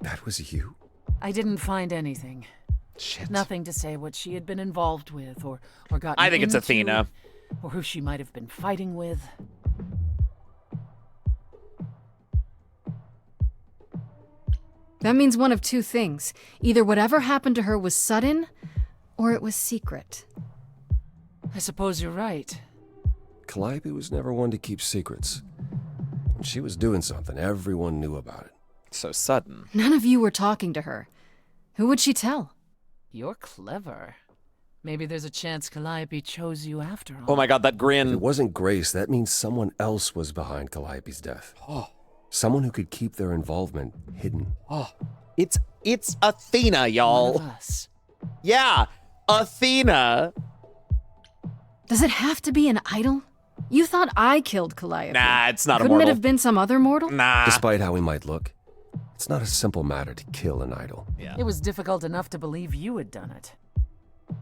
K: That was you?
J: I didn't find anything.
B: Shit.
J: Nothing to say what she had been involved with or gotten
B: I think it's
J: into,
B: Athena.
J: Or who she might have been fighting with.
C: That means one of two things. Either whatever happened to her was sudden, or it was secret.
J: I suppose you're right.
K: Calliope was never one to keep secrets. When she was doing something, everyone knew about it.
B: So sudden.
C: None of you were talking to her. Who would she tell?
J: You're clever. Maybe there's a chance Calliope chose you after all.
B: Oh my god, that grin.
K: If it wasn't Grace, that means someone else was behind Calliope's death.
B: Oh.
K: Someone who could keep their involvement hidden.
B: Oh. It's Athena, y'all.
J: One of us.
B: Yeah, Athena.
C: Does it have to be an idol? You thought I killed Calliope.
B: Nah, it's not a
C: Couldn't
B: mortal.
C: it have been some other mortal?
B: Nah.
K: Despite how he might look, it's not a simple matter to kill an idol.
B: Yeah.
J: It was difficult enough to believe you had done it.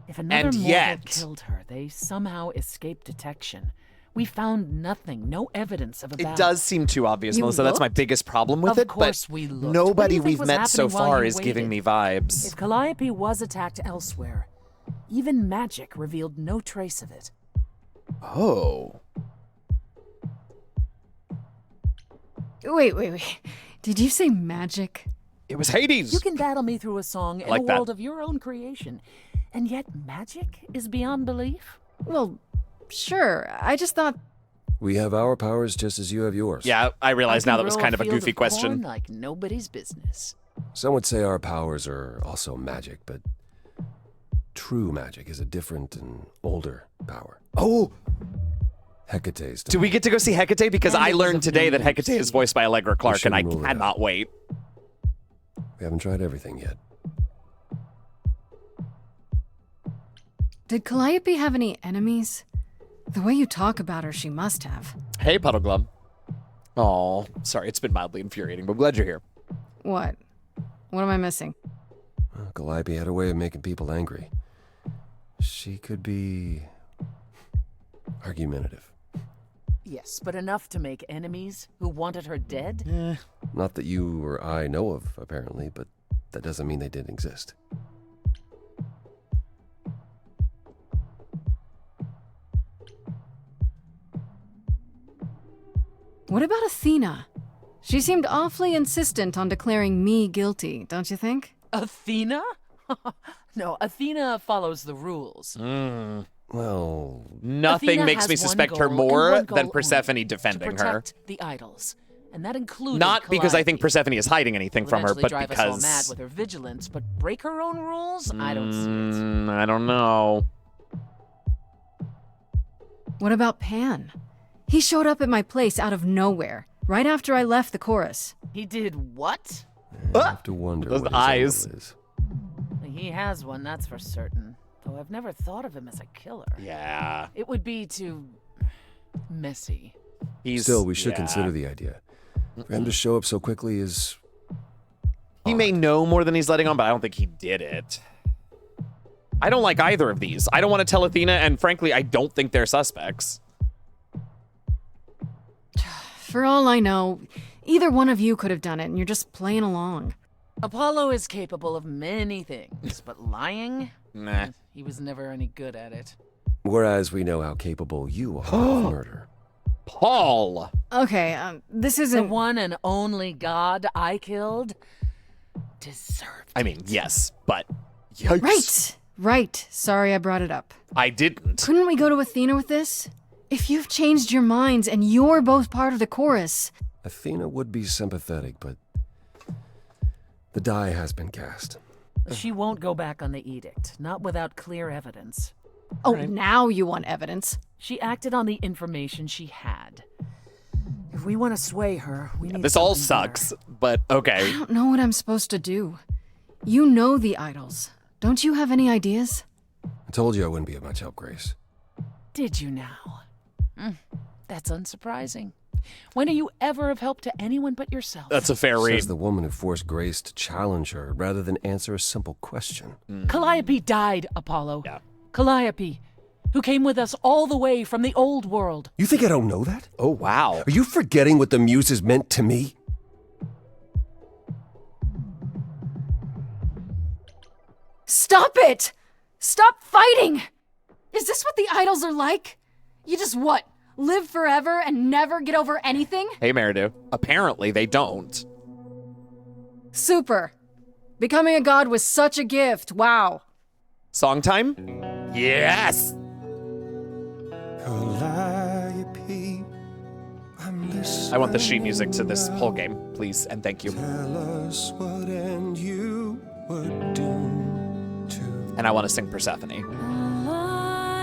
J: If another
B: And
J: mortal
B: yet-
J: killed her, they somehow escaped detection. We found nothing, no evidence of a
B: It
J: battle.
B: does seem too obvious,
J: You
B: Melissa. That's my
J: looked?
B: biggest problem with
J: Of
B: it.
J: course
B: but
J: we looked. What do
B: nobody
J: you think
B: we've
J: was
B: met so
J: happening while
B: far
J: you
B: is giving me
J: waited?
B: vibes.
J: If Calliope was attacked elsewhere, even magic revealed no trace of it.
B: Oh.
C: Wait. Did you say magic?
B: It was Hades.
J: You can battle me through a song in
B: like
J: a
B: that.
J: world of your own creation, and yet magic is beyond belief?
C: Well, sure. I just thought...
K: We have our powers just as you have yours.
B: Yeah, I realize
J: I
B: now
J: can
B: that was
J: grow
B: kind of a
J: field
B: goofy
J: corn
B: question.
J: like nobody's business.
K: Some would say our powers are also magic, but true magic is a different and older power.
B: Oh,
K: Hecate's.
B: do we get to go see Hecate? Because
J: And
B: I
J: it was
B: learned
J: of
B: today
J: no
B: that Hecate
J: use.
B: is voiced by Allegra Clark, and I
K: shouldn't rule it out.
B: cannot wait.
K: We haven't tried everything yet.
C: Did Calliope have any enemies? The way you talk about her, she must have.
B: Hey, Puddle Glum. Oh, sorry, it's been mildly infuriating, but I'm glad you're here.
C: What? What am I missing?
K: Calliope had a way of making people angry. She could be argumentative.
J: Yes, but enough to make enemies who wanted her dead?
K: Not that you or I know of, apparently, but that doesn't mean they didn't exist.
C: What about Athena? She seemed awfully insistent on declaring me guilty, don't you think?
J: Athena? No, Athena follows the rules.
K: Well,
B: Nothing
J: Athena
B: makes
J: has
B: me
J: one
B: suspect her
J: goal, and
B: more
J: one goal
B: than
J: only,
B: Persephone defending
J: to
B: her.
J: protect the idols. And that included
B: Not because I think
J: Calliope.
B: Persephone is hiding anything from her,
J: Eventually
B: but
J: drive us all mad
B: because...
J: with her vigilance, but break her own rules? I don't see it.
B: I don't know.
C: What about Pan? He showed up at my place out of nowhere, right after I left the chorus.
J: He did what?
K: I have to wonder
B: Those
K: what
B: eyes.
K: his angle is.
J: He has one, that's for certain. Though I've never thought of him as a killer.
B: Yeah.
J: It would be too messy.
K: Still, we should
B: yeah.
K: consider the idea. For him to show up so quickly is...
B: He may know more than he's letting on, but I don't think he did it. I don't like either of these. I don't want to tell Athena, and frankly, I don't think they're suspects.
C: For all I know, either one of you could have done it, and you're just playing along.
J: Apollo is capable of many things, but lying?
B: Nah.
J: He was never any good at it.
K: Whereas we know how capable you are of murder.
B: Paul!
C: Okay, this
J: The
C: isn't...
J: one and only god I killed deserved
B: I mean, yes, but... Yikes.
C: Right. Sorry I brought it up.
B: I didn't.
C: Couldn't we go to Athena with this? If you've changed your minds and you're both part of the chorus...
K: Athena would be sympathetic, but the die has been cast.
J: She won't go back on the edict, not without clear evidence.
C: Oh, now you want evidence.
J: She acted on the information she had. If we want to sway her, we need
B: This all
J: something better.
B: sucks, but okay.
C: I don't know what I'm supposed to do. You know the idols. Don't you have any ideas?
K: I told you I wouldn't be of much help, Grace.
J: Did you now? That's unsurprising. When are you ever of help to anyone but yourself?
B: That's a fair read.
K: Says the woman who forced Grace to challenge her rather than answer a simple question.
J: Calliope died, Apollo.
B: Yeah.
J: Calliope, who came with us all the way from the old world.
K: You think I don't know that?
B: Oh, wow.
K: Are you forgetting what the Muses meant to me?
C: Stop it! Stop fighting! Is this what the idols are like? You just what? Live forever and never get over anything?
B: Hey, Meridu. Apparently they don't.
C: Super. Becoming a god was such a gift. Wow.
B: Song time? Yes!
L: Calliope, I'm listening.
B: I want the sheet music to this whole game, please, and thank you.
L: Tell us what and you were doomed to.
B: And I want to sing Persephone.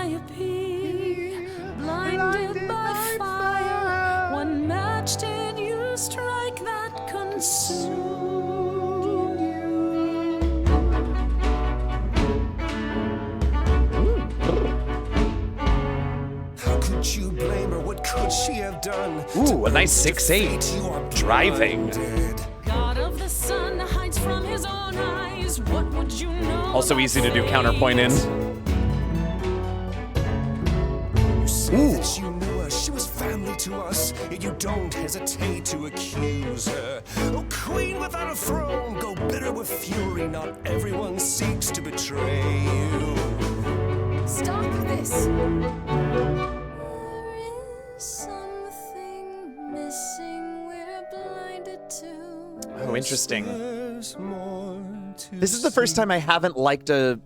H: Calliope, blinded by fire, one match did you strike that consumed you.
L: How could you blame her? What could she have done?
B: Ooh, a nice 6/8. Driving.
H: God of the sun hides from his own eyes. What would you know?
B: Also easy to do counterpoint in.
L: You say that you knew her, she was family to us, yet you don't hesitate to accuse her. Oh, queen without a throne, go bitter with fury. Not everyone seeks to betray you.
H: Stop this. There is something missing we're blinded to.
B: Oh, interesting. This is the first time I haven't liked a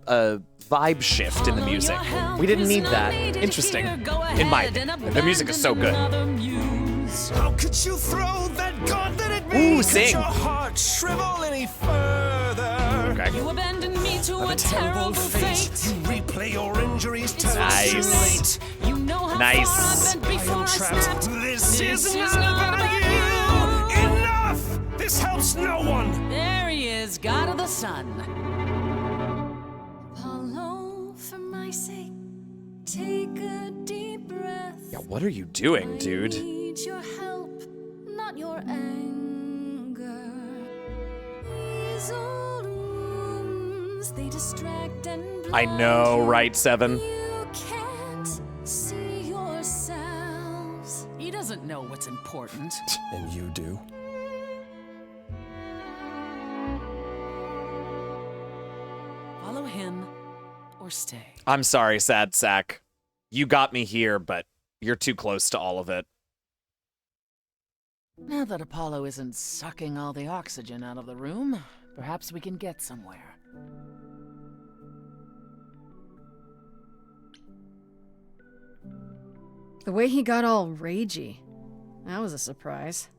B: vibe shift in the music. We didn't need that. Interesting. In my opinion. The music is so good.
L: How could you throw that gauntlet at me?
B: Ooh, sing.
L: Could your heart shrivel any further?
B: Okay.
H: You abandoned me to
L: Of
H: a terrible fate.
L: You replay your injuries till
B: Nice.
L: it's too late.
H: You know how
B: Nice.
H: far I've been before I
L: Trapped.
H: snapped.
L: This is not about you. Enough! This helps no one.
J: There he is, god of the sun.
H: Apollo, for my sake, take a deep breath.
B: Yeah, what are you doing, dude?
H: I need your help, not your anger. These old wounds, they distract and blind
B: I know,
H: you.
B: right, Seven?
H: You can't see yourselves.
J: He doesn't know what's important.
K: And you do?
J: Follow him or stay.
B: I'm sorry, Sad Sack. You got me here, but you're too close to all of it.
J: Now that Apollo isn't sucking all the oxygen out of the room, perhaps we can get somewhere.
C: The way he got all ragey. That was a surprise.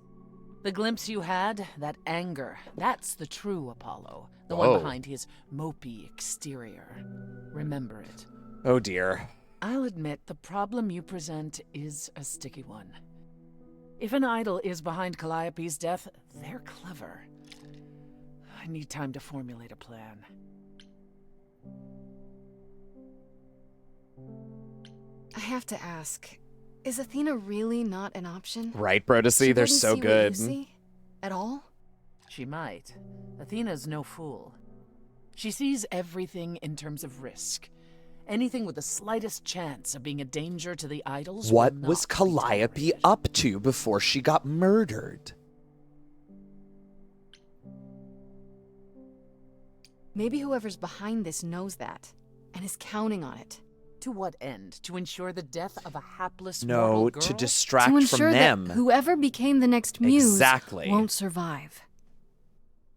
J: The glimpse you had, that anger, that's the true Apollo. The
B: Whoa.
J: one behind his mopey exterior. Remember it.
B: Oh dear.
J: I'll admit the problem you present is a sticky one. If an idol is behind Calliope's death, they're clever. I need time to formulate a plan.
C: I have to ask, is Athena really not an option?
B: Right, Brodesy? They're
C: wouldn't
B: so
C: see
B: good.
C: What you see? At all?
J: She might. Athena's no fool. She sees everything in terms of risk. Anything with the slightest chance of being a danger to the idols.
B: What
J: will
B: was
J: not be
B: Calliope
J: tolerated.
B: up to before she got murdered?
C: Maybe whoever's behind this knows that and is counting on it.
J: To what end? To ensure the death of a hapless
B: No,
J: mortal girl?
B: to distract
C: To
B: from
C: ensure
B: them.
C: that whoever became the next muse
B: Exactly.
C: won't survive.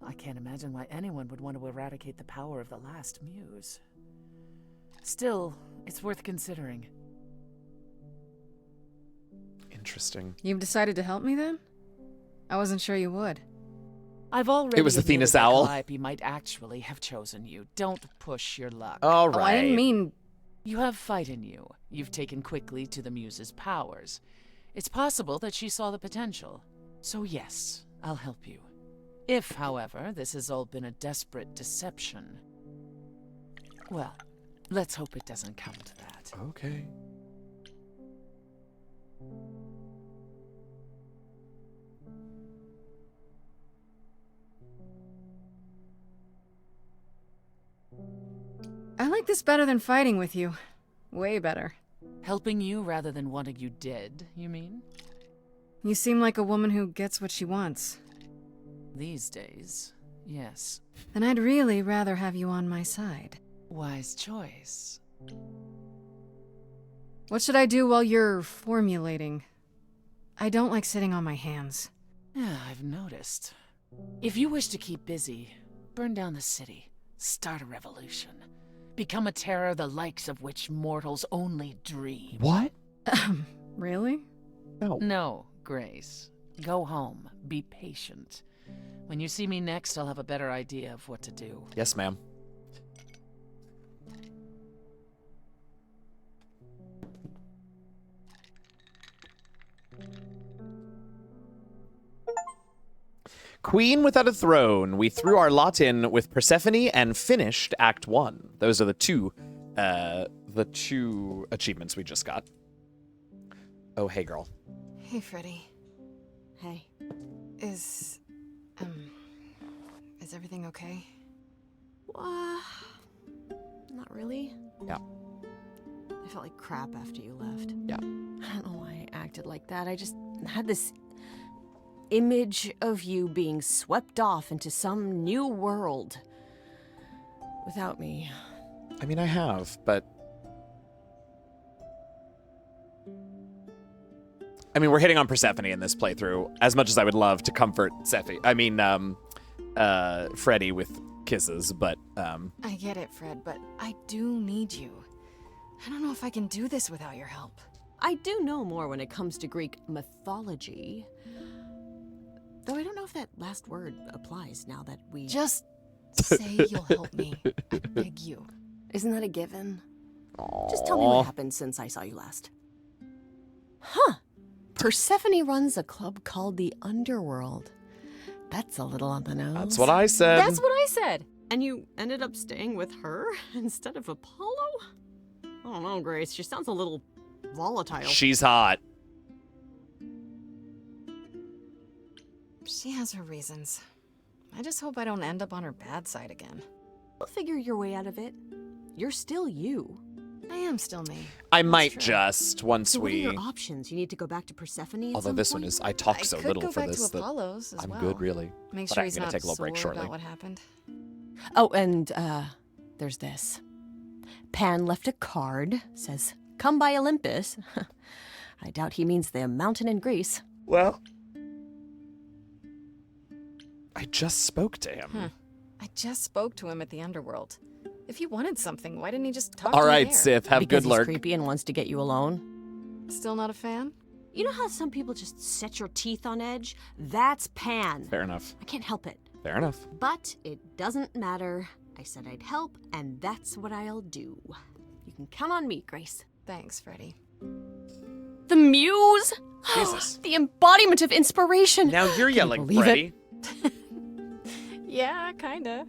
J: I can't imagine why anyone would want to eradicate the power of the last muse. Still, it's worth considering.
B: Interesting.
C: You've decided to help me then? I wasn't sure you would.
J: I've already
B: It was
J: admitted
B: Athena's
J: that
B: owl.
J: Calliope might actually have chosen you. Don't push your luck.
B: All
C: Oh, I didn't
B: right.
C: mean...
J: You have fight in you. You've taken quickly to the muse's powers. It's possible that she saw the potential. So yes, I'll help you. If, however, this has all been a desperate deception, well, let's hope it doesn't come to that.
B: Okay.
C: like this better than fighting with you. Way better.
J: Helping you rather than wanting you dead, you mean?
C: You seem like a woman who gets what she wants.
J: These days, yes.
C: Then I'd really rather have you on my side.
J: Wise choice.
C: What should I do while you're formulating? I don't like sitting on my hands.
J: Yeah, I've noticed. If you wish to keep busy, burn down the city, start a revolution, become a terror the likes of which mortals only dream.
B: What?
C: Really?
B: No.
J: No, Grace. Go home. Be patient. When you see me next, I'll have a better idea of what to do.
B: Yes, ma'am. Queen Without a Throne. We threw our lot in with Persephone and finished Act 1. Those are the two achievements we just got. Oh, hey, girl.
C: Hey, Freddy.
M: Hey.
C: Is everything okay?
M: Not really.
B: Yeah.
M: I felt like crap after you left.
B: Yeah.
M: I don't know why I acted like that. I just had this image of you being swept off into some new world without me.
B: I mean, I have, but... I mean, we're hitting on Persephone in this playthrough, as much as I would love to comfort Freddy with kisses, but,
C: I get it, Fred, but I do need you. I don't know if I can do this without your help.
M: I do know more when it comes to Greek mythology. Though I don't know if that last word applies now that we...
C: Just say you'll help me. I beg you.
M: Isn't that a given?
B: Aww.
M: Just tell me what happened since I saw you last. Huh. Persephone runs a club called the Underworld. That's a little on the nose.
B: That's what I said.
M: That's what I said. And you ended up staying with her instead of Apollo? I don't know, Grace. She sounds a little volatile.
B: She's hot.
C: She has her reasons. I just hope I don't end up on her bad side again.
M: You'll figure your way out of it. You're still you.
C: I am still me.
B: I might just, once
M: So what are
B: we...
M: your options? You need to go back to Persephone at
B: Although
M: some
B: this
M: point?
B: one is... I talk so little for this
C: I could go back to
B: that
C: Apollo's as
B: I'm
C: well.
B: good, really.
C: Make
B: But
C: sure
B: I'm
C: he's
B: gonna
C: not
B: take a little break
C: sore
B: shortly.
C: about what happened.
M: Oh, and, there's this. Pan left a card. Says, come by Olympus. I doubt he means the mountain in Greece.
B: Well... I just spoke to him.
C: I just spoke to him at the Underworld. If he wanted something, why didn't he just talk
B: All
C: to me
B: right,
C: there?
B: Sith, have
M: Because
B: good
M: he's
B: luck.
M: creepy and wants to get you alone.
C: Still not a fan?
M: You know how some people just set your teeth on edge? That's Pan.
B: Fair enough.
M: I can't help it.
B: Fair enough.
M: But it doesn't matter. I said I'd help, and that's what I'll do. You can count on me, Grace.
C: Thanks, Freddy.
M: The muse?
B: Jesus.
M: The embodiment of inspiration.
B: Now you're yelling,
M: believe
B: Freddy.
C: Yeah, kinda.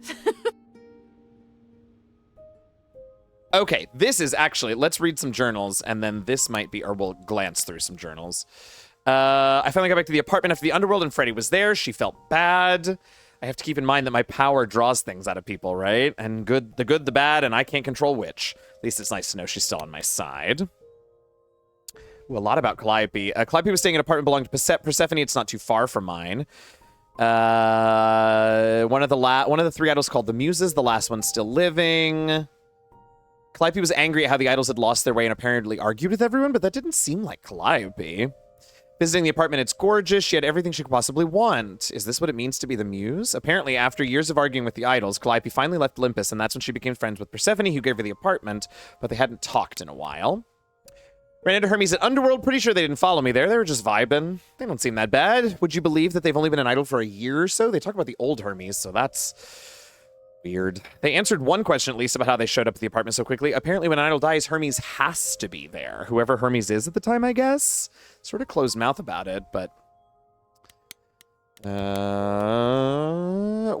B: Okay, this is actually... Let's read some journals, and then this might be... Or we'll glance through some journals. I finally got back to the apartment after the Underworld, and Freddy was there. She felt bad. I have to keep in mind that my power draws things out of people, right? And the good, the bad, and I can't control which. At least it's nice to know she's still on my side. Ooh, a lot about Calliope. Calliope was staying in an apartment belonging to Persephone. It's not too far from mine. One of the three idols called the Muses. The last one's still living. Calliope was angry at how the idols had lost their way and apparently argued with everyone, but that didn't seem like Calliope. Visiting the apartment, it's gorgeous. She had everything she could possibly want. Is this what it means to be the Muse? Apparently, after years of arguing with the idols, Calliope finally left Olympus, and that's when she became friends with Persephone, who gave her the apartment, but they hadn't talked in a while. Ran into Hermes at Underworld. Pretty sure they didn't follow me there. They were just vibing. They don't seem that bad. Would you believe that they've only been an idol for a year or so? They talk about the old Hermes, so that's weird. They answered one question, at least, about how they showed up at the apartment so quickly. Apparently, when an idol dies, Hermes has to be there. Whoever Hermes is at the time, I guess. Sort of closed mouth about it, but...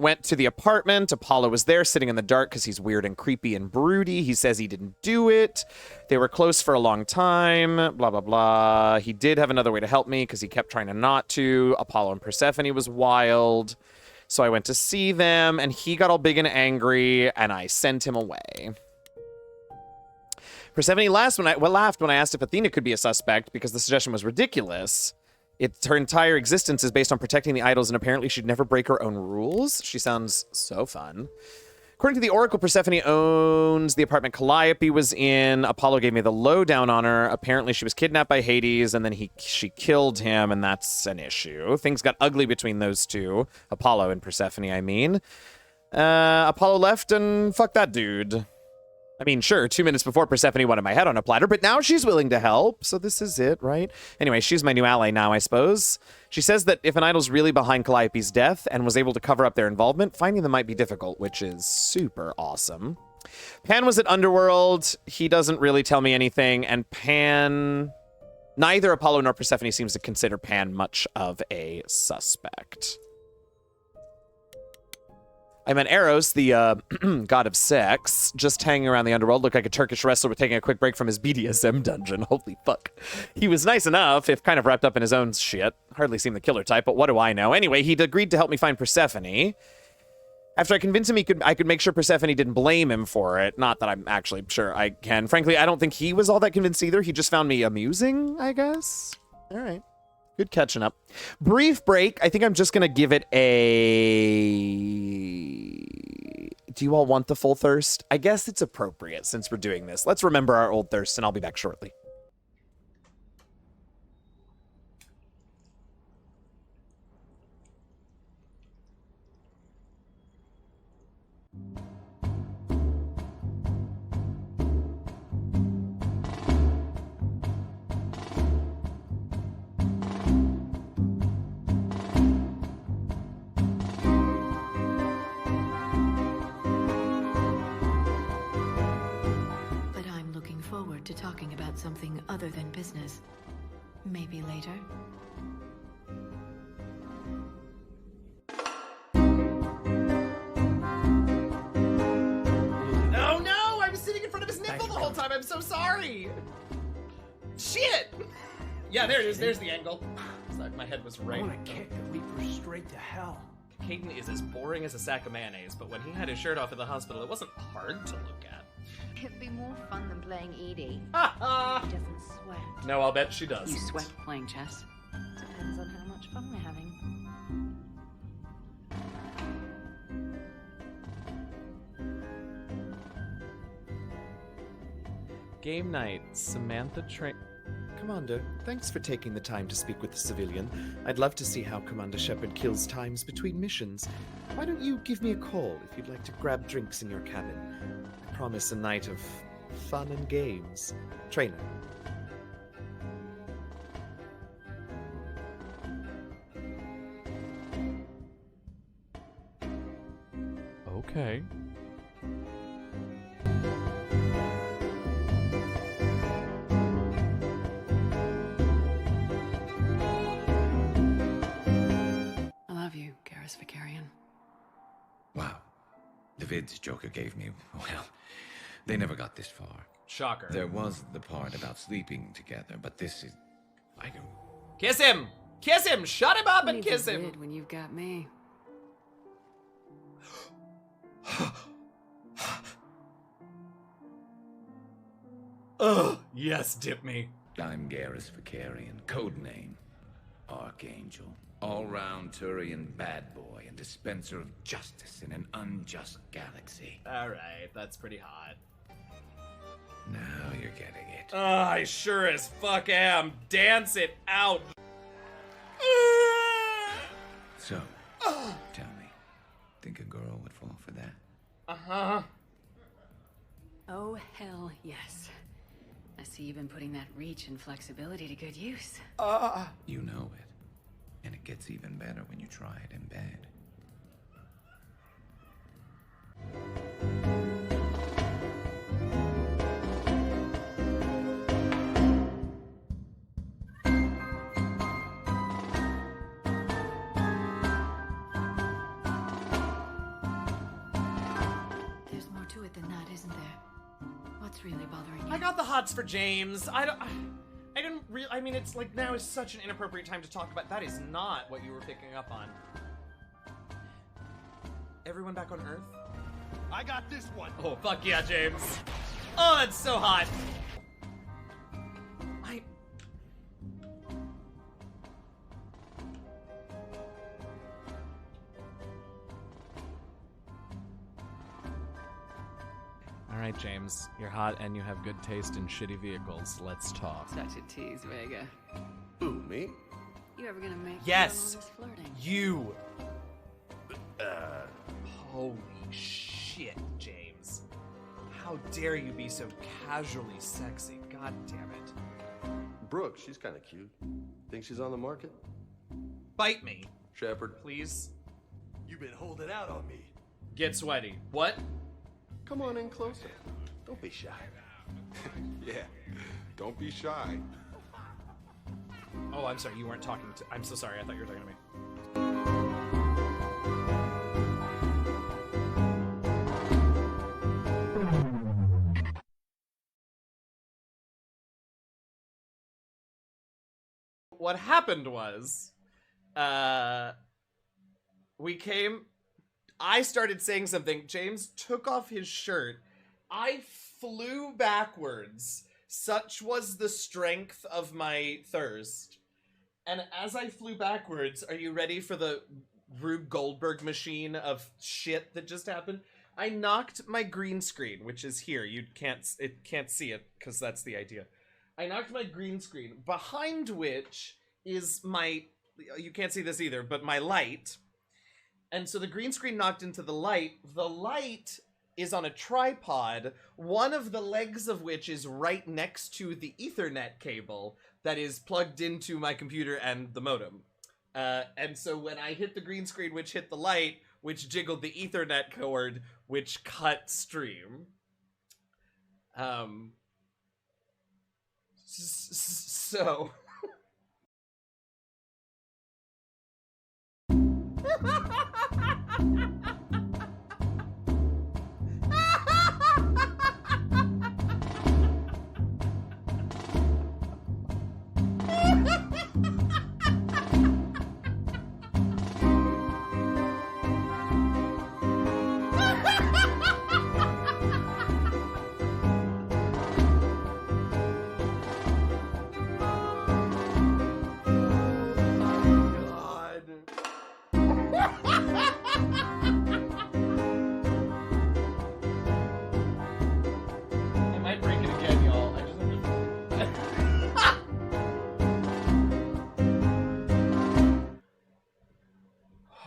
B: Went to the apartment. Apollo was there, sitting in the dark because he's weird and creepy and broody. He says he didn't do it. They were close for a long time. Blah, blah, blah. He did have another way to help me because he kept trying to not to. Apollo and Persephone was wild. So I went to see them, and he got all big and angry, and I sent him away. Persephone laughed when I asked if Athena could be a suspect because the suggestion was ridiculous. Her entire existence is based on protecting the idols, and apparently she'd never break her own rules. She sounds so fun. According to the Oracle, Persephone owns the apartment Calliope was in. Apollo gave me the lowdown on her. Apparently she was kidnapped by Hades, and then she killed him, and that's an issue. Things got ugly between those two. Apollo and Persephone, I mean. Apollo left, and fuck that dude. I mean, sure, 2 minutes before Persephone wanted my head on a platter, but now she's willing to help, so this is it, right? Anyway, she's my new ally now, I suppose. She says that if an idol's really behind Calliope's death and was able to cover up their involvement, finding them might be difficult, which is super awesome. Pan was at Underworld. He doesn't really tell me anything, and Pan... Neither Apollo nor Persephone seems to consider Pan much of a suspect. I met Eros, the god of sex, just hanging around the underworld. Looked like a Turkish wrestler taking a quick break from his BDSM dungeon. Holy fuck. He was nice enough, if kind of wrapped up in his own shit. Hardly seemed the killer type, but what do I know? Anyway, he'd agreed to help me find Persephone. After I convinced him I could make sure Persephone didn't blame him for it. Not that I'm actually sure I can. Frankly, I don't think he was all that convinced either. He just found me amusing, I guess. All right. Good catching up. Brief break. I think I'm just going to give it a... Do you all want the full thirst? I guess it's appropriate since we're doing this. Let's remember our old thirst, and I'll be back shortly.
P: To talking about something other than business. Maybe later.
A: Oh no! I was sitting in front of his nipple the whole time. I'm so sorry. Shit! Yeah, there it is. There's the angle. Sorry, my head was right.
Q: I want to kick the Reaper straight to hell.
A: Caden is as boring as a sack of mayonnaise, but when he had his shirt off at the hospital, it wasn't hard to look at.
R: It'd be more fun than playing Edie. She doesn't sweat.
A: No, I'll bet she does.
C: You sweat playing chess?
R: Depends on how much fun we're having.
B: Game night. Samantha Commander, thanks for taking the time to speak with the civilian. I'd love to see how Commander Shepard kills times between missions. Why don't you give me a call if you'd like to grab drinks in your cabin? I promise a night of fun and games. Trainer.
S: Okay.
C: I love you, Garrus Vicarian.
T: Wow. The vids Joker gave me, well, they never got this far.
A: Shocker.
T: There was the part about sleeping together, but this is... I can...
A: Kiss him! Kiss him! Shut him up and kiss him!
C: When you've got me.
A: Ugh, yes, dip me.
T: I'm Garrus Vicarian, codename Archangel. All-round Turian bad boy and dispenser of justice in an unjust galaxy.
A: Alright, that's pretty hot.
T: Now you're getting it.
A: I sure as fuck am. Dance it out.
T: So, tell me, think a girl would fall for that?
A: Uh-huh.
C: Oh, hell yes. I see you've been putting that reach and flexibility to good use.
T: You know it. And it gets even better when you try it in bed.
P: There's more to it than that, isn't there? What's really bothering you?
A: I got the hots for James. I didn't really. I mean, it's like now is such an inappropriate time to talk about. That is not what you were picking up on. Everyone back on Earth?
L: I got this one.
A: Oh, fuck yeah, James. Oh, it's so hot.
S: All right, James, you're hot and you have good taste in shitty vehicles. Let's talk.
C: Such a tease, Vega.
K: Who, me?
C: You ever gonna make
A: Yes,
C: all this flirting?
A: you. Holy shit, James. How dare you be so casually sexy? God damn it.
K: Brooke, she's kind of cute. Think she's on the market?
A: Bite me.
K: Shepard.
A: Please.
K: You've been holding out on me.
A: Get sweaty. What?
K: Come on in closer. Don't be shy.
N: Yeah, don't be shy.
A: Oh, I'm sorry. You weren't talking to... I'm so sorry. I thought you were talking to me. What happened was, we came... I started saying something. James took off his shirt. I flew backwards. Such was the strength of my thirst. And as I flew backwards, are you ready for the Rube Goldberg machine of shit that just happened? I knocked my green screen, which is here. You can't see it because that's the idea. I knocked my green screen, behind which is my, you can't see this either, but my light. And so the green screen knocked into the light. The light is on a tripod, one of the legs of which is right next to the Ethernet cable that is plugged into my computer and the modem. And so when I hit the green screen, which hit the light, which jiggled the Ethernet cord, which cut stream. So... I might break it again, y'all. I just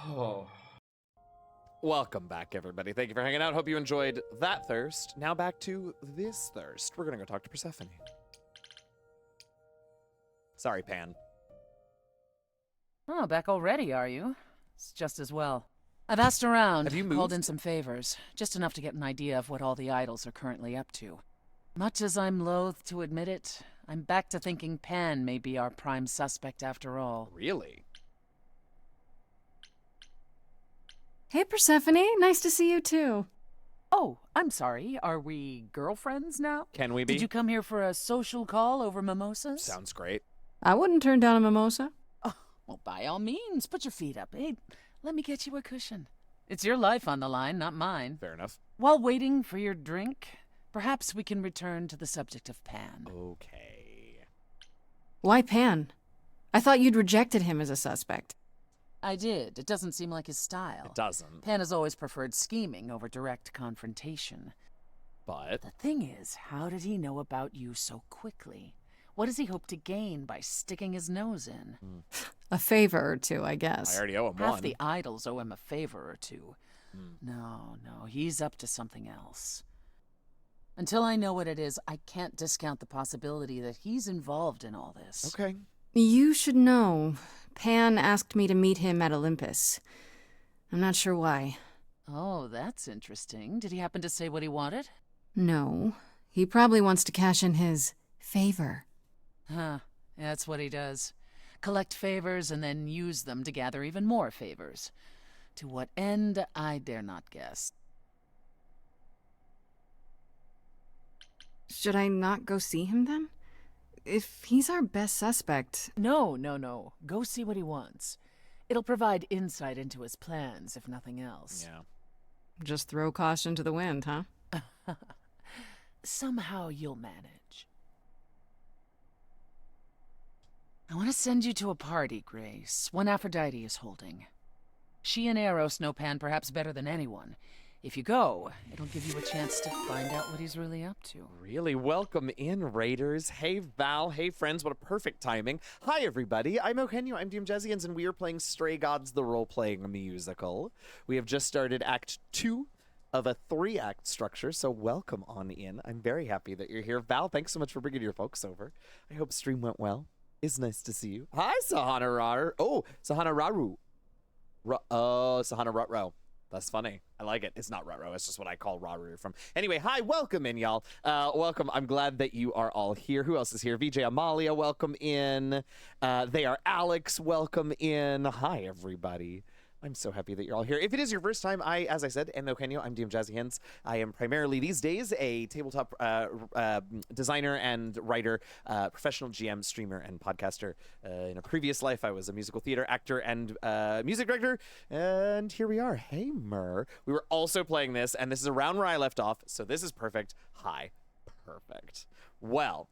B: Oh. Welcome back, everybody. Thank you for hanging out. Hope you enjoyed that thirst. Now back to this thirst. We're gonna go talk to Persephone. Sorry, Pan.
J: Oh, back already, are you? It's just as well. I've asked around,
B: Have you
J: called
B: moved?
J: in some favors, just enough to get an idea of what all the idols are currently up to. Much as I'm loath to admit it, I'm back to thinking Pan may be our prime suspect after all.
B: Really?
C: Hey, Persephone. Nice to see you, too.
J: Oh, I'm sorry. Are we girlfriends now?
B: Can we be?
J: Did you come here for a social call over mimosas?
B: Sounds great.
C: I wouldn't turn down a mimosa.
J: Oh, well, by all means, put your feet up. Hey, let me get you a cushion. It's your life on the line, not mine.
B: Fair enough.
J: While waiting for your drink, perhaps we can return to the subject of Pan.
B: Okay.
C: Why Pan? I thought you'd rejected him as a suspect.
J: I did. It doesn't seem like his style.
B: It doesn't.
J: Pan has always preferred scheming over direct confrontation.
B: But
J: The thing is, how did he know about you so quickly? What does he hope to gain by sticking his nose in?
C: A favor or two, I guess.
B: I already owe him
J: Half
B: one.
J: the idols owe him a favor or two. No, he's up to something else. Until I know what it is, I can't discount the possibility that he's involved in all this.
B: Okay.
C: You should know. Pan asked me to meet him at Olympus. I'm not sure why.
J: Oh, that's interesting. Did he happen to say what he wanted?
C: No. He probably wants to cash in his favor.
J: Huh. That's what he does. Collect favors and then use them to gather even more favors. To what end, I dare not guess.
C: Should I not go see him then? If he's our best suspect...
J: No. Go see what he wants. It'll provide insight into his plans, if nothing else.
B: Yeah.
C: Just throw caution to the wind, huh?
J: somehow you'll manage. I want to send you to a party, Grace, one Aphrodite is holding. She and Eros know Pan perhaps better than anyone. If you go, it'll give you a chance to find out what he's really up to.
B: Really? Welcome in, Raiders. Hey, Val. Hey, friends. What a perfect timing. Hi, everybody. I'm Eugenio. I'm DM Jazzy, and we are playing Stray Gods, the role-playing musical. We have just started Act 2 of a 3-act structure, so welcome on in. I'm very happy that you're here. Val, thanks so much for bringing your folks over. I hope stream went well. It's nice to see you. Hi, Sahana Raru. Oh, Sahana Raru. Sahana Rutro. That's funny. I like it. It's not Rutro. It's just what I call Raru from. Anyway, hi. Welcome in, y'all. Welcome. I'm glad that you are all here. Who else is here? VJ Amalia, welcome in. They are Alex. Welcome in. Hi, everybody. I'm so happy that you're all here. If it is your first time, as I said, am Eugenio. I'm DM Jazzy Hens. I am primarily these days a tabletop designer and writer, professional GM, streamer, and podcaster. In a previous life, I was a musical theater actor and music director. And here we are. Hey, Mur. We were also playing this, and this is around where I left off, so this is perfect. Hi. Perfect. Well,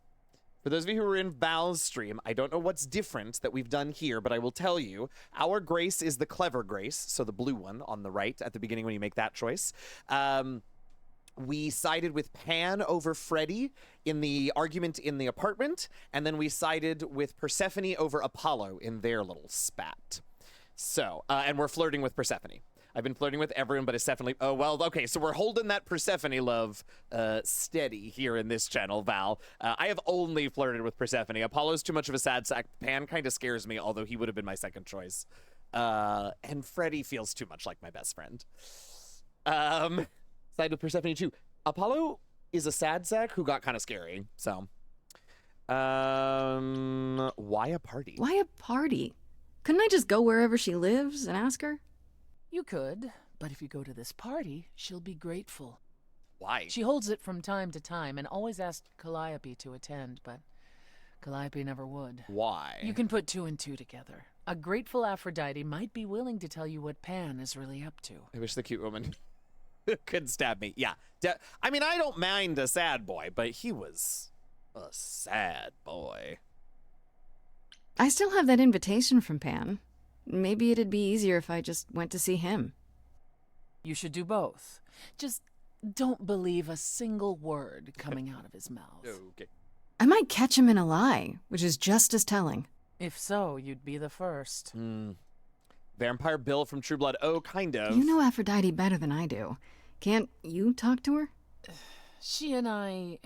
B: for those of you who are in Val's stream, I don't know what's different that we've done here, but I will tell you, our Grace is the clever Grace, so the blue one on the right at the beginning when you make that choice. We sided with Pan over Freddy in the argument in the apartment, and then we sided with Persephone over Apollo in their little spat. So, and we're flirting with Persephone. I've been flirting with everyone, but it's definitely... Oh, well, okay, so we're holding that Persephone love steady here in this channel, Val. I have only flirted with Persephone. Apollo's too much of a sad sack. Pan kind of scares me, although he would have been my second choice. And Freddy feels too much like my best friend. Side with Persephone, too. Apollo is a sad sack who got kind of scary, so... why a party?
C: Why a party? Couldn't I just go wherever she lives and ask her?
J: You could, but if you go to this party, she'll be grateful.
B: Why?
J: She holds it from time to time and always asked Calliope to attend, but Calliope never would.
B: Why?
J: You can put 2 and 2 together. A grateful Aphrodite might be willing to tell you what Pan is really up to.
B: I wish the cute woman could stab me. Yeah. I mean, I don't mind a sad boy, but he was a sad boy.
C: I still have that invitation from Pan. Maybe it'd be easier if I just went to see him.
J: You should do both. Just don't believe a single word coming out of his mouth.
B: Okay.
C: I might catch him in a lie, which is just as telling.
J: If so, you'd be the first.
B: Vampire Bill from True Blood. Oh, kind of.
C: You know Aphrodite better than I do. Can't you talk to her?
J: She and I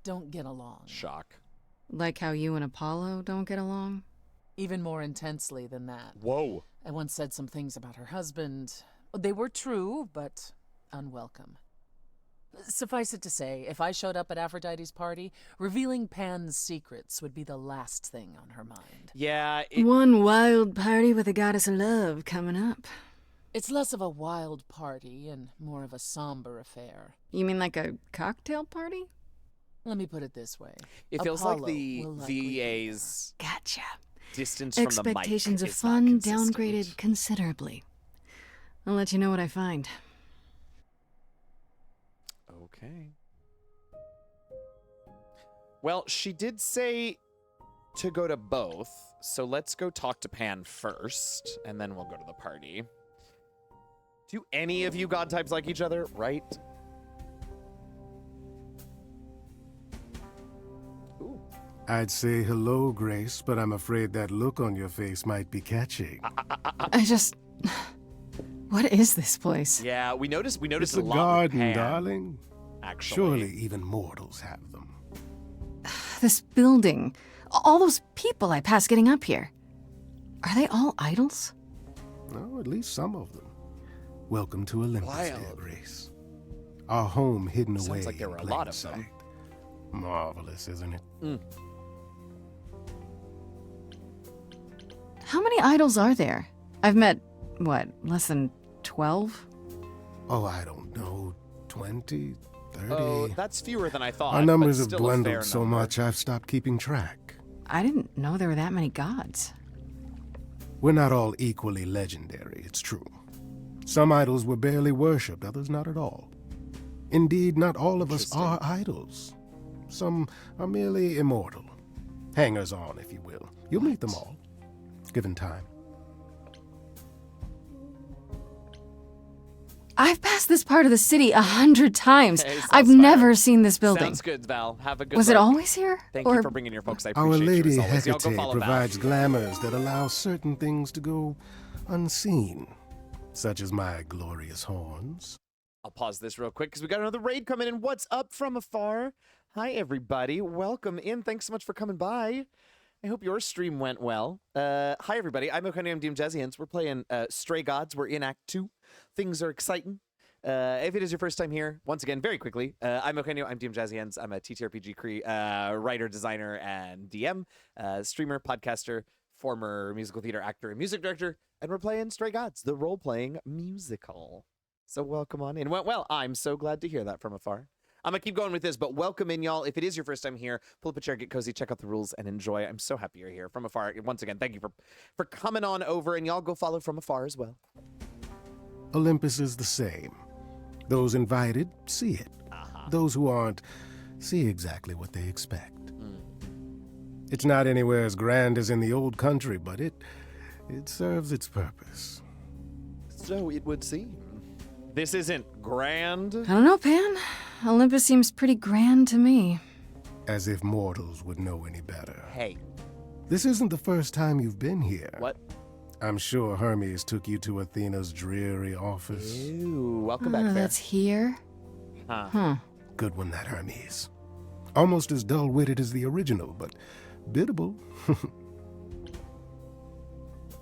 J: don't get along.
B: Shock.
C: Like how you and Apollo don't get along?
J: Even more intensely than that.
B: Whoa.
J: I once said some things about her husband. They were true, but unwelcome. Suffice it to say, if I showed up at Aphrodite's party, revealing Pan's secrets would be the last thing on her mind.
B: Yeah.
C: One wild party with a goddess of love coming up.
J: It's less of a wild party and more of a somber affair.
C: You mean like a cocktail party?
J: Let me put it this way.
B: It feels
J: Apollo
B: like the
J: will likely
B: VA's
C: Gotcha.
B: distance from the mic.
C: Expectations of
B: is
C: fun
B: not consistent.
C: downgraded considerably. I'll let you know what I find.
B: Okay. Well, she did say to go to both, so let's go talk to Pan first, and then we'll go to the party. Do any of you god types like each other, right? Ooh.
F: I'd say hello, Grace, but I'm afraid that look on your face might be catching.
C: I just... What is this place?
B: Yeah, we noticed
F: It's
B: a
F: a
B: lot
F: garden,
B: with Pan,
F: darling.
B: actually.
F: Surely even mortals have them.
C: This building. All those people I pass getting up here. Are they all idols?
F: No, at least some of them. Welcome to Olympus,
B: Wild.
F: dear Grace. Our home hidden away.
B: Sounds like there were
F: in
B: a lot
F: plain
B: of them.
F: sight. Marvelous, isn't it?
C: How many idols are there? I've met, what, less than 12?
F: Oh, I don't know. 20, 30.
B: Oh, that's fewer than I thought.
F: Our numbers
B: but
F: have
B: still a fair
F: dwindled so
B: number.
F: much I've stopped keeping track.
C: I didn't know there were that many gods.
F: We're not all equally legendary, it's true. Some idols were barely worshipped, others not at all. Indeed, not all of us are idols. Some are merely immortal. Hangers-on, if you will. You'll meet them all, given time.
C: I've passed this part of the city 100 times.
B: Hey,
C: I've never seen this building.
B: Sounds good, Val. Have a good
C: Was it
B: look.
C: always here?
B: Thank
C: Or-
B: you for bringing your folks. I
F: Our
B: appreciate
F: Lady
B: you as always. Y'all go
F: Hecate
B: follow
F: provides
B: Val.
F: glamours that allow certain things to go unseen, such as my glorious horns.
B: I'll pause this real quick because we got another raid coming in. What's up from afar? Hi, everybody. Welcome in. Thanks so much for coming by. I hope your stream went well. Hi, everybody. I'm Jazzy, and we're playing Stray Gods. We're in Act 2. Things are exciting. If it is your first time here, once again, very quickly, I'm DM Jazzy. I'm a TTRPG writer, designer, and DM, streamer, podcaster, former musical theater actor, and music director, and we're playing Stray Gods, the role-playing musical. So welcome on in. Well, I'm so glad to hear that from afar. I'm going to keep going with this, but welcome in, y'all. If it is your first time here, pull up a chair, get cozy, check out the rules, and enjoy. I'm so happy you're here from afar. Once again, thank you for coming on over, and y'all go follow from afar as well.
F: Olympus is the same. Those invited see it. Those who aren't see exactly what they expect. It's not anywhere as grand as in the old country, but it serves its purpose.
B: So it would seem. This isn't grand?
C: I don't know, Pan. Olympus seems pretty grand to me.
F: As if mortals would know any better.
B: Hey.
F: This isn't the first time you've been here.
B: What?
F: I'm sure Hermes took you to Athena's dreary office.
B: Ew, welcome back, Fair.
C: That's here? Huh.
F: Good one, that Hermes. Almost as dull-witted as the original, but biddable.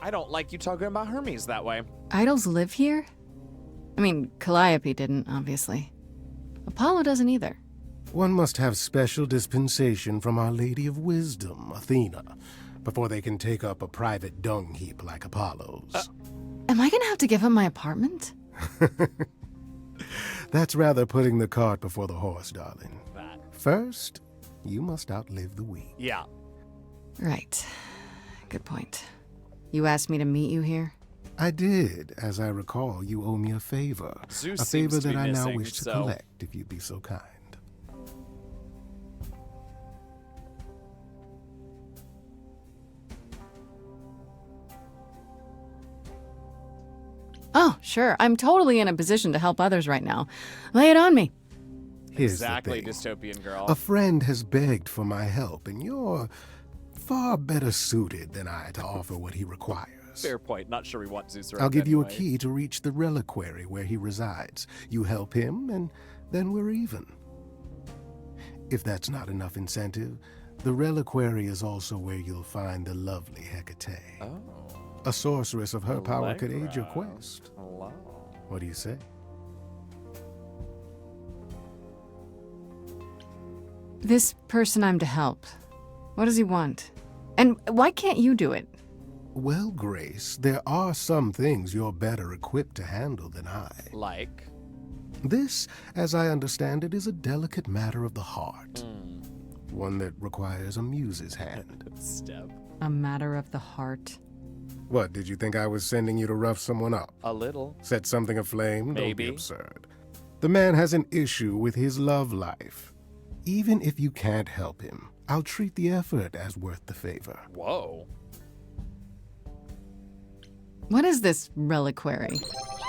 B: I don't like you talking about Hermes that way.
C: Idols live here? I mean, Calliope didn't, obviously. Apollo doesn't either.
F: One must have special dispensation from Our Lady of Wisdom, Athena, before they can take up a private dung heap like Apollo's.
C: Am I gonna have to give up my apartment?
F: That's rather putting the cart before the horse, darling. First, you must outlive the week.
B: Yeah.
C: Right. Good point. You asked me to meet you here?
F: I did. As I recall, you owe me a favor.
B: Zeus
F: a favor
B: seems to
F: that
B: be
F: I now
B: missing,
F: wish to
B: so-
F: collect, if you'd be so kind.
C: Oh, sure. I'm totally in a position to help others right now. Lay it on me.
F: Here's the
B: Exactly,
F: thing.
B: dystopian girl.
F: A friend has begged for my help, and you're far better suited than I to offer what he requires.
B: Fair point. Not sure we want Zeus around
F: I'll give you a
B: anyway.
F: key to reach the reliquary where he resides. You help him, and then we're even. If that's not enough incentive, the reliquary is also where you'll find the lovely Hecate.
B: Oh.
F: A sorceress of her power could aid your
B: Allegra.
F: quest.
B: Hello.
F: What do you say?
C: This person I'm to help. What does he want? And why can't you do it?
F: Well, Grace, there are some things you're better equipped to handle than I.
B: Like?
F: This, as I understand it, is a delicate matter of the heart. One that requires a muse's hand.
B: Step.
C: A matter of the heart.
F: What, did you think I was sending you to rough someone up?
B: A little.
F: Set something aflame? Don't
B: Maybe.
F: be absurd. The man has an issue with his love life. Even if you can't help him, I'll treat the effort as worth the favor.
B: Whoa.
C: What is this reliquary?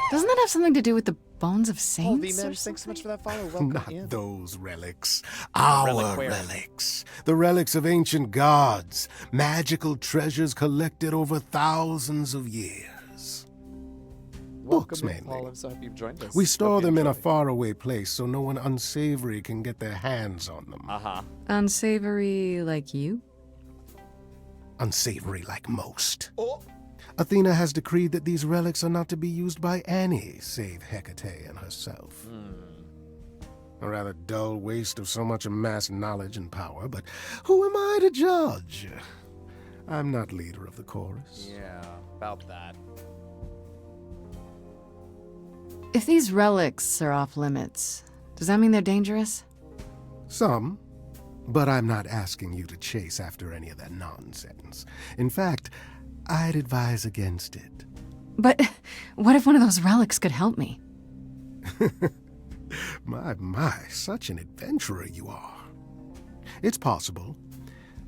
C: Doesn't that have something to do with the bones of
B: Oh,
C: saints?
B: V-Man,
C: or
B: thanks so much for that follow. Welcome
F: Not
B: in.
F: those relics. Our
B: reliquary.
F: relics. The relics of ancient gods. Magical treasures collected over thousands of years. Books,
B: Welcome in,
F: mainly.
B: Paul. I'm so happy you've joined us.
F: We
B: Hope
F: store
B: you
F: them in a
B: enjoy.
F: faraway place so no one unsavory can get their hands on them.
B: Uh-huh.
C: Unsavory like you?
F: Unsavory like most.
B: Oh.
F: Athena has decreed that these relics are not to be used by any save Hecate and herself. A rather dull waste of so much amassed knowledge and power, but who am I to judge? I'm not leader of the chorus.
B: Yeah, about that.
C: If these relics are off limits, does that mean they're dangerous?
F: Some, but I'm not asking you to chase after any of that nonsense. In fact, I'd advise against it.
C: But what if one of those relics could help me?
F: My, such an adventurer you are. It's possible,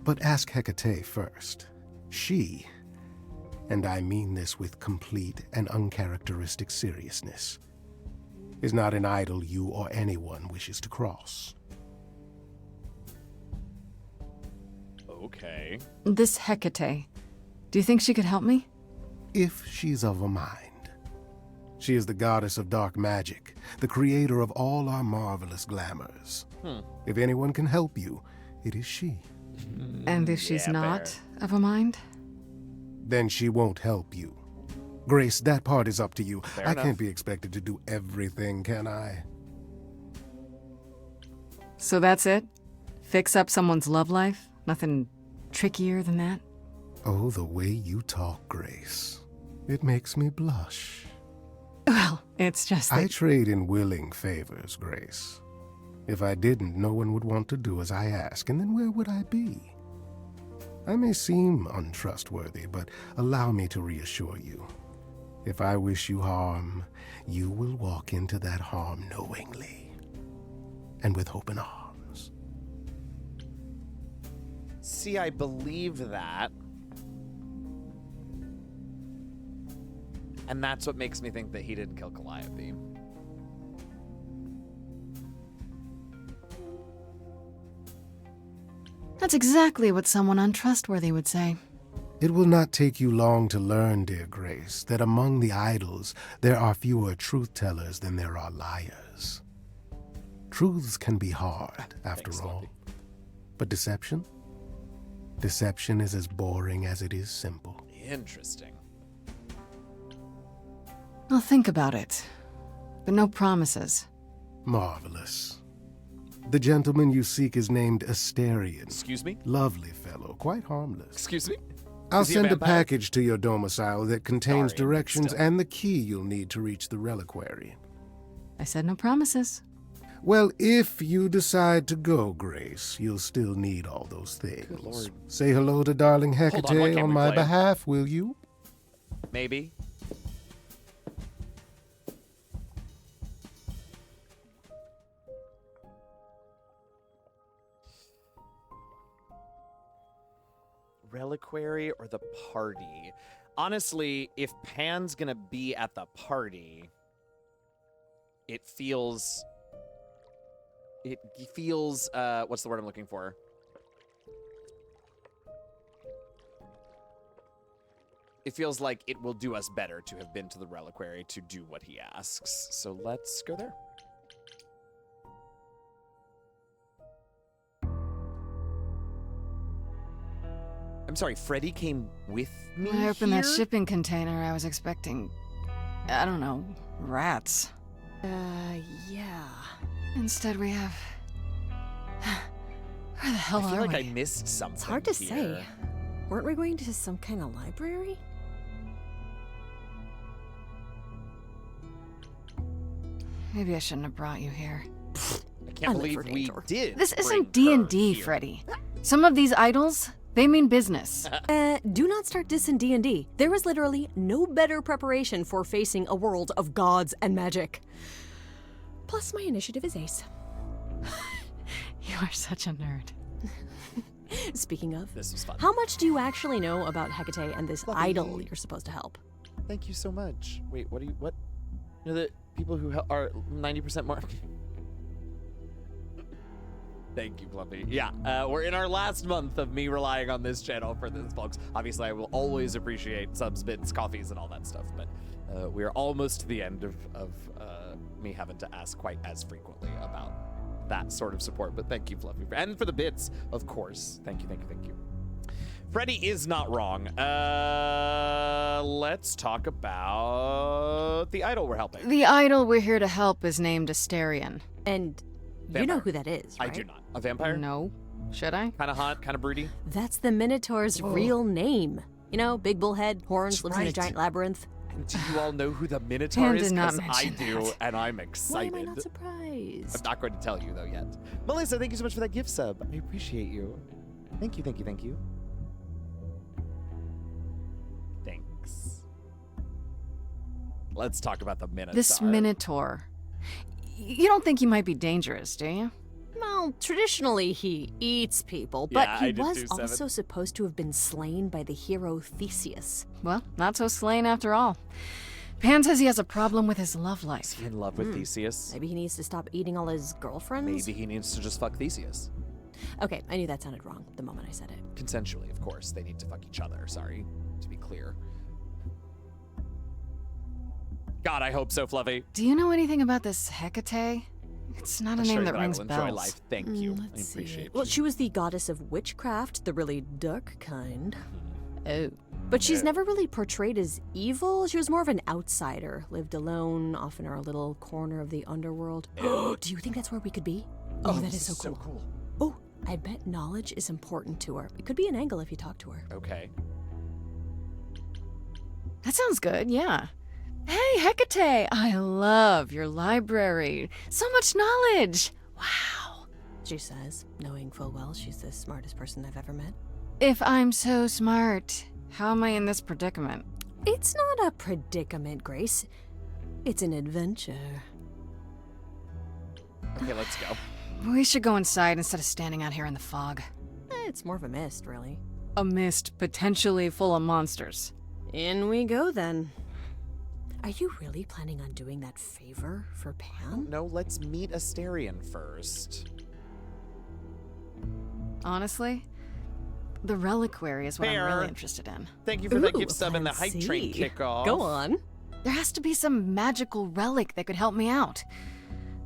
F: but ask Hecate first. She, and I mean this with complete and uncharacteristic seriousness, is not an idol you or anyone wishes to cross.
B: Okay.
C: This Hecate, do you think she could help me?
F: If she's of a mind. She is the goddess of dark magic, the creator of all our marvelous glamours. If anyone can help you, it is she.
C: And if she's not of a mind?
F: Then she won't help you. Grace, that part is up to you.
B: Fair
F: I
B: enough.
F: can't be expected to do everything, can I?
C: So that's it? Fix up someone's love life? Nothing trickier than that?
F: Oh, the way you talk, Grace. It makes me blush.
C: Well, it's just that...
F: I trade in willing favors, Grace. If I didn't, no one would want to do as I ask, and then where would I be? I may seem untrustworthy, but allow me to reassure you. If I wish you harm, you will walk into that harm knowingly, and with open arms.
B: See, I believe that. And that's what makes me think that he didn't kill Calliope.
C: That's exactly what someone untrustworthy would say.
F: It will not take you long to learn, dear Grace, that among the idols there are fewer truth-tellers than there are liars. Truths can be hard, after all. But deception? Deception is as boring as it is simple.
B: Interesting.
C: I'll think about it. But no promises.
F: Marvelous. The gentleman you seek is named Asterion.
B: Excuse me?
F: Lovely fellow, quite harmless.
B: Excuse me?
F: I'll
B: Is he
F: send a
B: vampire?
F: package to your domicile that contains
B: Sorry,
F: directions
B: still.
F: and the key you'll need to reach the reliquary.
C: I said no promises.
F: Well, if you decide to go, Grace, you'll still need all those things.
B: Good Lord.
F: Say hello to darling
B: Hold
F: Hecate
B: on, what can
F: on
B: we
F: my
B: play?
F: behalf, will you?
B: Maybe. Reliquary or the party? Honestly, if Pan's gonna be at the party, it feels... what's the word I'm looking for? It feels like it will do us better to have been to the reliquary to do what he asks. So let's go there. I'm sorry, Freddy came with me
C: When I opened that
B: here?
C: shipping container, I was expecting, I don't know, rats.
M: Yeah.
C: Instead we have... Where the hell
B: I feel
C: are
B: like
C: we?
B: I missed something.
M: It's hard to
B: here.
M: say. Weren't we going to some kind of library?
C: Maybe I shouldn't have brought you here.
B: I can't believe we did.
C: This
B: bring
C: isn't
B: her
C: D&D,
B: here.
C: Freddy. Some of these idols, they mean business.
M: Do not start dissing D&D. There is literally no better preparation for facing a world of gods and magic. Plus, my initiative is ace.
C: You are such a nerd.
M: Speaking of,
B: This was fun.
M: how much do you actually know about Hecate and this idol you're supposed to help?
B: Thank you so much. Wait, what? You know the people who are 90% more... Thank you, Fluffy. Yeah, we're in our last month of me relying on this channel for this, folks. Obviously, I will always appreciate subs, bits, coffees, and all that stuff, but we are almost to the end of me having to ask quite as frequently about that sort of support. But thank you, Fluffy. And for the bits, of course. Thank you, thank you, thank you. Freddy is not wrong. Let's talk about the idol we're helping.
C: The idol we're here to help is named Asterion.
M: And you know who that is, right?
B: I do not. A vampire?
C: No. Should I?
B: Kind of hot, kind of broody.
M: That's the Minotaur's real name. You know, big bullhead, horns,
B: That's
M: lives in a
B: right.
M: giant labyrinth.
B: And do you all know who the Minotaur
C: Pan
B: is?
C: did not
B: 'Cause I
C: mention
B: do,
C: that.
B: and I'm
M: Why
B: excited.
M: am I not surprised?
B: I'm not going to tell you, though, yet. Melissa, thank you so much for that gift sub. I appreciate you. Thank you, thank you, thank you. Thanks. Let's talk about the Minotaur.
C: This Minotaur. You don't think he might be dangerous, do you?
M: Well, traditionally he eats people, but
B: Yeah,
M: he
B: I did
M: was
B: do 7.
M: also supposed to have been slain by the hero Theseus.
C: Well, not so slain after all. Pan says he has a problem with his love life.
B: Is he in love with Theseus?
M: Maybe he needs to stop eating all his girlfriends?
B: Maybe he needs to just fuck Theseus.
M: Okay, I knew that sounded wrong the moment I said it.
B: Consensually, of course. They need to fuck each other, sorry, to be clear. God, I hope so, Fluffy.
C: Do you know anything about this Hecate? It's not a
B: I'm
C: name
B: sure
C: that
B: I
C: rings
B: will
C: bells.
B: enjoy life. Thank you. I
M: Let's
B: appreciate
M: see.
B: it.
M: Well, she was the goddess of witchcraft, the really dark kind. Oh. But she's never really portrayed as evil. She was more of an outsider, lived alone, off in our little corner of the underworld. Do you think that's where we could be? Oh, that is so cool. Oh, I bet knowledge is important to her. It could be an angle if you talk to her.
B: Okay.
C: That sounds good, yeah. Hey, Hecate! I love your library. So much knowledge! Wow.
M: She says, knowing full well she's the smartest person I've ever met.
C: If I'm so smart, how am I in this predicament?
M: It's not a predicament, Grace. It's an adventure.
B: Okay, let's go.
C: We should go inside instead of standing out here in the fog.
M: It's more of a mist, really.
C: A mist potentially full of monsters.
M: In we go, then. Are you really planning on doing that favor for Pan?
B: No, let's meet Asterion first.
C: Honestly, the reliquary is what
B: Fair.
C: I'm really interested in.
B: Thank you for that gift sub and the hype train kickoff.
M: Go on.
C: There has to be some magical relic that could help me out.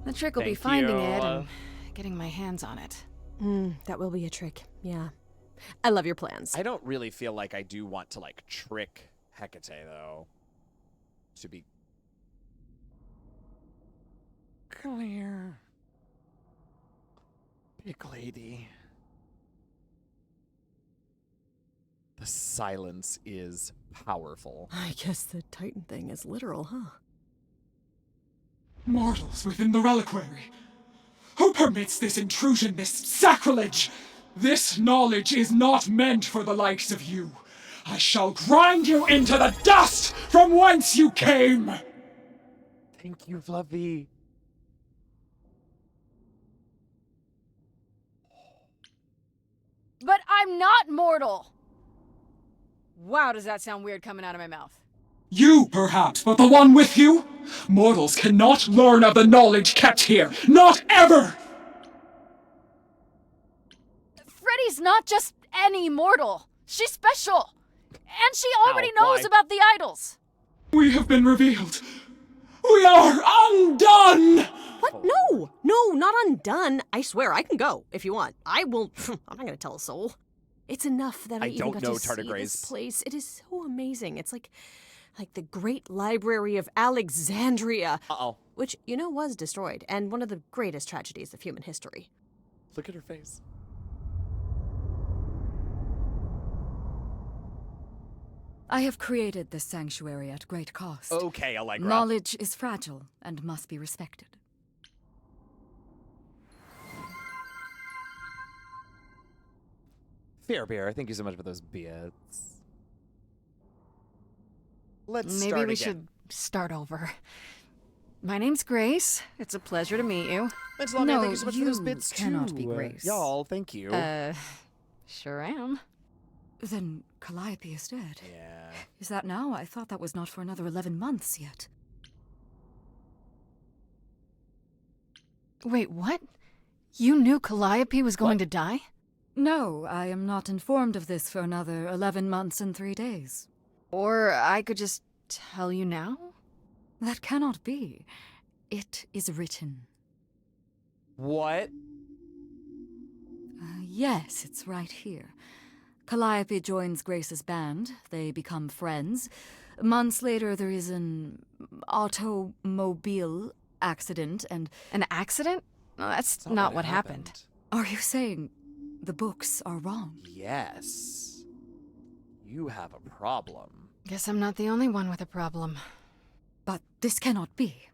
C: The trick will be
B: Thank
C: finding
B: you.
C: it and getting my hands on it.
M: That will be a trick, yeah. I love your plans.
B: I don't really feel like I do want to, like, trick Hecate, though. To be clear. Big lady. The silence is powerful.
M: I guess the Titan thing is literal, huh?
Q: Mortals within the reliquary. Who permits this intrusion, this sacrilege? This knowledge is not meant for the likes of you. I shall grind you into the dust from whence you came!
B: Thank you, Fluffy.
C: But I'm not mortal! Wow, does that sound weird coming out of my mouth?
Q: You, perhaps, but the one with you? Mortals cannot learn of the knowledge kept here. Not ever!
C: Freddy's not just any mortal. She's special. And she already
Q: Ow,
C: knows
Q: why?
C: about the idols.
Q: We have been revealed. We are undone!
M: What? No! No, not undone. I swear, I can go if you want. I will. I'm not gonna tell a soul. It's enough that I even
B: don't
M: got
B: know
M: to see
B: tardigrades.
M: this place. It is so amazing. It's like the Great Library of Alexandria.
B: Uh-oh.
M: Which, was destroyed, and one of the greatest tragedies of human history.
B: Look at her face.
U: I have created this sanctuary at great cost.
B: Okay, Allegra.
U: Knowledge is fragile and must be respected.
B: Fair beer. Thank you so much for those bits. Let's
C: Maybe
B: start
C: we
B: again.
C: should start over. My name's Grace. It's a pleasure to meet you.
B: Thanks a lot, man. Thank you so much for those bits,
U: cannot
B: too.
U: be Grace.
B: Y'all, thank you.
C: Sure am.
U: Then Calliope is dead.
B: Yeah.
U: Is that now? I thought that was not for another 11 months yet.
C: Wait, what? You knew Calliope was going to die?
U: No, I am not informed of this for another 11 months and 3 days.
C: Or I could just tell you now?
U: That cannot be. It is written.
B: What?
U: Yes, it's right here. Calliope joins Grace's band. They become friends. Months later, there is an automobile accident and...
C: An accident? No, that's not what happened.
U: Are you saying the books are wrong?
B: Yes. You have a problem.
C: Guess I'm not the only one with a problem.
U: But this cannot be.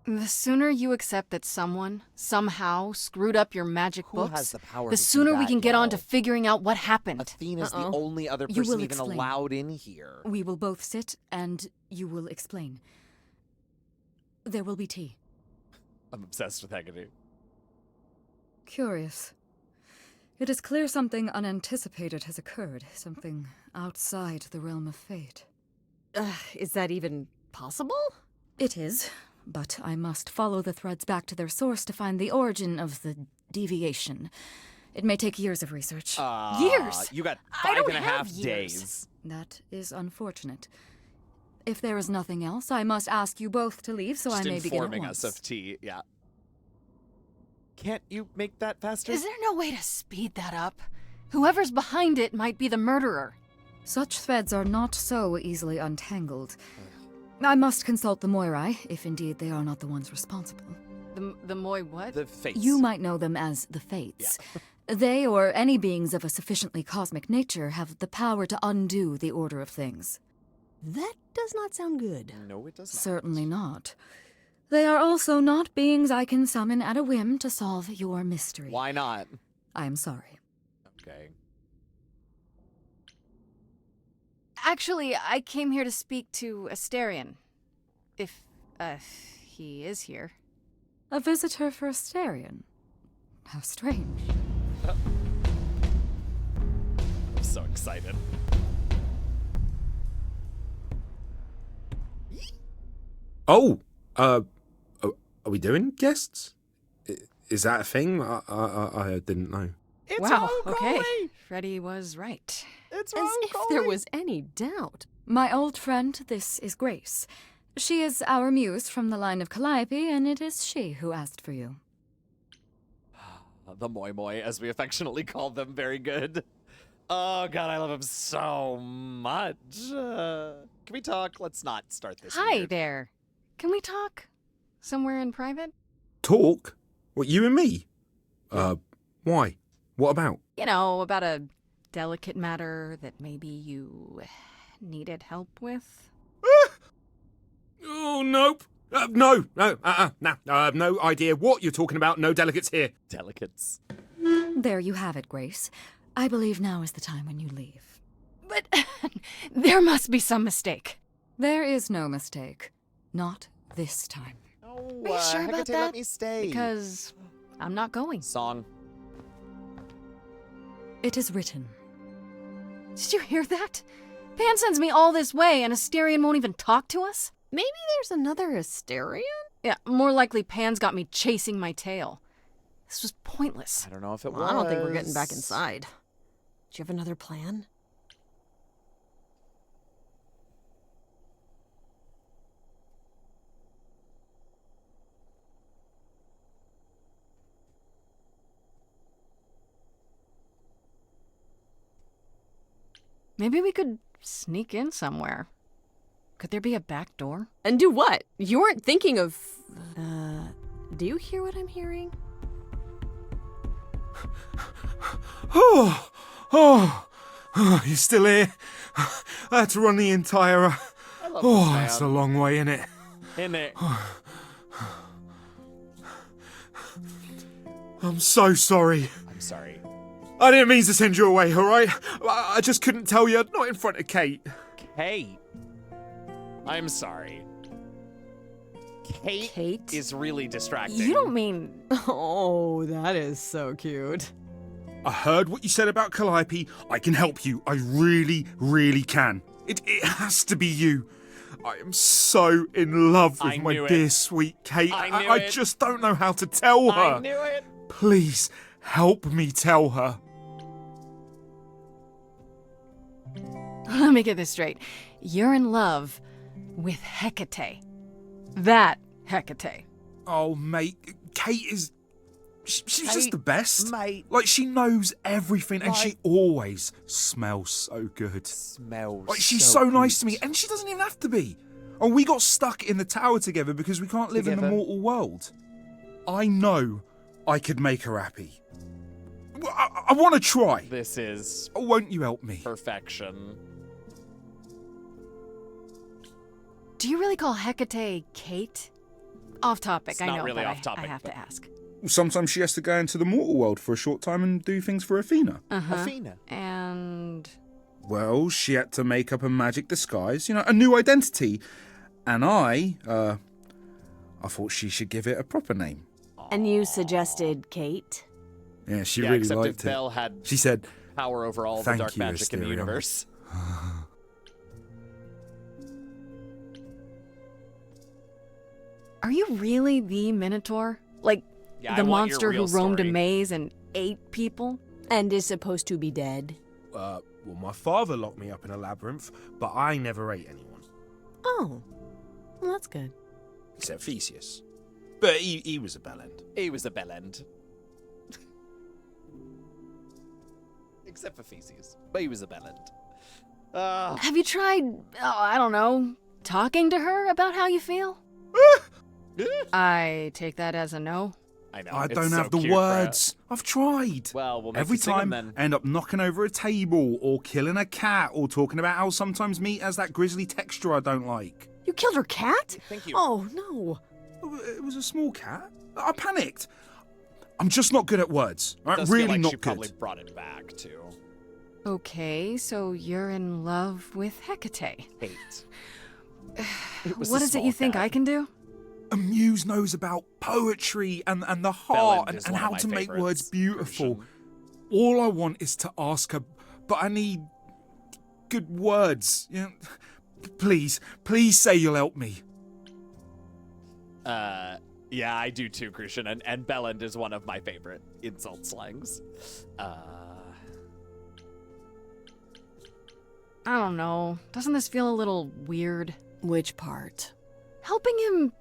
C: The sooner you accept that someone, somehow, screwed up your magic
B: Who
C: books,
B: has the power
C: the
B: to do
C: sooner we
B: that,
C: can get on to
B: y'all?
C: figuring out what happened.
B: Athena's the only other
U: You
B: person
U: will
B: even
U: explain.
B: allowed in here.
U: We will both sit and you will explain. There will be tea.
B: I'm obsessed with Hecate.
U: Curious. It is clear something unanticipated has occurred, something outside the realm of fate.
M: Is that even possible?
U: It is, but I must follow the threads back to their source to find the origin of the deviation. It may take years of research.
B: Years? You got
U: I don't
B: 5.5
U: have years.
B: days.
U: That is unfortunate. If there is nothing else, I must ask you both to leave so
B: Just
U: I may begin at
B: informing
U: once.
B: us of tea, yeah. Can't you make that faster?
C: Is there no way to speed that up? Whoever's behind it might be the murderer.
U: Such threads are not so easily untangled. I must consult the Moirai, if indeed they are not the ones responsible.
C: The Moi what?
B: The Fates.
U: You might know them as the Fates. They, or any beings of a sufficiently cosmic nature, have the power to undo the order of things.
M: That does not sound good.
B: No, it does not.
U: Certainly not. They are also not beings I can summon at a whim to solve your mystery.
B: Why not?
U: I am sorry.
B: Okay.
C: Actually, I came here to speak to Asterion. If, he is here.
U: A visitor for Asterion? How strange.
B: I'm so excited.
F: Oh, are we doing guests? Is that a thing? I didn't know.
C: It's wow, okay. Freddy was right.
B: It's
M: As if there was any doubt.
U: My old friend, this is Grace. She is our muse from the line of Calliope, and it is she who asked for you.
B: The Moi Moi, as we affectionately call them, very good. Oh god, I love him so much. Can we talk? Let's not start this.
C: Hi
B: weird.
C: there. Can we talk? Somewhere in private?
F: Talk? What, you and me? Why? What about?
C: You know, about a delicate matter that maybe you needed help with?
F: Oh, nope. No. I have no idea what you're talking about. No delegates here.
B: Delegates.
U: There you have it, Grace. I believe now is the time when you leave.
C: But there must be some mistake.
U: There is no mistake. Not this time.
B: Oh,
C: Are you sure about
B: Hecate,
C: that?
B: let me stay.
C: Because I'm not going.
B: Song.
U: It is written.
C: Did you hear that? Pan sends me all this way and Asterion won't even talk to us?
M: Maybe there's another Asterion?
C: Yeah, more likely Pan's got me chasing my tail. This was pointless.
B: I don't know if it
M: Well,
B: was.
M: I don't think we're getting back inside. Do you have another plan?
C: Maybe we could sneak in somewhere. Could there be a back door?
M: And do what? You weren't thinking of... do you hear what I'm hearing?
F: Oh, you're still here? I had to run the entire...
B: I love
F: Oh,
B: this man.
F: it's a long way, innit?
B: In it.
F: I'm so sorry.
B: I'm sorry.
F: I didn't mean to send you away, alright? I just couldn't tell you, not in front of Kate.
B: Kate. I'm sorry. Kate is really distracting.
C: You don't mean...
M: Oh, that is so cute.
F: I heard what you said about Calliope. I can help you. I really, really can. It has to be you. I am so in love with my dear sweet Kate. I just don't know how to tell her.
B: I knew it.
F: Please, help me tell her.
C: Let me get this straight. You're in love with Hecate. That Hecate.
F: Oh, mate, Kate is... She's just the best.
B: Mate.
F: Like, she knows everything, and she always smells so good.
B: Smells
F: Like, she's so nice to me, and she doesn't even have to be. Oh, we got stuck in the tower together because we can't live in the mortal world. I know I could make her happy. I want to try.
B: This is...
F: Won't you help me?
B: Perfection.
C: Do you really call Hecate Kate? Off topic,
B: It's
C: I
B: not
C: know,
B: really
C: but
B: off topic,
C: I have
B: but-
C: to ask.
F: Sometimes she has to go into the mortal world for a short time and do things for Athena.
B: Athena.
C: And...
F: Well, she had to make up a magic disguise, a new identity. And I
E: I thought she should give it a proper name.
M: And you suggested Kate?
E: Yeah, she
B: Yeah,
E: really
B: except
E: liked
B: if
E: it.
B: Belle had
E: She said,
B: power over all the
E: "Thank
B: dark
E: you,
B: magic in the
E: Asterion."
B: universe.
C: Are you really the Minotaur? Like,
B: Yeah,
C: the
B: I want your
C: monster who
B: real
C: roamed a
B: story.
C: maze and ate people?
M: And is supposed to be dead?
F: Well, my father locked me up in a labyrinth, but I never ate anyone.
M: Oh, well, that's good.
F: Except Theseus. But he was a bellend.
B: He was a bellend. Except for Theseus. But he was a bellend.
C: Have you tried, I don't know, talking to her about how you feel? I take that as a no.
B: I know.
E: I
B: it's
E: don't
B: so
E: have the
B: cute, Freya.
E: words. I've tried.
B: Well, we'll make
E: Every
B: you sing 'em
E: time,
B: then.
E: I end up knocking over a table or killing a cat or talking about how sometimes meat has that grisly texture I don't like.
M: You killed her cat?
B: Thank you.
M: Oh, no.
E: It was a small cat. I panicked. I'm just not good at words.
B: It does
E: really
B: feel like
E: not
B: she
E: good.
B: probably brought it back, too.
C: Okay, so you're in love with Hecate.
B: Hate.
C: What is it you think I can do?
E: A muse knows about poetry and the heart and how to make words beautiful. All I want is to ask her, but I need good words. You know, please say you'll help me.
B: Yeah, I do too, Christian, and bellend is one of my favorite insult slangs.
C: I don't know. Doesn't this feel a little weird?
M: Which part?
C: Helping him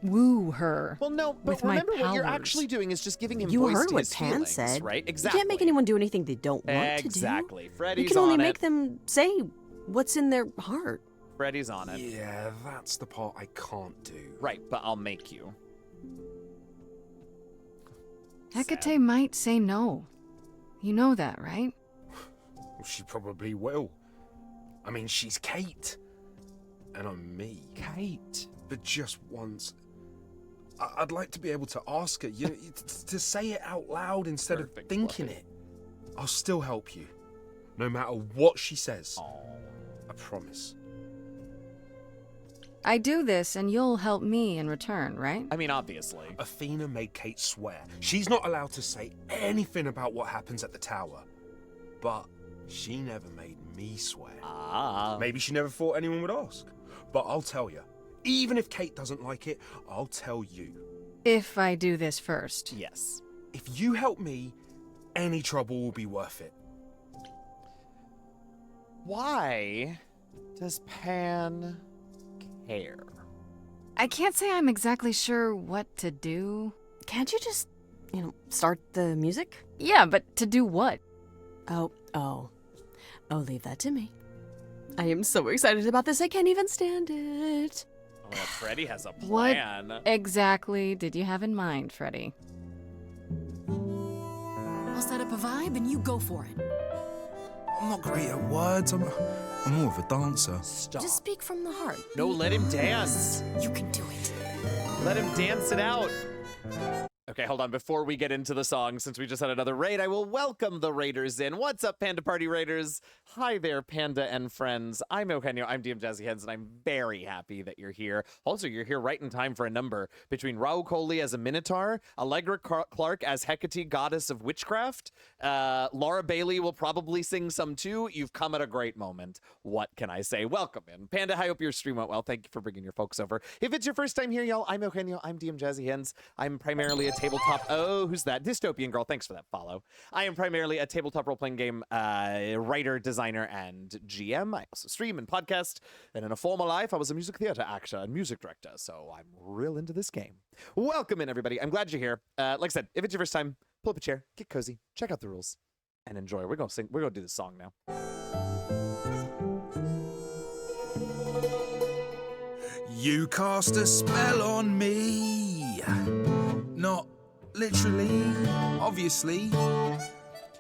C: woo her.
B: Well, no, but
C: with my
B: remember what you're
C: powers.
B: actually doing is just giving him
M: You
B: voice
M: heard
B: to
M: what
B: his
M: Pan
B: feelings,
M: said.
B: right?
M: You
B: Exactly.
M: can't make anyone do anything they don't want to do.
B: Exactly. Freddy's
M: You can only
B: on
M: make
B: it.
M: them say what's in their heart.
B: Freddy's on it.
F: Yeah, that's the part I can't do.
B: Right, but I'll make you.
C: Hecate might say no. You know that, right?
F: Well, she probably will. I mean, she's Kate. And I'm me.
B: Kate.
F: But just once, I'd like to be able to ask her, to say it out loud instead of thinking it. I'll still help you, no matter what she says. I promise.
C: I do this and you'll help me in return, right?
B: I mean, obviously.
F: Athena made Kate swear she's not allowed to say anything about what happens at the tower. But she never made me swear. Maybe she never thought anyone would ask. But I'll tell you, even if Kate doesn't like it, I'll tell you.
C: If I do this first.
B: Yes.
F: If you help me, any trouble will be worth it.
B: Why does Pan care?
C: I can't say I'm exactly sure what to do.
M: Can't you just, start the music?
C: Yeah, but to do what?
M: Oh, leave that to me. I am so excited about this, I can't even stand it.
B: Well, Freddy has a
C: What
B: plan.
C: exactly did you have in mind, Freddy?
U: I'll set up a vibe and you go for it.
E: I'm not great at words. I'm more of a dancer.
B: Stop.
M: Just speak from the heart.
B: No, let him dance.
U: You can do it.
B: Let him dance it out. Okay, hold on. Before we get into the song, since we just had another raid, I will welcome the raiders in. What's up, Panda Party Raiders? Hi there, Panda and friends. I'm Eugenio. I'm DM Jazzy Heads, and I'm very happy that you're here. Also, you're here right in time for a number between Raul Coley as a Minotaur, Allegra Clark as Hecate, goddess of witchcraft. Laura Bailey will probably sing some too. You've come at a great moment. What can I say? Welcome in. Panda, I hope your stream went well. Thank you for bringing your folks over. If it's your first time here, y'all, I'm Eugenio. I'm DM Jazzy Heads. I'm primarily a tabletop. Oh, who's that? Dystopian Girl. Thanks for that follow. I am primarily a tabletop role-playing game writer, designer, and GM. I also stream and podcast. And in a former life, I was a music theater actor and music director. So I'm real into this game. Welcome in, everybody. I'm glad you're here. Like I said, if it's your first time, pull up a chair, get cozy, check out the rules, and enjoy. We're gonna sing. We're gonna do this song now.
E: You cast a spell on me. Not literally, obviously.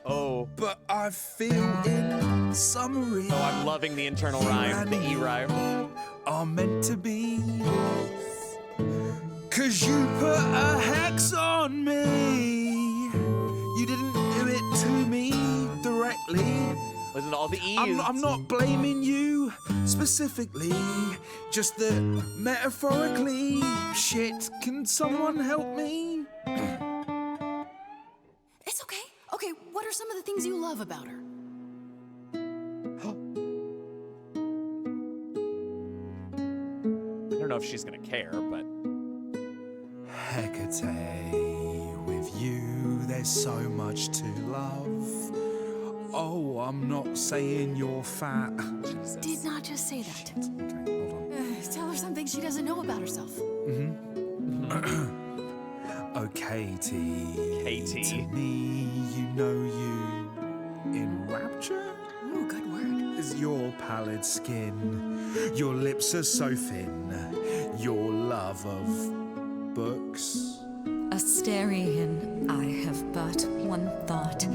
B: Oh.
E: But I feel in summary.
B: Oh, I'm loving the internal rhyme, the E rhyme.
E: Are meant to be. 'Cause you put a hex on me. You didn't do it to me directly,
B: Listen to all the E's.
E: I'm not blaming you specifically, just that metaphorically. Shit, can someone help me?
C: It's okay. Okay, what are some of the things you love about her?
B: I don't know if she's gonna care, but
E: Hecate, with you there's so much to love. Oh, I'm not saying you're fat.
B: Jesus.
C: Did not just say that.
E: Okay, hold on.
C: Tell her something she doesn't know about herself.
E: Oh, Katie.
B: Katie.
E: To me, you know you in rapture?
C: Ooh, good word.
E: Is your pallid skin, your lips are so thin, your love of books.
U: Asterion, I have but one thought.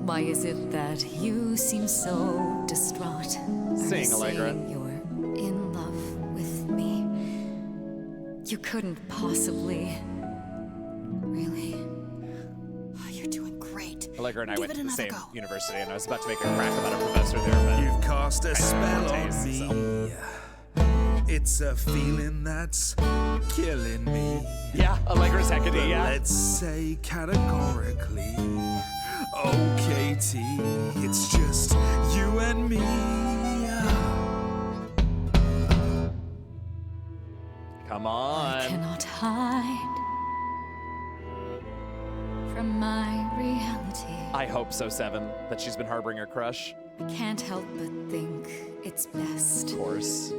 U: Why is it that you seem so distraught?
B: Sing, Allegra.
U: Saying you're in love with me. You couldn't possibly. Really?
C: Oh, you're doing great.
B: Allegra and I
C: Give
B: went
C: it
B: to the
C: another
B: same
C: go.
B: university, and I was about to make a crack about a professor there, but
E: You've cast a spell on
B: taste,
E: me.
B: so.
E: It's a feeling that's killing me.
B: Yeah, Allegra's Hecate,
E: But
B: yeah.
E: let's say categorically, oh Katie, it's just you and me.
B: Come on.
U: I cannot hide from my reality.
B: I hope so, Seven, that she's been harboring a crush.
U: I can't help but think it's best.
B: Of course.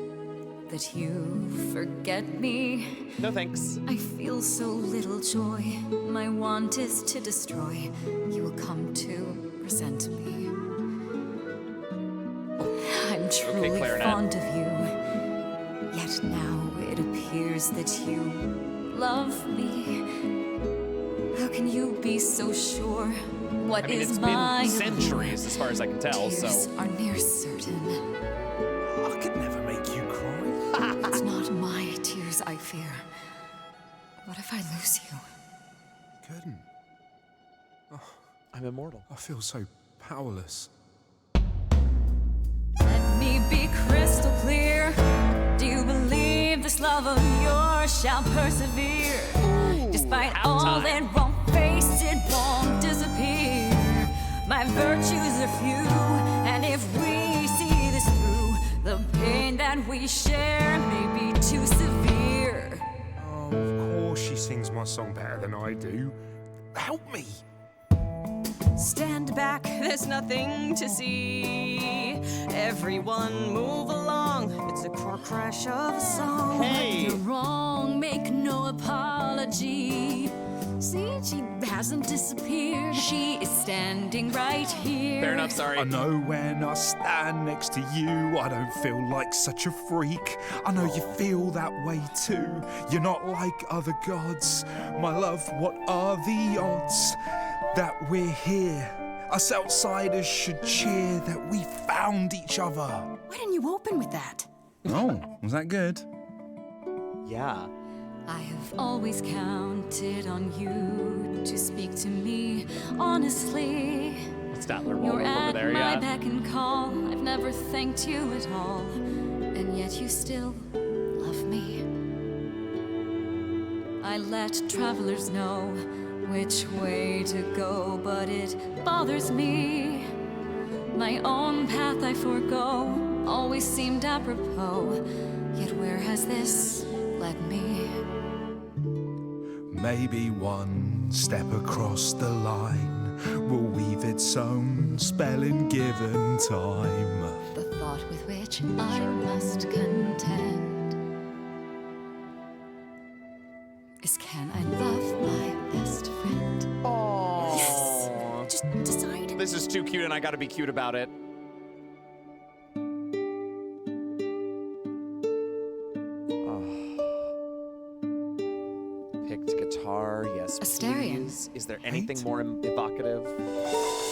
U: That you forget me.
B: No thanks.
U: I feel so little joy. My want is to destroy. You will come to resent me. I'm truly
B: clarinet.
U: fond of you. Yet now it appears that you love me. How can you be so sure? What
B: I mean,
U: is
B: it's
U: my
B: been centuries as far as I can tell,
U: tears
B: so.
U: are near certain.
E: I could never make you cry.
U: It's not my tears I fear. What if I lose you?
E: Couldn't.
B: I'm immortal.
E: I feel so powerless.
U: Let me be crystal clear. Do you believe this love of yours shall persevere? Despite all that won't face, it won't disappear. My virtues are few, and if we see this through, the pain that we share may be too severe.
E: Oh, of course she sings my song better than I do. Help me!
M: Stand back, there's nothing to see. Everyone move along, it's a car crash of a song.
U: You're wrong, make no apology. See, she hasn't disappeared. She is standing right here.
B: Fair enough, sorry.
E: I know when I stand next to you, I don't feel like such a freak. I know you feel that way too. You're not like other gods. My love, what are the odds that we're here? Us outsiders should cheer that we found each other.
C: Why didn't you open with that?
E: Oh, was that good?
B: Yeah.
U: I have always counted on you to speak to me honestly.
B: Statler
U: You're
B: Waldorf over
U: at
B: there,
U: my
B: yeah.
U: beck and call. I've never thanked you at all, and yet you still love me. I let travelers know which way to go, but it bothers me. My own path I forego always seemed apropos, yet where has this led me?
E: Maybe one step across the line will weave its own spell in given time.
U: The thought with which I must contend is, can I love my best friend?
B: Yes!
C: Just decide.
B: This is too cute, and I gotta be cute about it. Picked guitar, yes,
U: Asterion.
B: please. Is there anything more evocative?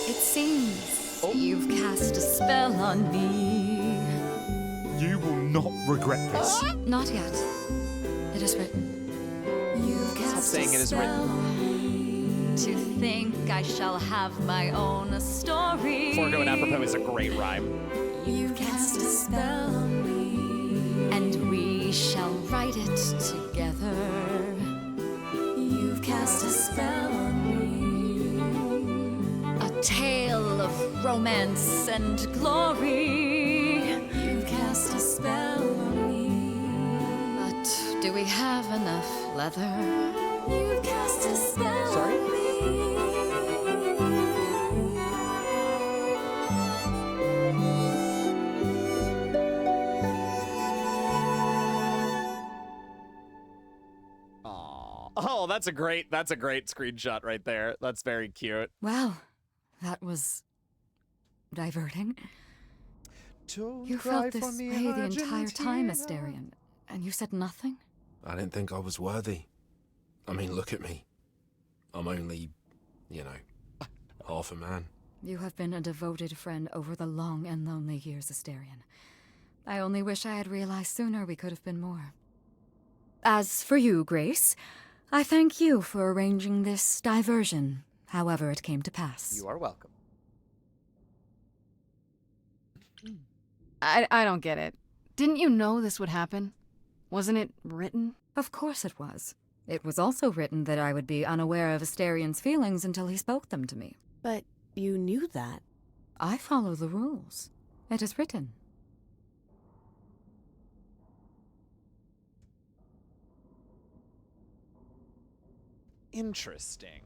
U: It seems you've cast a spell on me.
E: You will not regret this.
U: Not yet. It is written. You've cast
B: saying
U: a
B: it is
U: spell
B: written.
U: on me. to think I shall have my own story.
B: Forgo and apropos is a great rhyme.
U: You've cast a spell on me, and we shall write it together. You've cast a spell on me, a tale of romance and glory. You've cast a spell on me, but do we have enough leather? You've cast a spell on me.
B: Oh, that's a great screenshot right there. That's very cute.
U: Well, that was diverting.
B: Don't
U: You
B: cry
U: felt this
B: for me,
U: way the entire
B: Argentina.
U: time, Asterion, and you said nothing?
K: I didn't think I was worthy. I mean, look at me. I'm only, half a man.
U: You have been a devoted friend over the long and lonely years, Asterion. I only wish I had realized sooner we could have been more. As for you, Grace, I thank you for arranging this diversion, however it came to pass.
B: You are welcome.
C: I don't get it. Didn't you know this would happen? Wasn't it written?
U: Of course it was. It was also written that I would be unaware of Asterion's feelings until he spoke them to me.
M: But you knew that.
U: I follow the rules. It is written.
B: Interesting.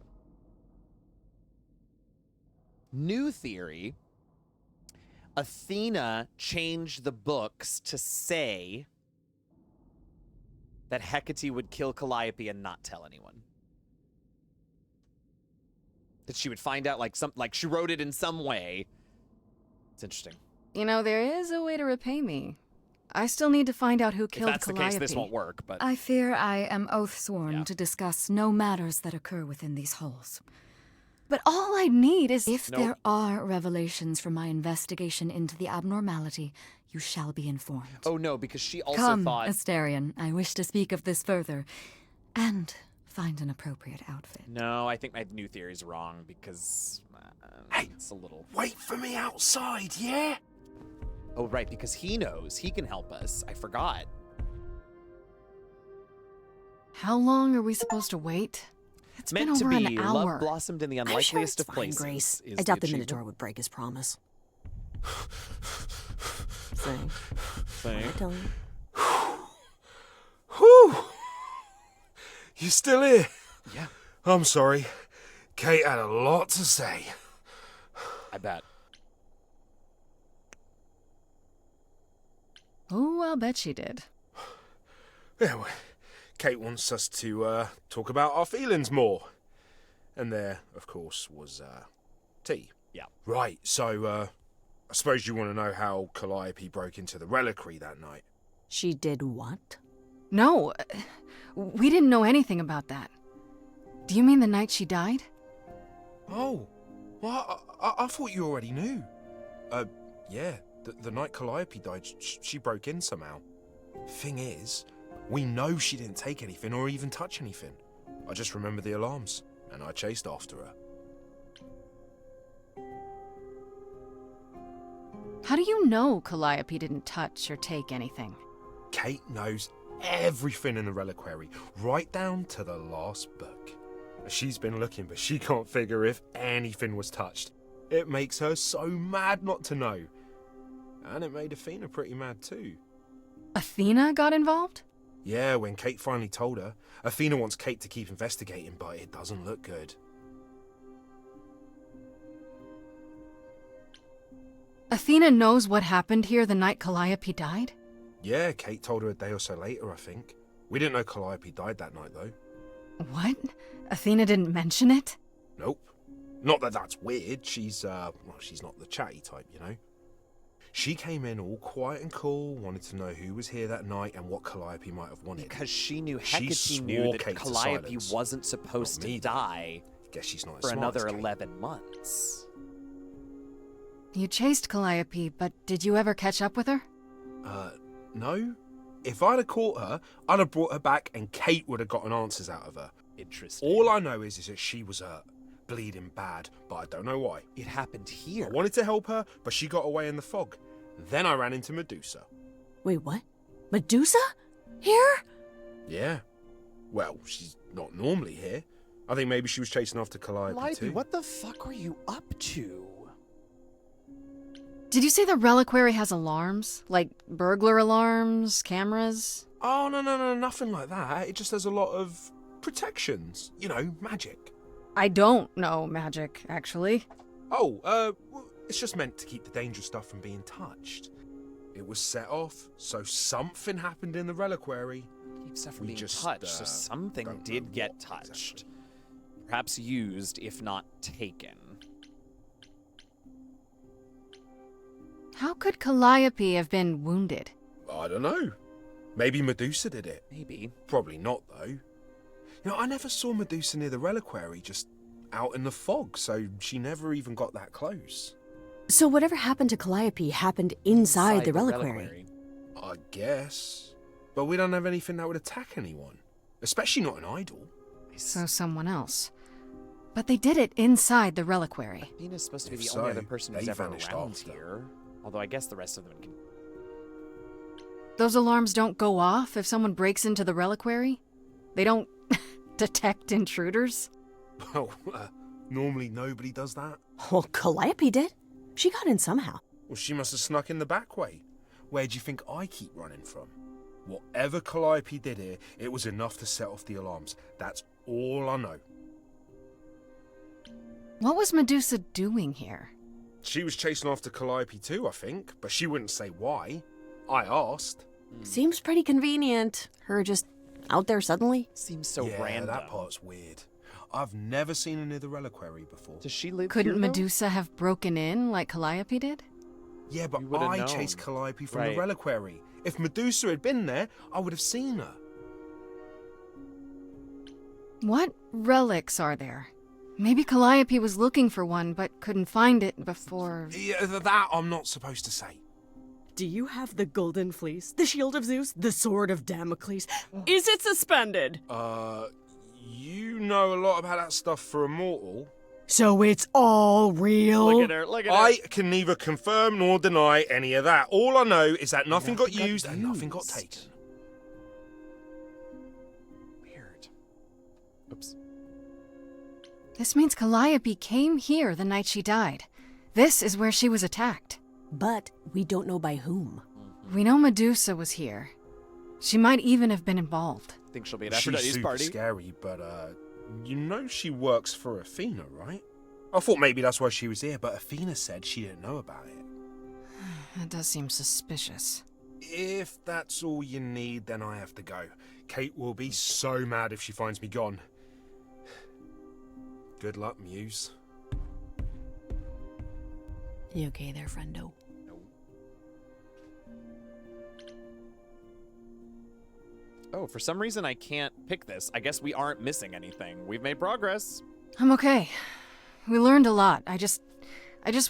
B: New theory. Athena changed the books to say that Hecate would kill Calliope and not tell anyone. That she would find out like she wrote it in some way. It's interesting.
C: You know, there is a way to repay me. I still need to find out who killed
B: If that's
C: Calliope.
B: the case, this won't work, but...
U: I fear I am oath-sworn to discuss no matters that occur within these halls.
C: But all I need is...
U: If there are revelations from my investigation into the abnormality, you shall be informed.
B: Oh no, because she also
U: Come,
B: thought...
U: Asterion, I wish to speak of this further, and find an appropriate outfit.
B: No, I think my new theory's wrong, because... it's a little...
K: Wait for me outside, yeah?
B: Oh, right, because he knows. He can help us. I forgot.
C: How long are we supposed to wait? It's
B: meant
C: been over
B: to be.
C: an hour.
B: Love blossomed in the
M: I'm sure
B: unlikeliest
M: it's
B: of
M: fine,
B: places.
M: Grace.
B: is
M: I doubt the
B: achievement.
M: Minotaur would break his promise.
B: Same.
M: Don't.
E: Whew! You still here?
B: Yeah.
E: I'm sorry. Kate had a lot to say.
B: I bet.
C: Oh, I'll bet she did.
E: Yeah, well, Kate wants us to talk about our feelings more. And there, of course, was tea.
B: Yeah.
E: Right, so I suppose you want to know how Calliope broke into the reliquary that night.
M: She did what?
C: No, we didn't know anything about that. Do you mean the night she died?
E: Oh, well, I thought you already knew. Yeah, the night Calliope died, she broke in somehow. Thing is, we know she didn't take anything or even touch anything. I just remember the alarms, and I chased after her.
C: How do you know Calliope didn't touch or take anything?
E: Kate knows everything in the reliquary, right down to the last book. She's been looking, but she can't figure if anything was touched. It makes her so mad not to know. And it made Athena pretty mad too.
C: Athena got involved?
E: Yeah, when Kate finally told her, Athena wants Kate to keep investigating, but it doesn't look good.
C: Athena knows what happened here the night Calliope died?
E: Yeah, Kate told her a day or so later, I think. We didn't know Calliope died that night, though.
C: What? Athena didn't mention it?
E: Nope. Not that that's weird. She's not the chatty type, you know. She came in all quiet and cool, wanted to know who was here that night and what Calliope might have wanted.
B: Because she knew
E: She
B: Hecate knew
E: swore
B: that
E: Kate to
B: Calliope
E: silence.
B: wasn't supposed
E: Not me,
B: to die
E: Guess she's not as
B: for
E: smart as
B: another
E: Kate.
B: 11 months.
C: You chased Calliope, but did you ever catch up with her?
E: No. If I'd have caught her, I'd have brought her back and Kate would have gotten answers out of her.
B: Interesting.
E: All I know is that she was hurt. bleeding bad, but I don't know why.
B: It happened here.
E: I wanted to help her, but she got away in the fog. Then I ran into Medusa.
M: Wait, what? Medusa? Here?
E: Yeah. Well, she's not normally here. I think maybe she was chasing after Calliope too.
B: What the fuck were you up to?
C: Did you say the reliquary has alarms? Like burglar alarms, cameras?
E: Oh, no, nothing like that. It just has a lot of protections. You know, magic.
C: I don't know magic, actually.
E: Oh, well, it's just meant to keep the dangerous stuff from being touched. It was set off, so something happened in the reliquary.
B: Keep stuff from being touched, so something did get touched. Exactly. Perhaps used, if not taken.
C: How could Calliope have been wounded?
E: I don't know. Maybe Medusa did it.
B: Maybe.
E: Probably not, though. You know, I never saw Medusa near the reliquary, just out in the fog, so she never even got that close.
M: So whatever happened to Calliope happened inside the reliquary.
E: I guess. But we don't have anything that would attack anyone. Especially not an idol.
C: So someone else. But they did it inside the reliquary.
B: Athena's supposed to be the only other person who's ever around here. Although I guess the rest of them can...
C: Those alarms don't go off if someone breaks into the reliquary? They don't detect intruders?
E: Well, normally nobody does that.
M: Well, Calliope did. She got in somehow.
E: Well, she must have snuck in the back way. Where do you think I keep running from? Whatever Calliope did here, it was enough to set off the alarms. That's all I know.
C: What was Medusa doing here?
E: She was chasing after Calliope too, I think, but she wouldn't say why. I asked.
M: Seems pretty convenient. Her just out there suddenly.
B: Seems so random.
E: That part's weird. I've never seen her near the reliquary before.
B: Does she live
C: Couldn't
B: here,
C: Medusa have broken in like Calliope did?
E: Yeah, but I chased Calliope from the reliquary. If Medusa had been there, I would have seen her.
C: What relics are there? Maybe Calliope was looking for one, but couldn't find it before...
E: Yeah, that I'm not supposed to say.
M: Do you have the golden fleece, the shield of Zeus, the sword of Damocles? Is it suspended?
E: You know a lot about that stuff for a mortal.
M: So it's all real?
B: Look at her, look at her.
E: I can neither confirm nor deny any of that. All I know is that nothing got used and nothing got taken.
B: Weird. Oops.
C: This means Calliope came here the night she died. This is where she was attacked.
M: But we don't know by whom.
C: We know Medusa was here. She might even have been involved.
B: Think she'll be at Aphrodite's party.
E: She's super scary, but you know she works for Athena, right? I thought maybe that's why she was here, but Athena said she didn't know about it.
C: That does seem suspicious.
E: If that's all you need, then I have to go. Kate will be so mad if she finds me gone. Good luck, Muse.
M: You okay there, friendo?
B: No. Oh, for some reason I can't pick this. I guess we aren't missing anything. We've made progress.
C: I'm okay. We learned a lot. I just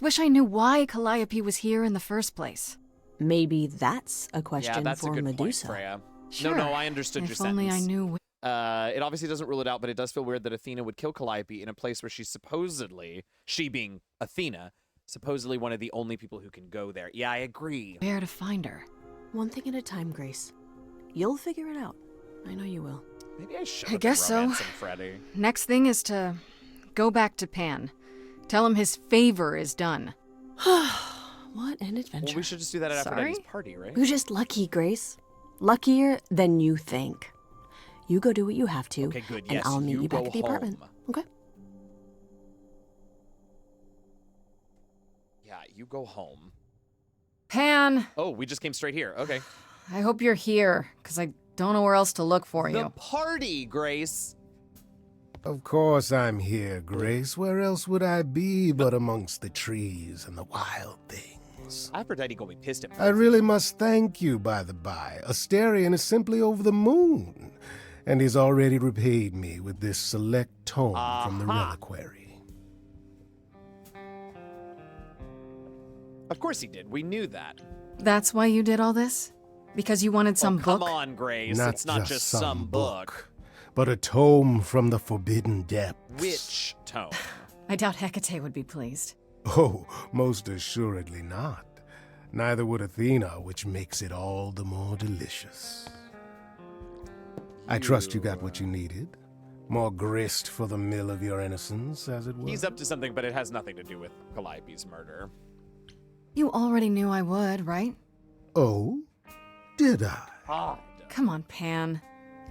C: wish I knew why Calliope was here in the first place.
M: Maybe that's a question
B: yeah, that's
M: for
B: a good
M: Medusa.
B: Point, Freya.
C: Sure.
B: No, I understood your
C: if
B: sentence.
C: only I knew.
B: It obviously doesn't rule it out, but it does feel weird that Athena would kill Calliope in a place where she's supposedly, she being Athena, supposedly one of the only people who can go there. Yeah, I agree.
C: Where to find her?
M: One thing at a time, Grace. You'll figure it out. I know you will.
B: Maybe I should.
C: I guess so.
B: Freddy.
C: Next thing is to go back to Pan. Tell him his favor is done.
M: What an adventure.
B: Well, we should just do that at Aphrodite's party, right?
M: You're just lucky, Grace. Luckier than you think. You go do what you have to,
B: okay, good.
M: and
B: Yes,
M: I'll meet you back
B: go
M: at the apartment.
B: home.
M: Okay?
B: Yeah, you go home.
C: Pan!
B: Oh, we just came straight here. Okay.
C: I hope you're here, because I don't know where else to look for you.
B: The party, Grace!
F: Of course I'm here, Grace. Where else would I be but amongst the trees and the wild things?
B: Aphrodite gonna be pissed at me.
F: I really must thank you, by the by. Asterion is simply over the moon, and he's already repaid me with this select tome from the reliquary.
B: Of course he did. We knew that.
C: That's why you did all this? Because you wanted some book?
B: Come on, Grace. It's not just some book.
F: But a tome from the forbidden depths.
B: Which tome?
C: I doubt Hecate would be pleased.
F: Oh, most assuredly not. Neither would Athena, which makes it all the more delicious. I trust you got what you needed. More grist for the mill of your innocence, as it were.
B: He's up to something, but it has nothing to do with Calliope's murder.
C: You already knew I would, right?
F: Oh? Did I?
C: Come on, Pan.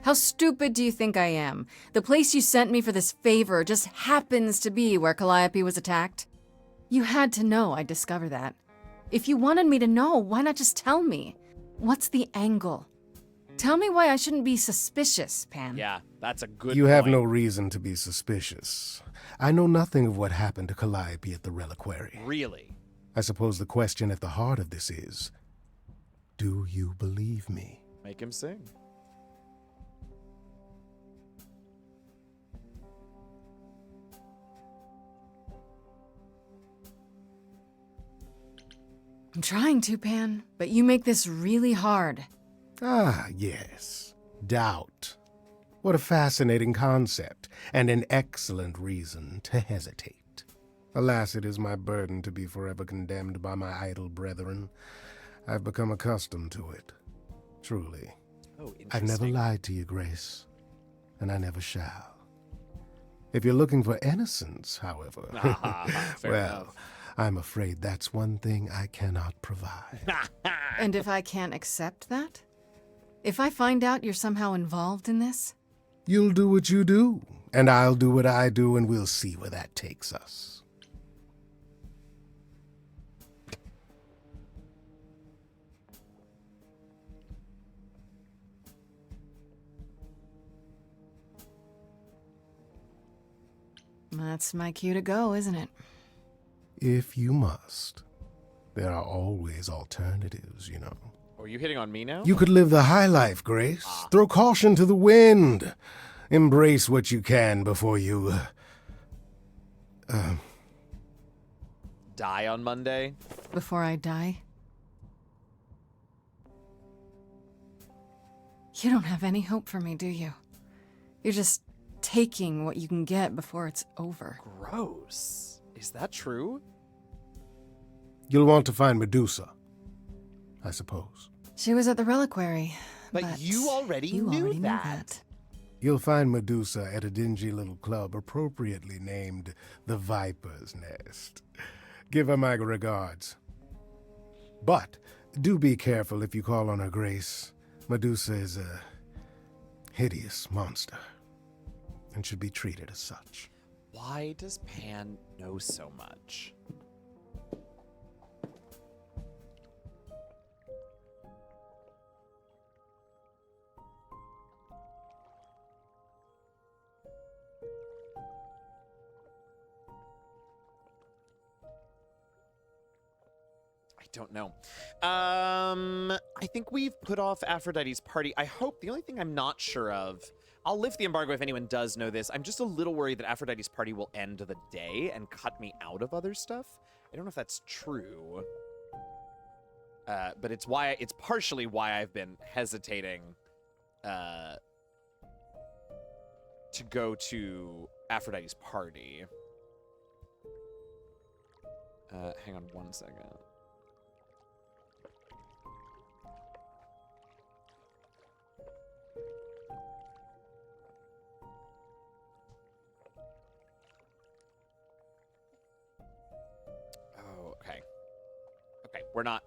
C: How stupid do you think I am? The place you sent me for this favor just happens to be where Calliope was attacked. You had to know I'd discover that. If you wanted me to know, why not just tell me? What's the angle? Tell me why I shouldn't be suspicious, Pan.
B: Yeah, that's a good
F: You
B: point.
F: have no reason to be suspicious. I know nothing of what happened to Calliope at the reliquary.
B: Really?
F: I suppose the question at the heart of this is, do you believe me?
B: Make him sing.
C: I'm trying to, Pan, but you make this really hard.
F: Ah, yes. Doubt. What a fascinating concept, and an excellent reason to hesitate. Alas, it is my burden to be forever condemned by my idle brethren. I've become accustomed to it. Truly.
B: Oh,
F: I've never lied to you, Grace, and I never shall. If you're looking for innocence, however,
B: fair
F: well,
B: enough.
F: I'm afraid that's one thing I cannot provide.
C: And if I can't accept that? If I find out you're somehow involved in this?
F: You'll do what you do, and I'll do what I do, and we'll see where that takes us.
C: That's my cue to go, isn't it?
F: If you must. There are always alternatives, you know.
B: Oh, are you hitting on me now?
F: You could live the high life, Grace. Throw caution to the wind. Embrace what you can before you...
B: Die on Monday?
C: Before I die? You don't have any hope for me, do you? You're just taking what you can get before it's over.
B: Gross. Is that true?
F: You'll want to find Medusa, I suppose.
C: She was at the reliquary.
B: But you already knew that.
F: You'll find Medusa at a dingy little club appropriately named the Viper's Nest. Give her my regards. But do be careful if you call on her, Grace. Medusa is a hideous monster and should be treated as such.
B: Why does Pan know so much? I don't know. I think we've put off Aphrodite's party. I hope. The only thing I'm not sure of, I'll lift the embargo if anyone does know this. I'm just a little worried that Aphrodite's party will end the day and cut me out of other stuff. I don't know if that's true. But it's partially why I've been hesitating to go to Aphrodite's party. Hang on one second. Oh, okay. Okay, we're not...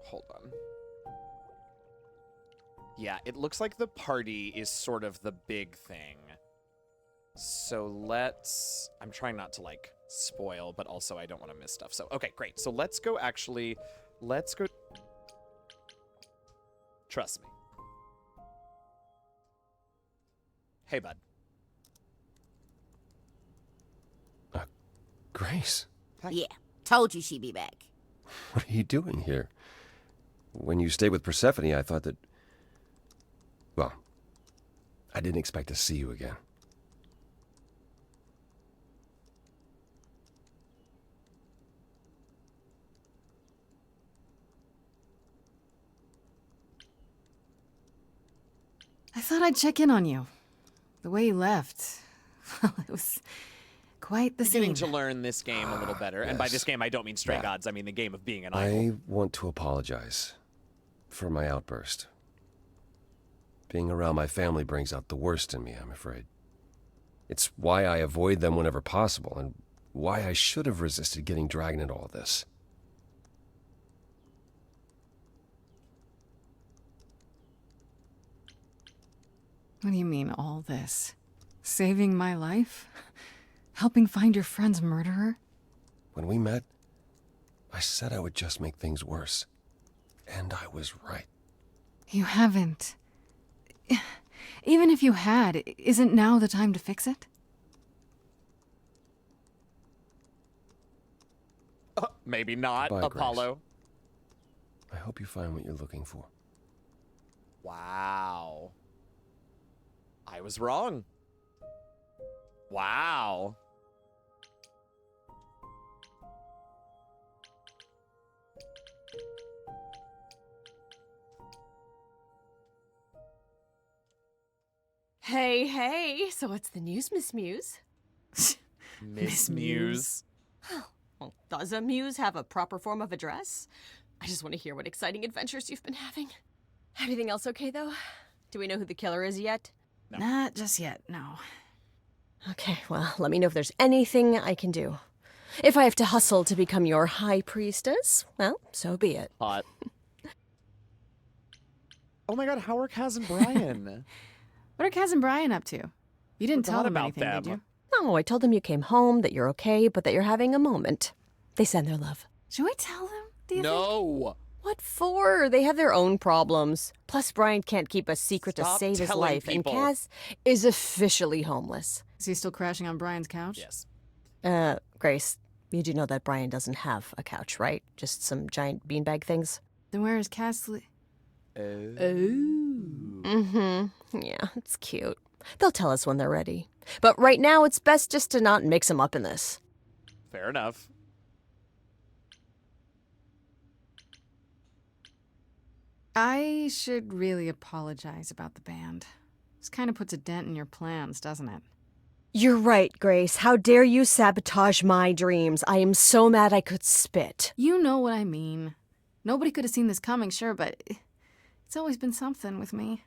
B: Hold on. Yeah, it looks like the party is sort of the big thing. So let's... I'm trying not to, like, spoil, but also I don't want to miss stuff. So, okay, great. So let's go actually... Let's go... Trust me. Hey, bud.
K: Grace,
D: Yeah, told you she'd be back.
K: what are you doing here? When you stayed with Persephone, I thought that... Well, I didn't expect to see you again.
C: I thought I'd check in on you. The way you left, well, it was quite the
B: Beginning
C: scene.
B: to learn this game a little better. And by this game, I don't mean Stray Gods. I mean the game of being an idol.
K: I want to apologize for my outburst. Being around my family brings out the worst in me, I'm afraid. It's why I avoid them whenever possible, and why I should have resisted getting dragged into all this.
C: What do you mean, all this? Saving my life? Helping find your friend's murderer?
K: When we met, I said I would just make things worse. And I was right.
C: You haven't. Even if you had, isn't now the time to fix it?
B: Maybe not,
K: Goodbye,
B: Apollo.
K: Grace. I hope you find what you're looking for.
B: Wow. I was wrong. Wow.
M: Hey, hey, so what's the news, Miss Muse?
B: Miss Muse.
M: Well, does a muse have a proper form of address? I just want to hear what exciting adventures you've been having. Everything else okay, though? Do we know who the killer is yet?
C: No. Not just yet, no.
M: Okay, well, let me know if there's anything I can do. If I have to hustle to become your high priestess, well, so be it.
B: Hot. Oh my god, how are Kaz and Brian?
C: What are Kaz and Brian up to? You didn't tell
B: Forgot
C: them
B: about
C: anything,
B: them.
C: did you?
M: No, I told them you came home, that you're okay, but that you're having a moment. They send their love.
C: Should we tell them, do you think?
B: No!
M: What for? They have their own problems. Plus, Brian can't keep a secret
B: Stop
M: to save his
B: telling
M: life,
B: people.
M: and Kaz is officially homeless.
C: Is he still crashing on Brian's couch?
B: Yes.
M: Grace, you do know that Brian doesn't have a couch, right? Just some giant beanbag things?
C: Then where is Kaz
M: Mm-hmm. Yeah, it's cute. They'll tell us when they're ready. But right now, it's best just to not mix them up in this.
B: Fair enough.
C: I should really apologize about the band. This kind of puts a dent in your plans, doesn't it?
M: You're right, Grace. How dare you sabotage my dreams? I am so mad I could spit.
C: You know what I mean. Nobody could have seen this coming, sure, but it's always been something with me.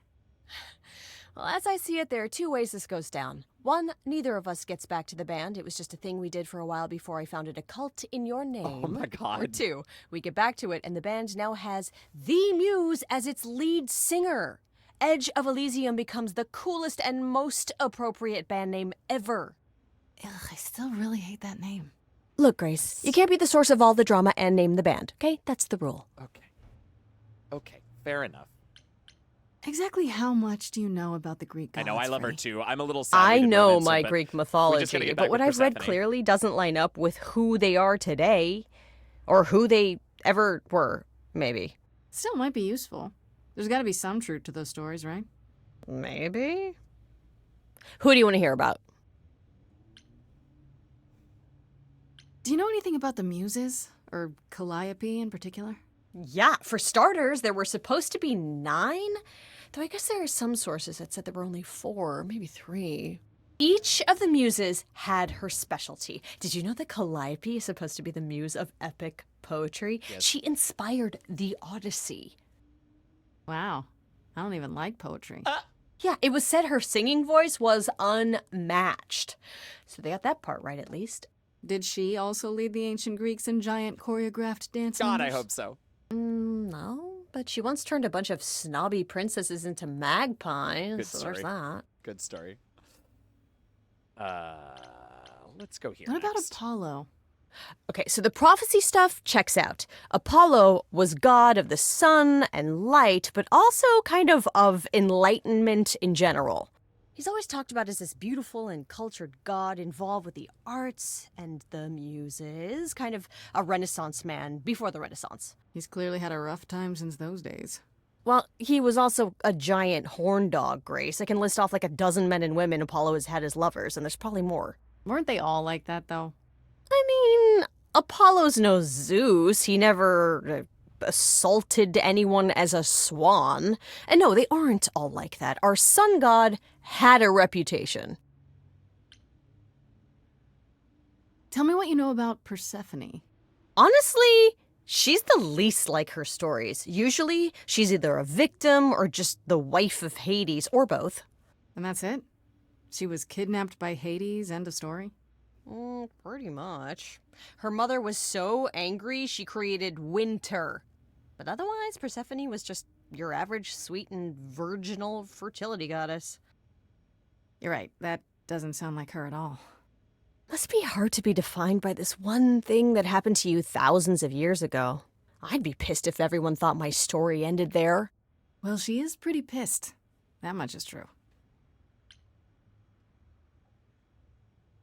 M: Well, as I see it, there are two ways this goes down. One, neither of us gets back to the band. It was just a thing we did for a while before I founded a cult in your name.
B: Oh my god.
M: Or two, we get back to it and the band now has the Muse as its lead singer. Edge of Elysium becomes the coolest and most appropriate band name ever.
C: Ugh, I still really hate that name.
M: Look, Grace, you can't be the source of all the drama and name the band, okay? That's the rule.
B: Okay, fair enough.
C: Exactly how much do you know about the Greek gods?
B: I know, I love her
C: Frey?
B: too. I'm a little sad.
M: I
B: we didn't
M: know
B: romance her,
M: my
B: but
M: Greek
B: we just gotta
M: mythology,
B: get
M: but
B: back
M: what
B: with
M: I've read
B: Persephone.
M: clearly doesn't line up with who they are today. Or who they ever were, maybe.
C: Still might be useful. There's got to be some truth to those stories, right?
M: Maybe. Who do you want to hear about?
C: Do you know anything about the Muses? Or Calliope in particular?
M: Yeah, for starters, there were supposed to be 9. Though I guess there are some sources that said there were only 4, maybe 3. Each of the muses had her specialty. Did you know that Calliope is supposed to be the muse of epic poetry?
B: Yes.
M: She inspired the Odyssey.
C: Wow. I don't even like poetry.
M: Yeah, it was said her singing voice was unmatched. So they got that part right, at least.
C: Did she also lead the ancient Greeks in giant choreographed dance
B: God, I
C: numbers?
B: hope so.
M: No, but she once turned a bunch of snobby princesses into magpies.
B: Good
M: so
B: story.
M: there's that.
B: Good story. Let's go here.
C: What about
B: next.
C: Apollo?
M: Okay, so the prophecy stuff checks out. Apollo was god of the sun and light, but also kind of enlightenment in general. He's always talked about as this beautiful and cultured god involved with the arts and the muses, kind of a Renaissance man before the Renaissance.
C: He's clearly had a rough time since those days.
M: Well, he was also a giant horn dog, Grace. I can list off like a dozen men and women Apollo has had as lovers, and there's probably more.
C: Weren't they all like that, though?
M: I mean, Apollo's no Zeus. He never assaulted anyone as a swan. And no, they aren't all like that. Our sun god had a reputation.
C: Tell me what you know about Persephone.
M: Honestly, she's the least like her stories. Usually, she's either a victim or just the wife of Hades, or both.
C: And that's it? She was kidnapped by Hades, end of story?
M: Pretty much. Her mother was so angry she created winter. But otherwise, Persephone was just your average sweet and virginal fertility goddess.
C: You're right, that doesn't sound like her at all.
M: Must be hard to be defined by this one thing that happened to you thousands of years ago. I'd be pissed if everyone thought my story ended there.
C: Well, she is pretty pissed. That much is true.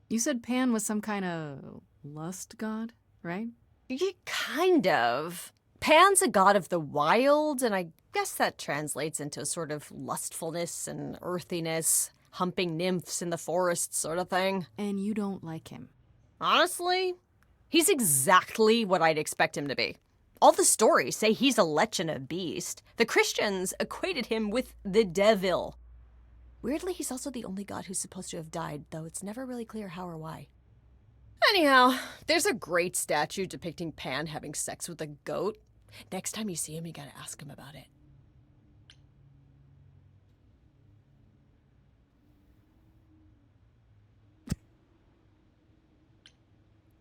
C: You said Pan was some kind of lust god, right?
M: Yeah, kind of. Pan's a god of the wild, and I guess that translates into a sort of lustfulness and earthiness, humping nymphs in the forest sort of thing.
C: And you don't like him?
M: Honestly, he's exactly what I'd expect him to be. All the stories say he's a lech and a beast. The Christians equated him with the devil. Weirdly, he's also the only god who's supposed to have died, though it's never really clear how or why. Anyhow, there's a great statue depicting Pan having sex with a goat. Next time you see him, you gotta ask him about it.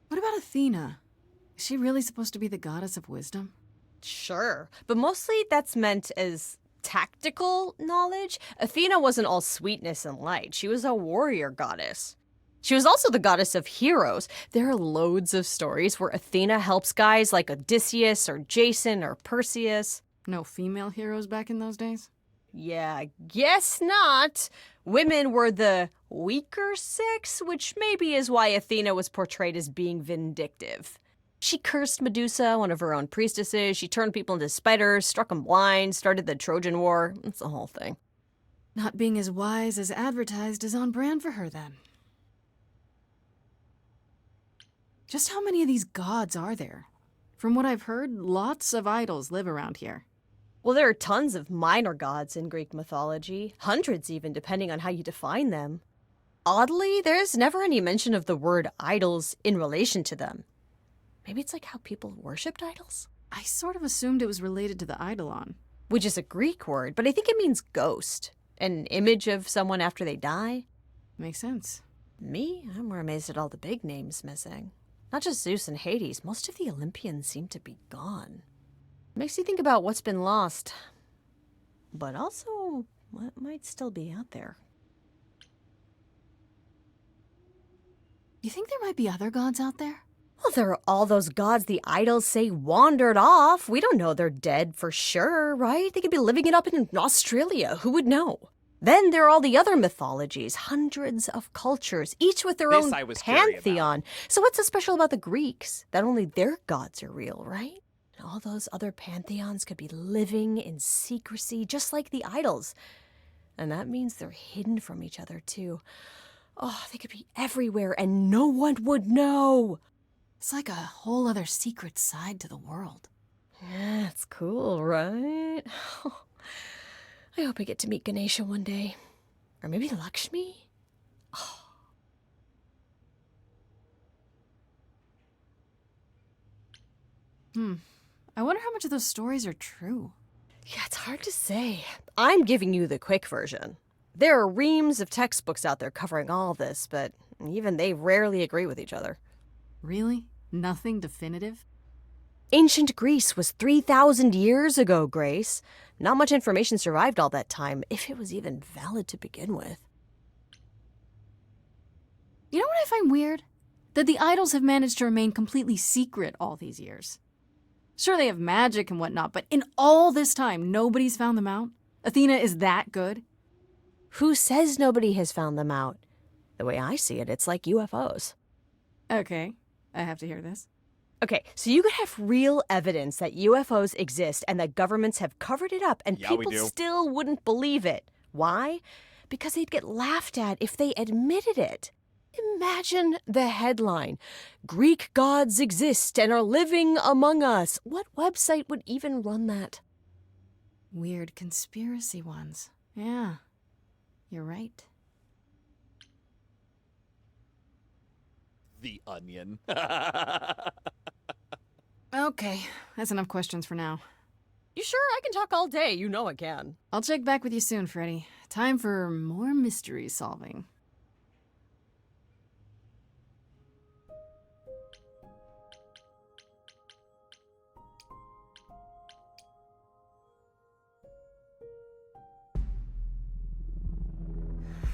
C: What about Athena? Is she really supposed to be the goddess of wisdom?
M: Sure, but mostly that's meant as tactical knowledge. Athena wasn't all sweetness and light. She was a warrior goddess. She was also the goddess of heroes. There are loads of stories where Athena helps guys like Odysseus or Jason or Perseus.
C: No female heroes back in those days?
M: Yeah, guess not. Women were the weaker sex, which maybe is why Athena was portrayed as being vindictive. She cursed Medusa, one of her own priestesses. She turned people into spiders, struck them blind, started the Trojan War. It's the whole thing.
C: Not being as wise as advertised is on brand for her, then. Just how many of these gods are there? From what I've heard, lots of idols live around here.
M: Well, there are tons of minor gods in Greek mythology. Hundreds even, depending on how you define them. Oddly, there's never any mention of the word idols in relation to them. Maybe it's like how people worshipped idols?
C: I sort of assumed it was related to the eidolon.
M: Which is a Greek word, but I think it means ghost. An image of someone after they die.
C: Makes sense.
M: Me? I'm more amazed at all the big names missing. Not just Zeus and Hades, most of the Olympians seem to be gone. Makes you think about what's been lost. But also, what might still be out there.
C: You think there might be other gods out there?
M: Well, there are all those gods the idols say wandered off. We don't know they're dead for sure, right? They could be living it up in Australia. Who would know? Then there are all the other mythologies, hundreds of cultures, each with their own pantheon. So what's so special about the Greeks? That only their gods are real, right? And all those other pantheons could be living in secrecy, just like the idols. And that means they're hidden from each other, too. Oh, they could be everywhere and no one would know.
C: It's like a whole other secret side to the world.
M: Yeah, it's cool, right? I hope I get to meet Ganesha one day. Or maybe Lakshmi? Oh.
C: I wonder how much of those stories are true.
M: Yeah, it's hard to say. I'm giving you the quick version. There are reams of textbooks out there covering all this, but even they rarely agree with each other.
C: Really? Nothing definitive?
M: Ancient Greece was 3,000 years ago, Grace. Not much information survived all that time, if it was even valid to begin with.
C: You know what I find weird? That the idols have managed to remain completely secret all these years. Sure, they have magic and whatnot, but in all this time, nobody's found them out? Athena is that good?
M: Who says nobody has found them out? The way I see it, it's like UFOs.
C: Okay, I have to hear this.
M: Okay, so you could have real evidence that UFOs exist and that governments have covered it up and people still wouldn't believe it. Why? Because they'd get laughed at if they admitted it. Imagine the headline. Greek gods exist and are living among us. What website would even run that?
C: Weird conspiracy ones. Yeah, you're right.
B: The Onion.
C: Okay, that's enough questions for now.
M: You sure? I can talk all day. You know I can.
C: I'll check back with you soon, Freddy. Time for more mystery solving.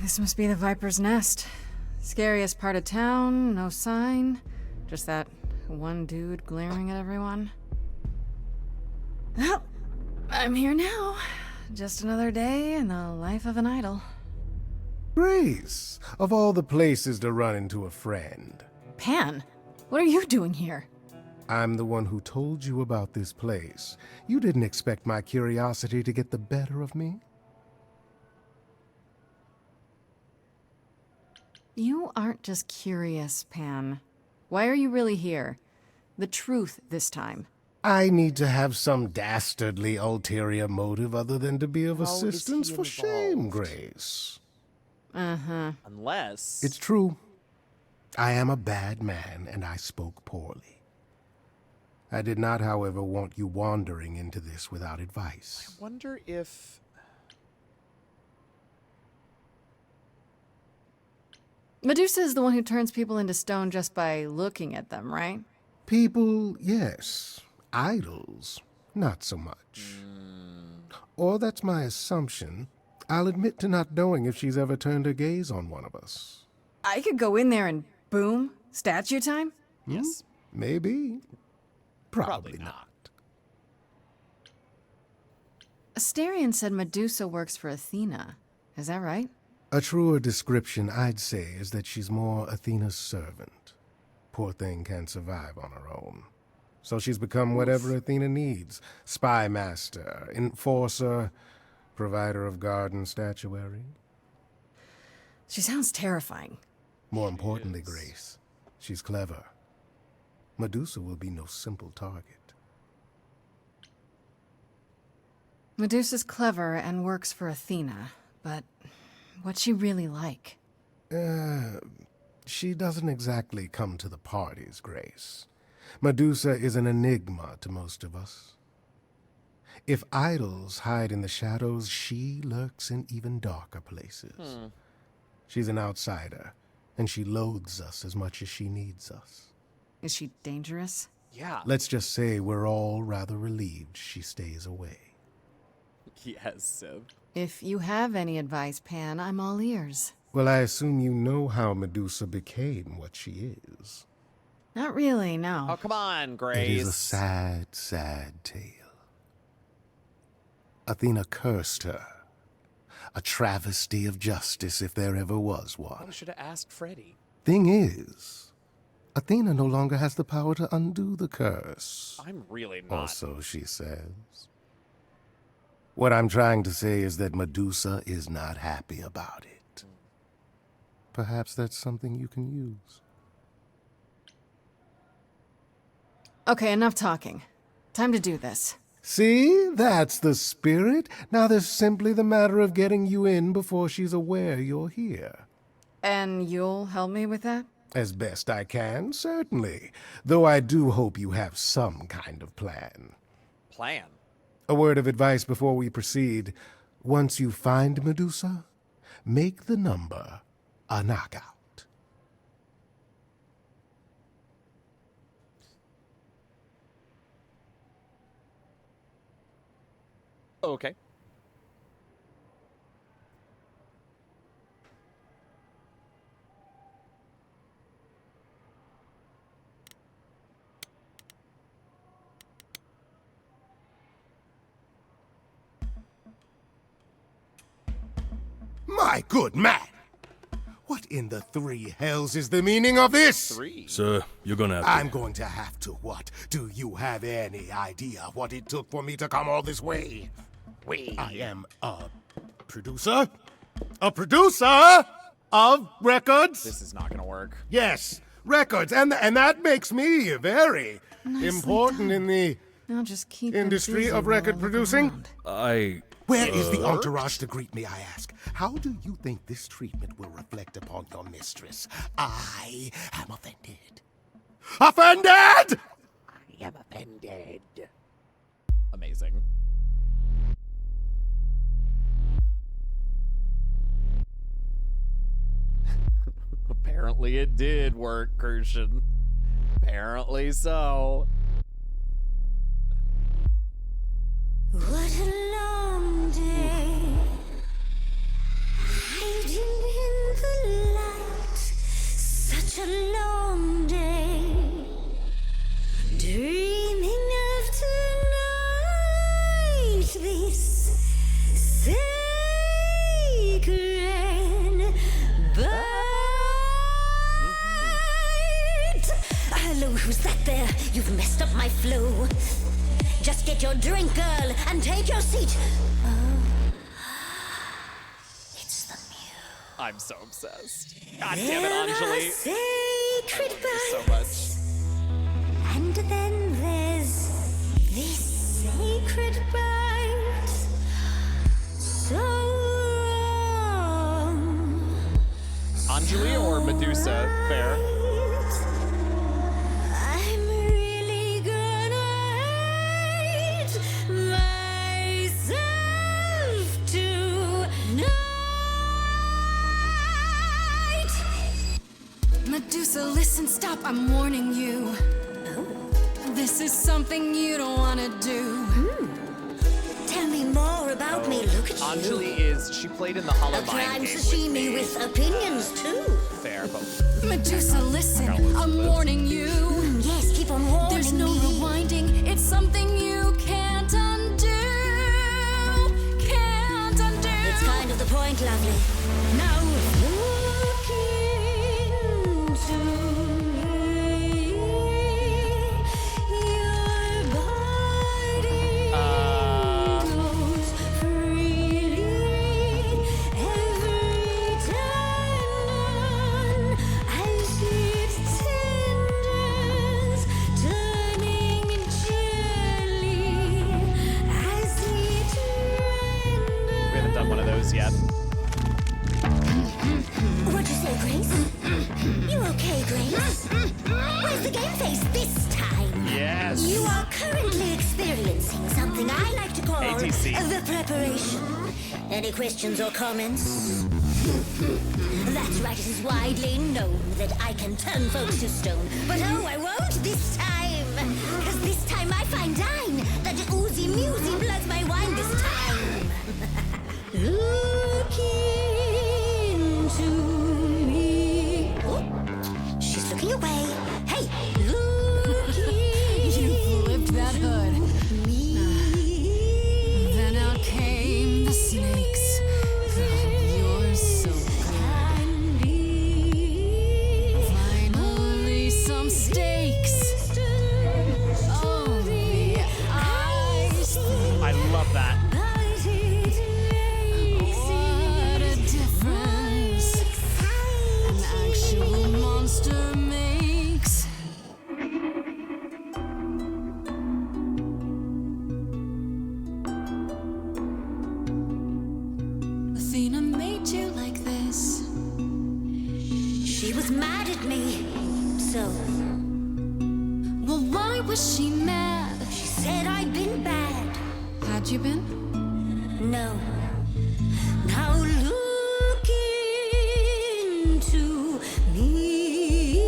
C: This must be the Viper's Nest. Scariest part of town, no sign. Just that one dude glaring at everyone. Well, I'm here now. Just another day in the life of an idol.
F: Grace, of all the places to run into a friend.
C: Pan, what are you doing here?
F: I'm the one who told you about this place. You didn't expect my curiosity to get the better of me?
C: You aren't just curious, Pan. Why are you really here? The truth this time.
F: I need to have some dastardly ulterior motive other than to be of assistance. For shame, Grace.
C: Uh-huh.
B: Unless...
F: It's true. I am a bad man, and I spoke poorly. I did not, however, want you wandering into this without advice.
B: I wonder if...
C: Medusa is the one who turns people into stone just by looking at them, right?
F: People, yes. Idols, not so much. Or that's my assumption. I'll admit to not knowing if she's ever turned her gaze on one of us.
C: I could go in there and boom, statue time?
B: Yes.
F: Maybe. Probably not.
C: Asterion said Medusa works for Athena. Is that right?
F: A truer description, I'd say, is that she's more Athena's servant. Poor thing can't survive on her own. So she's become whatever Athena needs. Spy master, enforcer, provider of garden statuary.
C: She sounds terrifying.
F: More importantly, Grace, she's clever. Medusa will be no simple target.
C: Medusa's clever and works for Athena, but what's she really like?
F: She doesn't exactly come to the parties, Grace. Medusa is an enigma to most of us. If idols hide in the shadows, she lurks in even darker places. She's an outsider, and she loathes us as much as she needs us.
C: Is she dangerous?
B: Yeah.
F: Let's just say we're all rather relieved she stays away.
B: Yes, Sib.
C: If you have any advice, Pan, I'm all ears.
F: Well, I assume you know how Medusa became what she is.
C: Not really, no.
B: Oh, come on, Grace.
F: It is a sad, sad tale. Athena cursed her. A travesty of justice if there ever was one.
B: I should have asked Freddy.
F: Thing is, Athena no longer has the power to undo the curse.
B: I'm really not.
F: Or so she says. What I'm trying to say is that Medusa is not happy about it. Perhaps that's something you can use.
C: Okay, enough talking. Time to do this.
F: See? That's the spirit. Now there's simply the matter of getting you in before she's aware you're here.
C: And you'll help me with that?
F: As best I can, certainly. Though I do hope you have some kind of plan.
B: Plan?
F: A word of advice before we proceed. Once you find Medusa, make the number a knockout.
B: Okay.
F: My good man! What in the three hells is the meaning of this?
I: Sir, you're gonna have to...
F: I'm going to have to what? Do you have any idea what it took for me to come all this way? I am a producer? A producer of records?
B: This is not gonna work. work.
F: Yes, records, and that makes me very important in the
C: Now just keep
F: industry
C: busy
F: of
C: while I
F: record
C: look
F: producing.
C: around.
F: Where is the entourage to greet me, I ask? How do you think this treatment will reflect upon your mistress? I am offended. Offended!
O: I am offended.
B: Amazing. Apparently it did work, Kirshen. Apparently so.
U: What a long day, hiding in the light. Such a long day, dreaming of tonight. This sacred bite. Hello, who's that there? You've messed up my flow. Just get your drink, girl, and take your seat. Oh, it's the muse.
B: I'm so obsessed. God damn it, Anjali.
U: Sacred
B: I love you so much.
U: And then there's this sacred bite. So wrong.
B: Anjali or Medusa? Fair.
U: I'm really gonna hate myself tonight.
C: Medusa, listen, stop, I'm warning you. This is something you don't wanna do.
U: Tell me more about me. Look at you.
B: Anjali she played in the Hollow
U: A
B: Mind
U: prime
B: game
U: sashimi with opinions too.
B: Fair, but
C: Medusa, listen, I'm warning you.
U: Yes, keep on warning
C: There's no
U: me.
C: rewinding, it's something you can't undo. Can't undo.
U: It's kind of the point, lovely. Now look into me. Your body goes freely every time as it tenders, turning jelly as it
B: we haven't done one of those yet.
U: What'd you say, Grace? You okay, Grace? Where's the game face this time?
B: Yes.
U: You are currently experiencing something I like to call
B: ATC.
U: the preparation. Any questions or comments? That's right, it is widely known that I can turn folks to stone. But oh, I won't this time. Because this time I find dine that oozy musy bloods my wine this time. Look into me. Oh, she's looking away. Hey, look
C: You flipped that hood. Then out came the snakes. Oh, you're so good. Finally, some steaks. Oh, the ice.
B: I love that.
C: What a difference an actual monster makes. Athena made you like this.
U: She was mad at me. So,
C: Well, why was she mad?
U: she said I'd been bad.
C: Had you been?
U: No. Now look into me.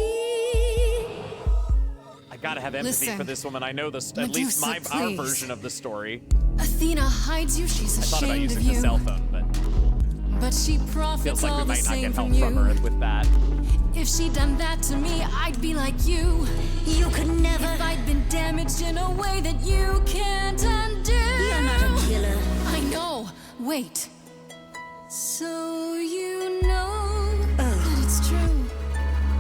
B: I gotta have empathy
C: Listen,
B: for this woman. I know this, at least
C: Medusa,
B: our
C: please.
B: version of the story.
C: Athena hides you, she's
B: I thought about
C: ashamed of
B: using the
C: you.
B: cell phone, but
C: But she profits
B: feels like
C: all
B: we
C: the
B: might not
C: same
B: get help
C: from you.
B: from her with that.
C: If she'd done that to me, I'd be like you.
U: You could never.
C: If I'd been damaged in a way that you can't undo.
U: You're not a killer.
C: I know. Wait. So you know that it's true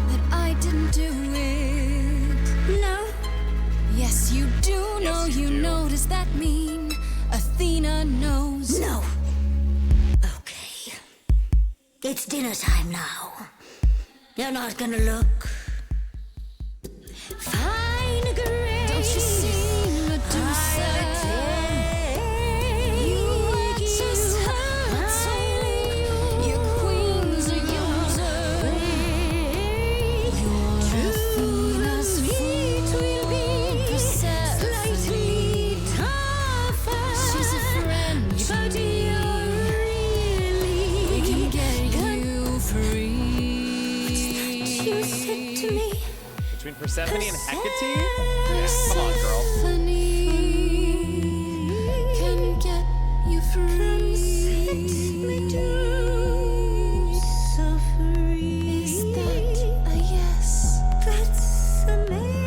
C: that I didn't do it.
U: No.
C: Yes, you do know. You know. Does that mean Athena knows?
U: No. Okay. It's dinner time now. You're not gonna look fine, Grace. Don't you see, Medusa? You are just hurt. Your queen's a user. Your Athena's feet will be slightly tougher. She's a friend, but you're really we can get you free. You said to me.
B: Between Persephone and Hecate? Yeah, come on, girl.
U: Can get you free. So free. Is that a yes? That's a maybe.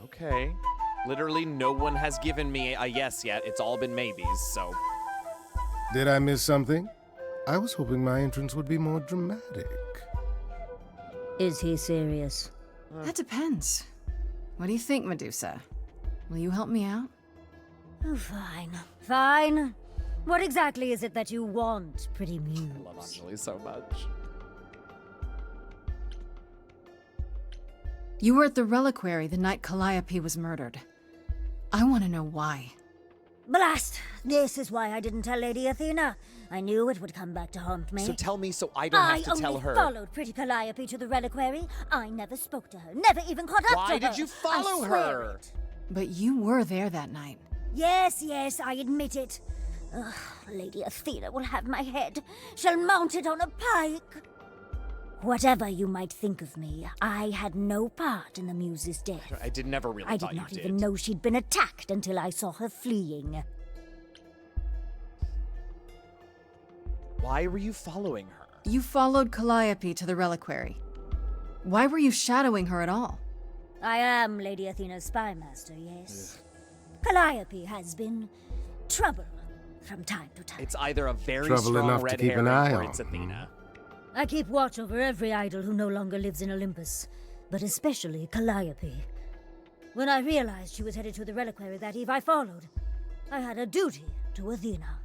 B: Okay. Literally, no one has given me a yes yet. It's all been maybes, so.
F: Did I miss something? I was hoping my entrance would be more dramatic.
I: Is he serious?
C: That depends. What do you think, Medusa? Will you help me out?
I: Oh, fine. Fine. What exactly is it that you want, pretty muse?
B: I love Anjali so much.
C: You were at the reliquary the night Calliope was murdered. I want to know why.
I: Blast! This is why I didn't tell Lady Athena. I knew it would come back to haunt me.
B: So tell me so I don't have to tell her.
I: I only followed pretty Calliope to the reliquary. I never spoke to her, never even caught up to her.
B: Why did you follow her?
I: It.
C: But you were there that night.
I: Yes, I admit it. Ugh, Lady Athena will have my head. She'll mount it on a pike. Whatever you might think of me, I had no part in the muse's death.
B: I did never really
I: I
B: thought
I: did not
B: you did.
I: even know she'd been attacked until I saw her fleeing.
B: Why were you following her?
C: You followed Calliope to the reliquary. Why were you shadowing her at all?
I: I am Lady Athena's spy master, yes. Calliope has been trouble from time to time.
B: It's either a very
F: Trouble
B: strong
F: enough to
B: red
F: keep an
B: herring
F: eye
B: or
F: on.
B: it's Athena.
I: I keep watch over every idol who no longer lives in Olympus, but especially Calliope. When I realized she was headed to the reliquary that eve, I followed. I had a duty to Athena.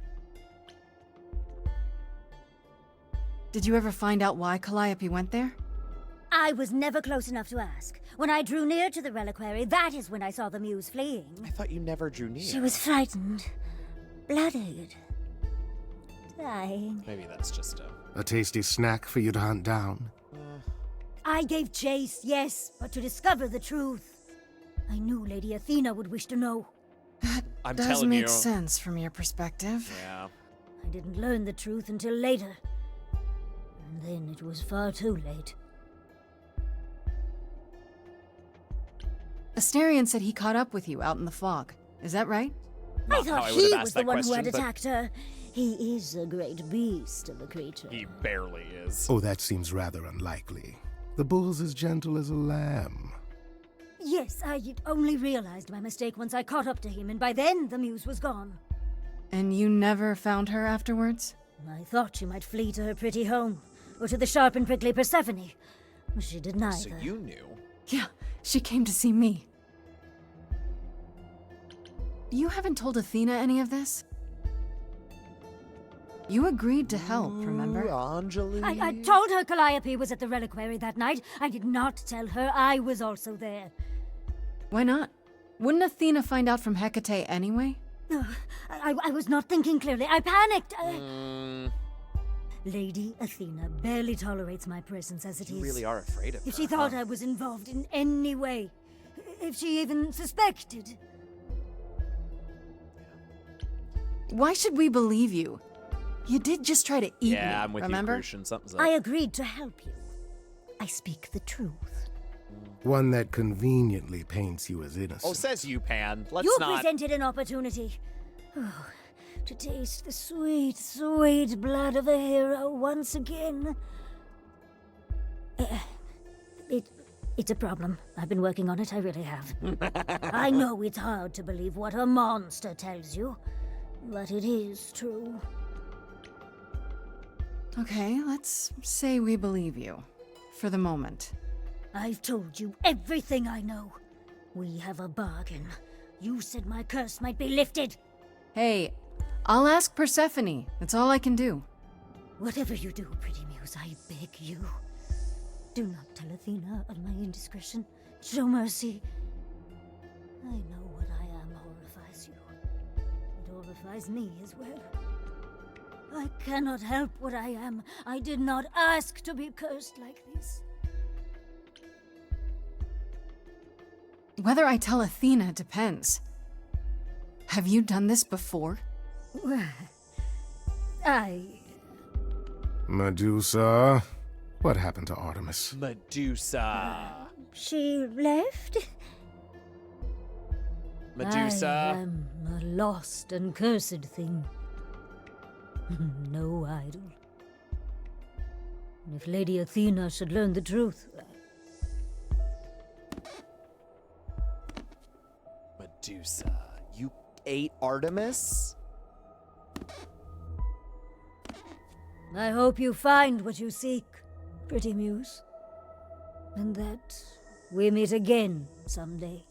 C: Did you ever find out why Calliope went there?
I: I was never close enough to ask. When I drew near to the reliquary, that is when I saw the muse fleeing.
B: I thought you never drew near.
I: She was frightened, blooded, dying.
B: Maybe that's just
F: A tasty snack for you to hunt down.
I: I gave chase, yes, but to discover the truth. I knew Lady Athena would wish to know.
B: I'm
C: Does
B: telling
C: make
B: you.
C: sense from your perspective.
B: Yeah.
I: I didn't learn the truth until later. And then it was far too late.
C: Asterion said he caught up with you out in the fog. Is that right?
I: I
B: Not how
I: thought
B: I would
I: he
B: have
I: was
B: asked
I: the
B: that
I: one who had
B: question, but-
I: attacked her. He is a great beast of a creature.
B: He barely is.
F: Oh, that seems rather unlikely. The bull's as gentle as a lamb.
I: Yes, I had only realized my mistake once I caught up to him, and by then the muse was gone.
C: And you never found her afterwards?
I: I thought she might flee to her pretty home, or to the sharp and prickly Persephone. She did neither.
B: So you knew.
C: Yeah, she came to see me. You haven't told Athena any of this? You agreed to help, remember?
B: Anjali.
I: I told her Calliope was at the reliquary that night. I did not tell her I was also there.
C: Why not? Wouldn't Athena find out from Hecate anyway?
I: I was not thinking clearly. I panicked.
B: Mm,
I: Lady Athena barely tolerates my presence as it is.
B: you really are afraid of her.
I: If she thought
B: huh?
I: I was involved in any way, if she even suspected.
C: Why should we believe you? You did just try to eat me,
B: Yeah, I'm with
C: remember?
B: you, Crucian. Something's up.
I: I agreed to help you. I speak the truth.
F: One that conveniently paints you as innocent.
B: Oh, says you, Pan. Let's
I: You
B: not.
I: presented an opportunity. Oh, to taste the sweet, sweet blood of a hero once again. It's a problem. I've been working on it, I really have. I know it's hard to believe what a monster tells you, but it is true.
C: Okay, let's say we believe you. For the moment.
I: I've told you everything I know. We have a bargain. You said my curse might be lifted.
C: Hey, I'll ask Persephone. That's all I can do.
I: Whatever you do, pretty muse, I beg you. Do not tell Athena of my indiscretion. Show mercy. I know what I am horrifies you. It horrifies me as well. I cannot help what I am. I did not ask to be cursed like this.
C: Whether I tell Athena depends. Have you done this before?
F: Medusa, what happened to Artemis?
B: Medusa.
I: She left?
B: Medusa.
I: I am a lost and cursed thing. No idol. If Lady Athena should learn the truth...
B: Medusa, you ate Artemis?
I: I hope you find what you seek, pretty muse. And that we meet again someday.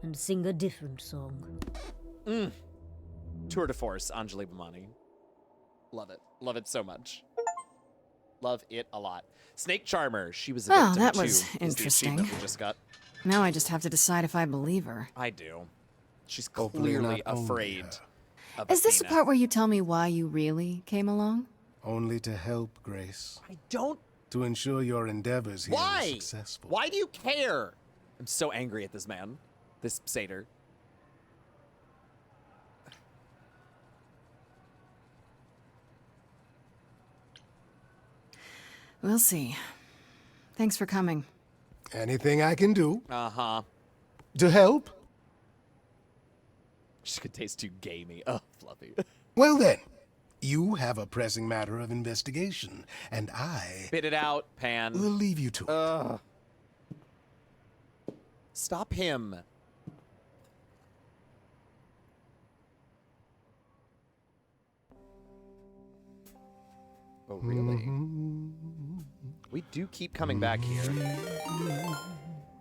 I: And sing a different song.
B: Tour de force, Anjali Bhamani. Love it. Love it so much. Love it a lot. Snake Charmer, she was a victim
C: that
B: too,
C: was
B: is the
C: interesting.
B: achievement we just got.
C: Now I just have to decide if I believe her.
B: I do. She's
F: Hopefully
B: clearly
F: not only
B: afraid
F: her.
B: of
C: Is this the
B: Athena.
C: part where you tell me why you really came along?
F: Only to help, Grace.
B: I don't...
F: To ensure your endeavors here are
B: Why?
F: successful.
B: Why do you care? I'm so angry at this man. This satyr.
C: We'll see. Thanks for coming.
F: Anything I can do
B: Uh-huh.
F: to help?
B: She could taste too gamey. Oh, fluffy.
F: Well then, you have a pressing matter of investigation, and I
B: Spit it out, Pan.
F: will leave you to it.
B: Stop him. Oh, really? We do keep coming back here.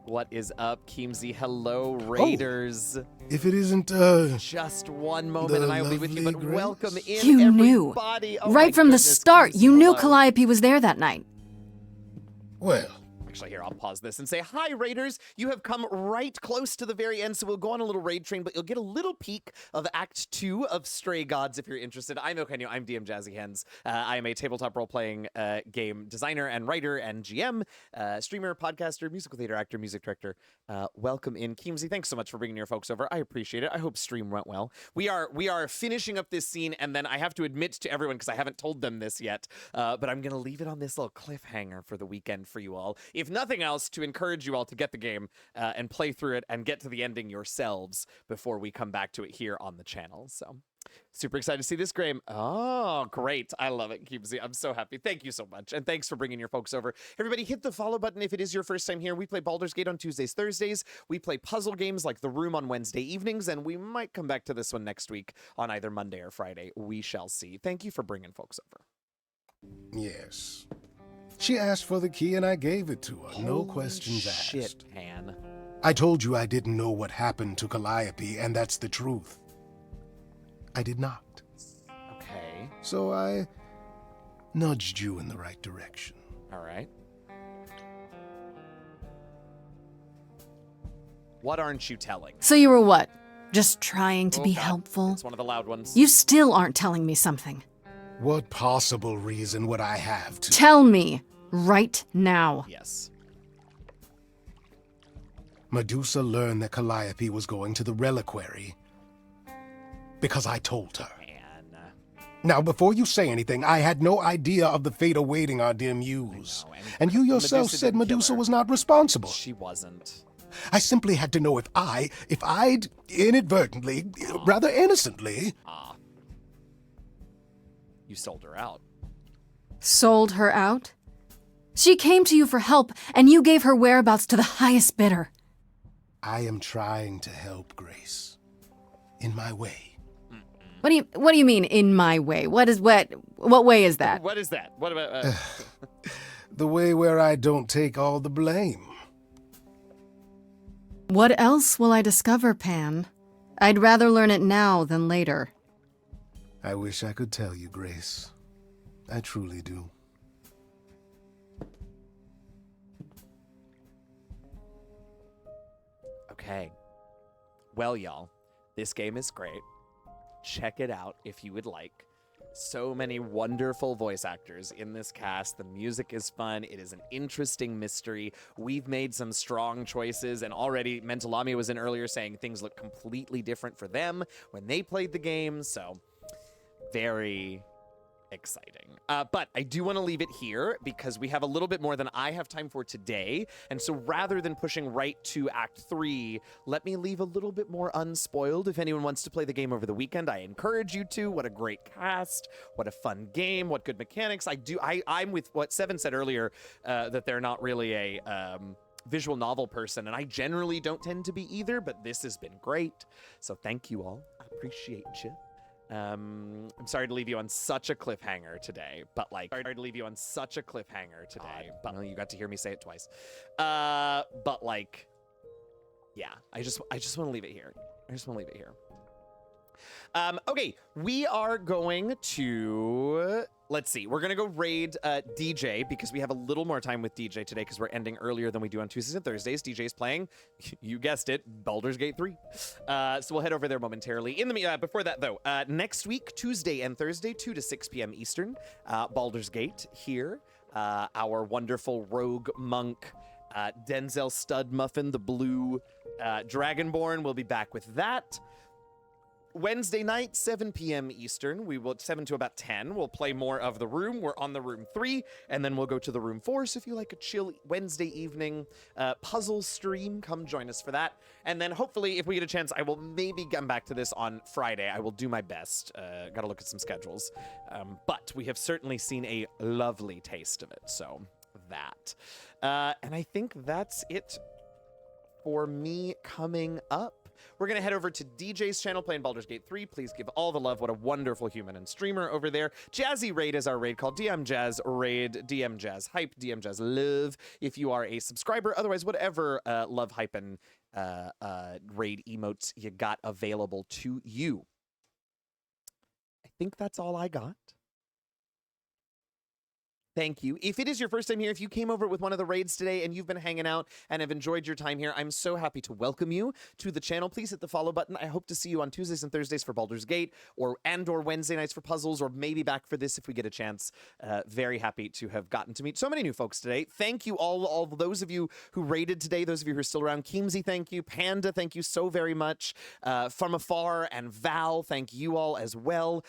B: What is up, Keemsy? Hello, Raiders.
F: If it isn't,
B: Just one moment
F: the
B: and I will be with you, but
F: lovely
B: welcome in
C: You knew.
B: everybody. Oh my
C: Right from the
B: goodness,
C: start,
B: Keemsy,
C: you knew
B: hello.
C: Calliope was there that night.
F: well,
B: Actually, here, I'll pause this and say, hi, Raiders. You have come right close to the very end, so we'll go on a little raid train, but you'll get a little peek of Act 2 of Stray Gods if you're interested. I'm Okenyo. I'm DM Jazzy Hens. I am a tabletop role-playing game designer and writer and GM, streamer, podcaster, musical theater actor, music director. Welcome in, Keemsy. Thanks so much for bringing your folks over. I appreciate it. I hope stream went well. We are finishing up this scene, and then I have to admit to everyone, because I haven't told them this yet, but I'm going to leave it on this little cliffhanger for the weekend for you all. If nothing else, to encourage you all to get the game and play through it and get to the ending yourselves before we come back to it here on the channel. So super excited to see this game. Oh, great. I love it, Keemsy. I'm so happy. Thank you so much. And thanks for bringing your folks over. Everybody hit the follow button if it is your first time here. We play Baldur's Gate on Tuesdays, Thursdays. We play puzzle games like The Room on Wednesday evenings, and we might come back to this one next week on either Monday or Friday. We shall see. Thank you for bringing folks over.
F: yes. She asked for the key and I gave it to her. No
B: Holy
F: questions
B: shit,
F: asked.
B: Pan.
F: I told you I didn't know what happened to Calliope, and that's the truth. I did not.
B: Okay.
F: So I nudged you in the right direction.
B: All right. What aren't you telling?
C: So you were what? Just trying to
B: Oh,
C: be
B: God.
C: helpful?
B: It's one of the loud ones.
C: You still aren't telling me something.
F: What possible reason would I have to...
C: Tell me right now.
B: Yes.
F: Medusa learned that Calliope was going to the reliquary because I told her. Now, before you say anything, I had no idea of the fate awaiting our dear muse. And you yourself
B: Medusa
F: said
B: didn't kill
F: Medusa
B: her.
F: was not responsible.
B: She wasn't.
F: I simply had to know if I'd inadvertently, rather innocently...
B: You sold her out.
C: Sold her out? She came to you for help, and you gave her whereabouts to the highest bidder.
F: I am trying to help, Grace. In my way.
C: What do you mean, in my way? What way is that?
B: What is that? What about...
F: The way where I don't take all the blame.
C: What else will I discover, Pan? I'd rather learn it now than later.
F: I wish I could tell you, Grace. I truly do.
B: Okay. Well, y'all, this game is great. Check it out if you would like. So many wonderful voice actors in this cast. The music is fun. It is an interesting mystery. We've made some strong choices, and already Mentalami was in earlier saying things look completely different for them when they played the game, so very exciting. But I do want to leave it here because we have a little bit more than I have time for today. And so rather than pushing right to Act 3, let me leave a little bit more unspoiled. If anyone wants to play the game over the weekend, I encourage you to. What a great cast. What a fun game. What good mechanics. I'm with what Seven said earlier, that they're not really a visual novel person, and I generally don't tend to be either, but this has been great. So thank you all. I appreciate you. I'm sorry to leave you on such a cliffhanger today, but like, well, you got to hear me say it twice. But like, yeah, I just want to leave it here. Okay, we are going to, let's see, we're going to go raid DJ because we have a little more time with DJ today because we're ending earlier than we do on Tuesdays and Thursdays. DJ's playing, you guessed it, Baldur's Gate 3. So we'll head over there momentarily. Before that, though, next week, Tuesday and Thursday, 2 to 6 p.m. Eastern, Baldur's Gate here. Our wonderful rogue monk, Denzel Stud Muffin, the blue Dragonborn, will be back with that. Wednesday night, 7 p.m. Eastern, 7 to about 10, we'll play more of The Room. We're on the Room 3, and then we'll go to the Room 4, so if you like a chill Wednesday evening puzzle stream, come join us for that. And then hopefully, if we get a chance, I will maybe come back to this on Friday. I will do my best. Gotta look at some schedules. But we have certainly seen a lovely taste of it, so that. And I think that's it for me coming up. We're going to head over to DJ's channel playing Baldur's Gate 3. Please give all the love. What a wonderful human and streamer over there. Jazzy Raid is our raid called DM Jazz Raid, DM Jazz Hype, DM Jazz Love if you are a subscriber. Otherwise, whatever love, hype, and raid emotes you got available to you. I think that's all I got. Thank you. If it is your first time here, if you came over with one of the raids today and you've been hanging out and have enjoyed your time here, I'm so happy to welcome you to the channel. Please hit the follow button. I hope to see you on Tuesdays and Thursdays for Baldur's Gate or Wednesday nights for puzzles, or maybe back for this if we get a chance. Very happy to have gotten to meet so many new folks today. Thank you all those of you who raided today, those of you who are still around. Keemsy, thank you. Panda, thank you so very much. From Afar and Val, thank you all as well.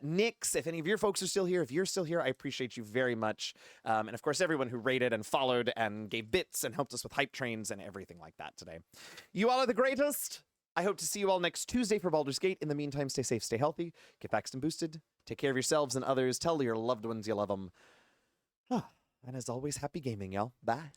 B: Nix, if any of your folks are still here, if you're still here, I appreciate you very much. And of course, everyone who rated and followed and gave bits and helped us with hype trains and everything like that today. You all are the greatest. I hope to see you all next Tuesday for Baldur's Gate. In the meantime, stay safe, stay healthy, get vaxxed and boosted, take care of yourselves and others, tell your loved ones you love them. And as always, happy gaming, y'all. Bye.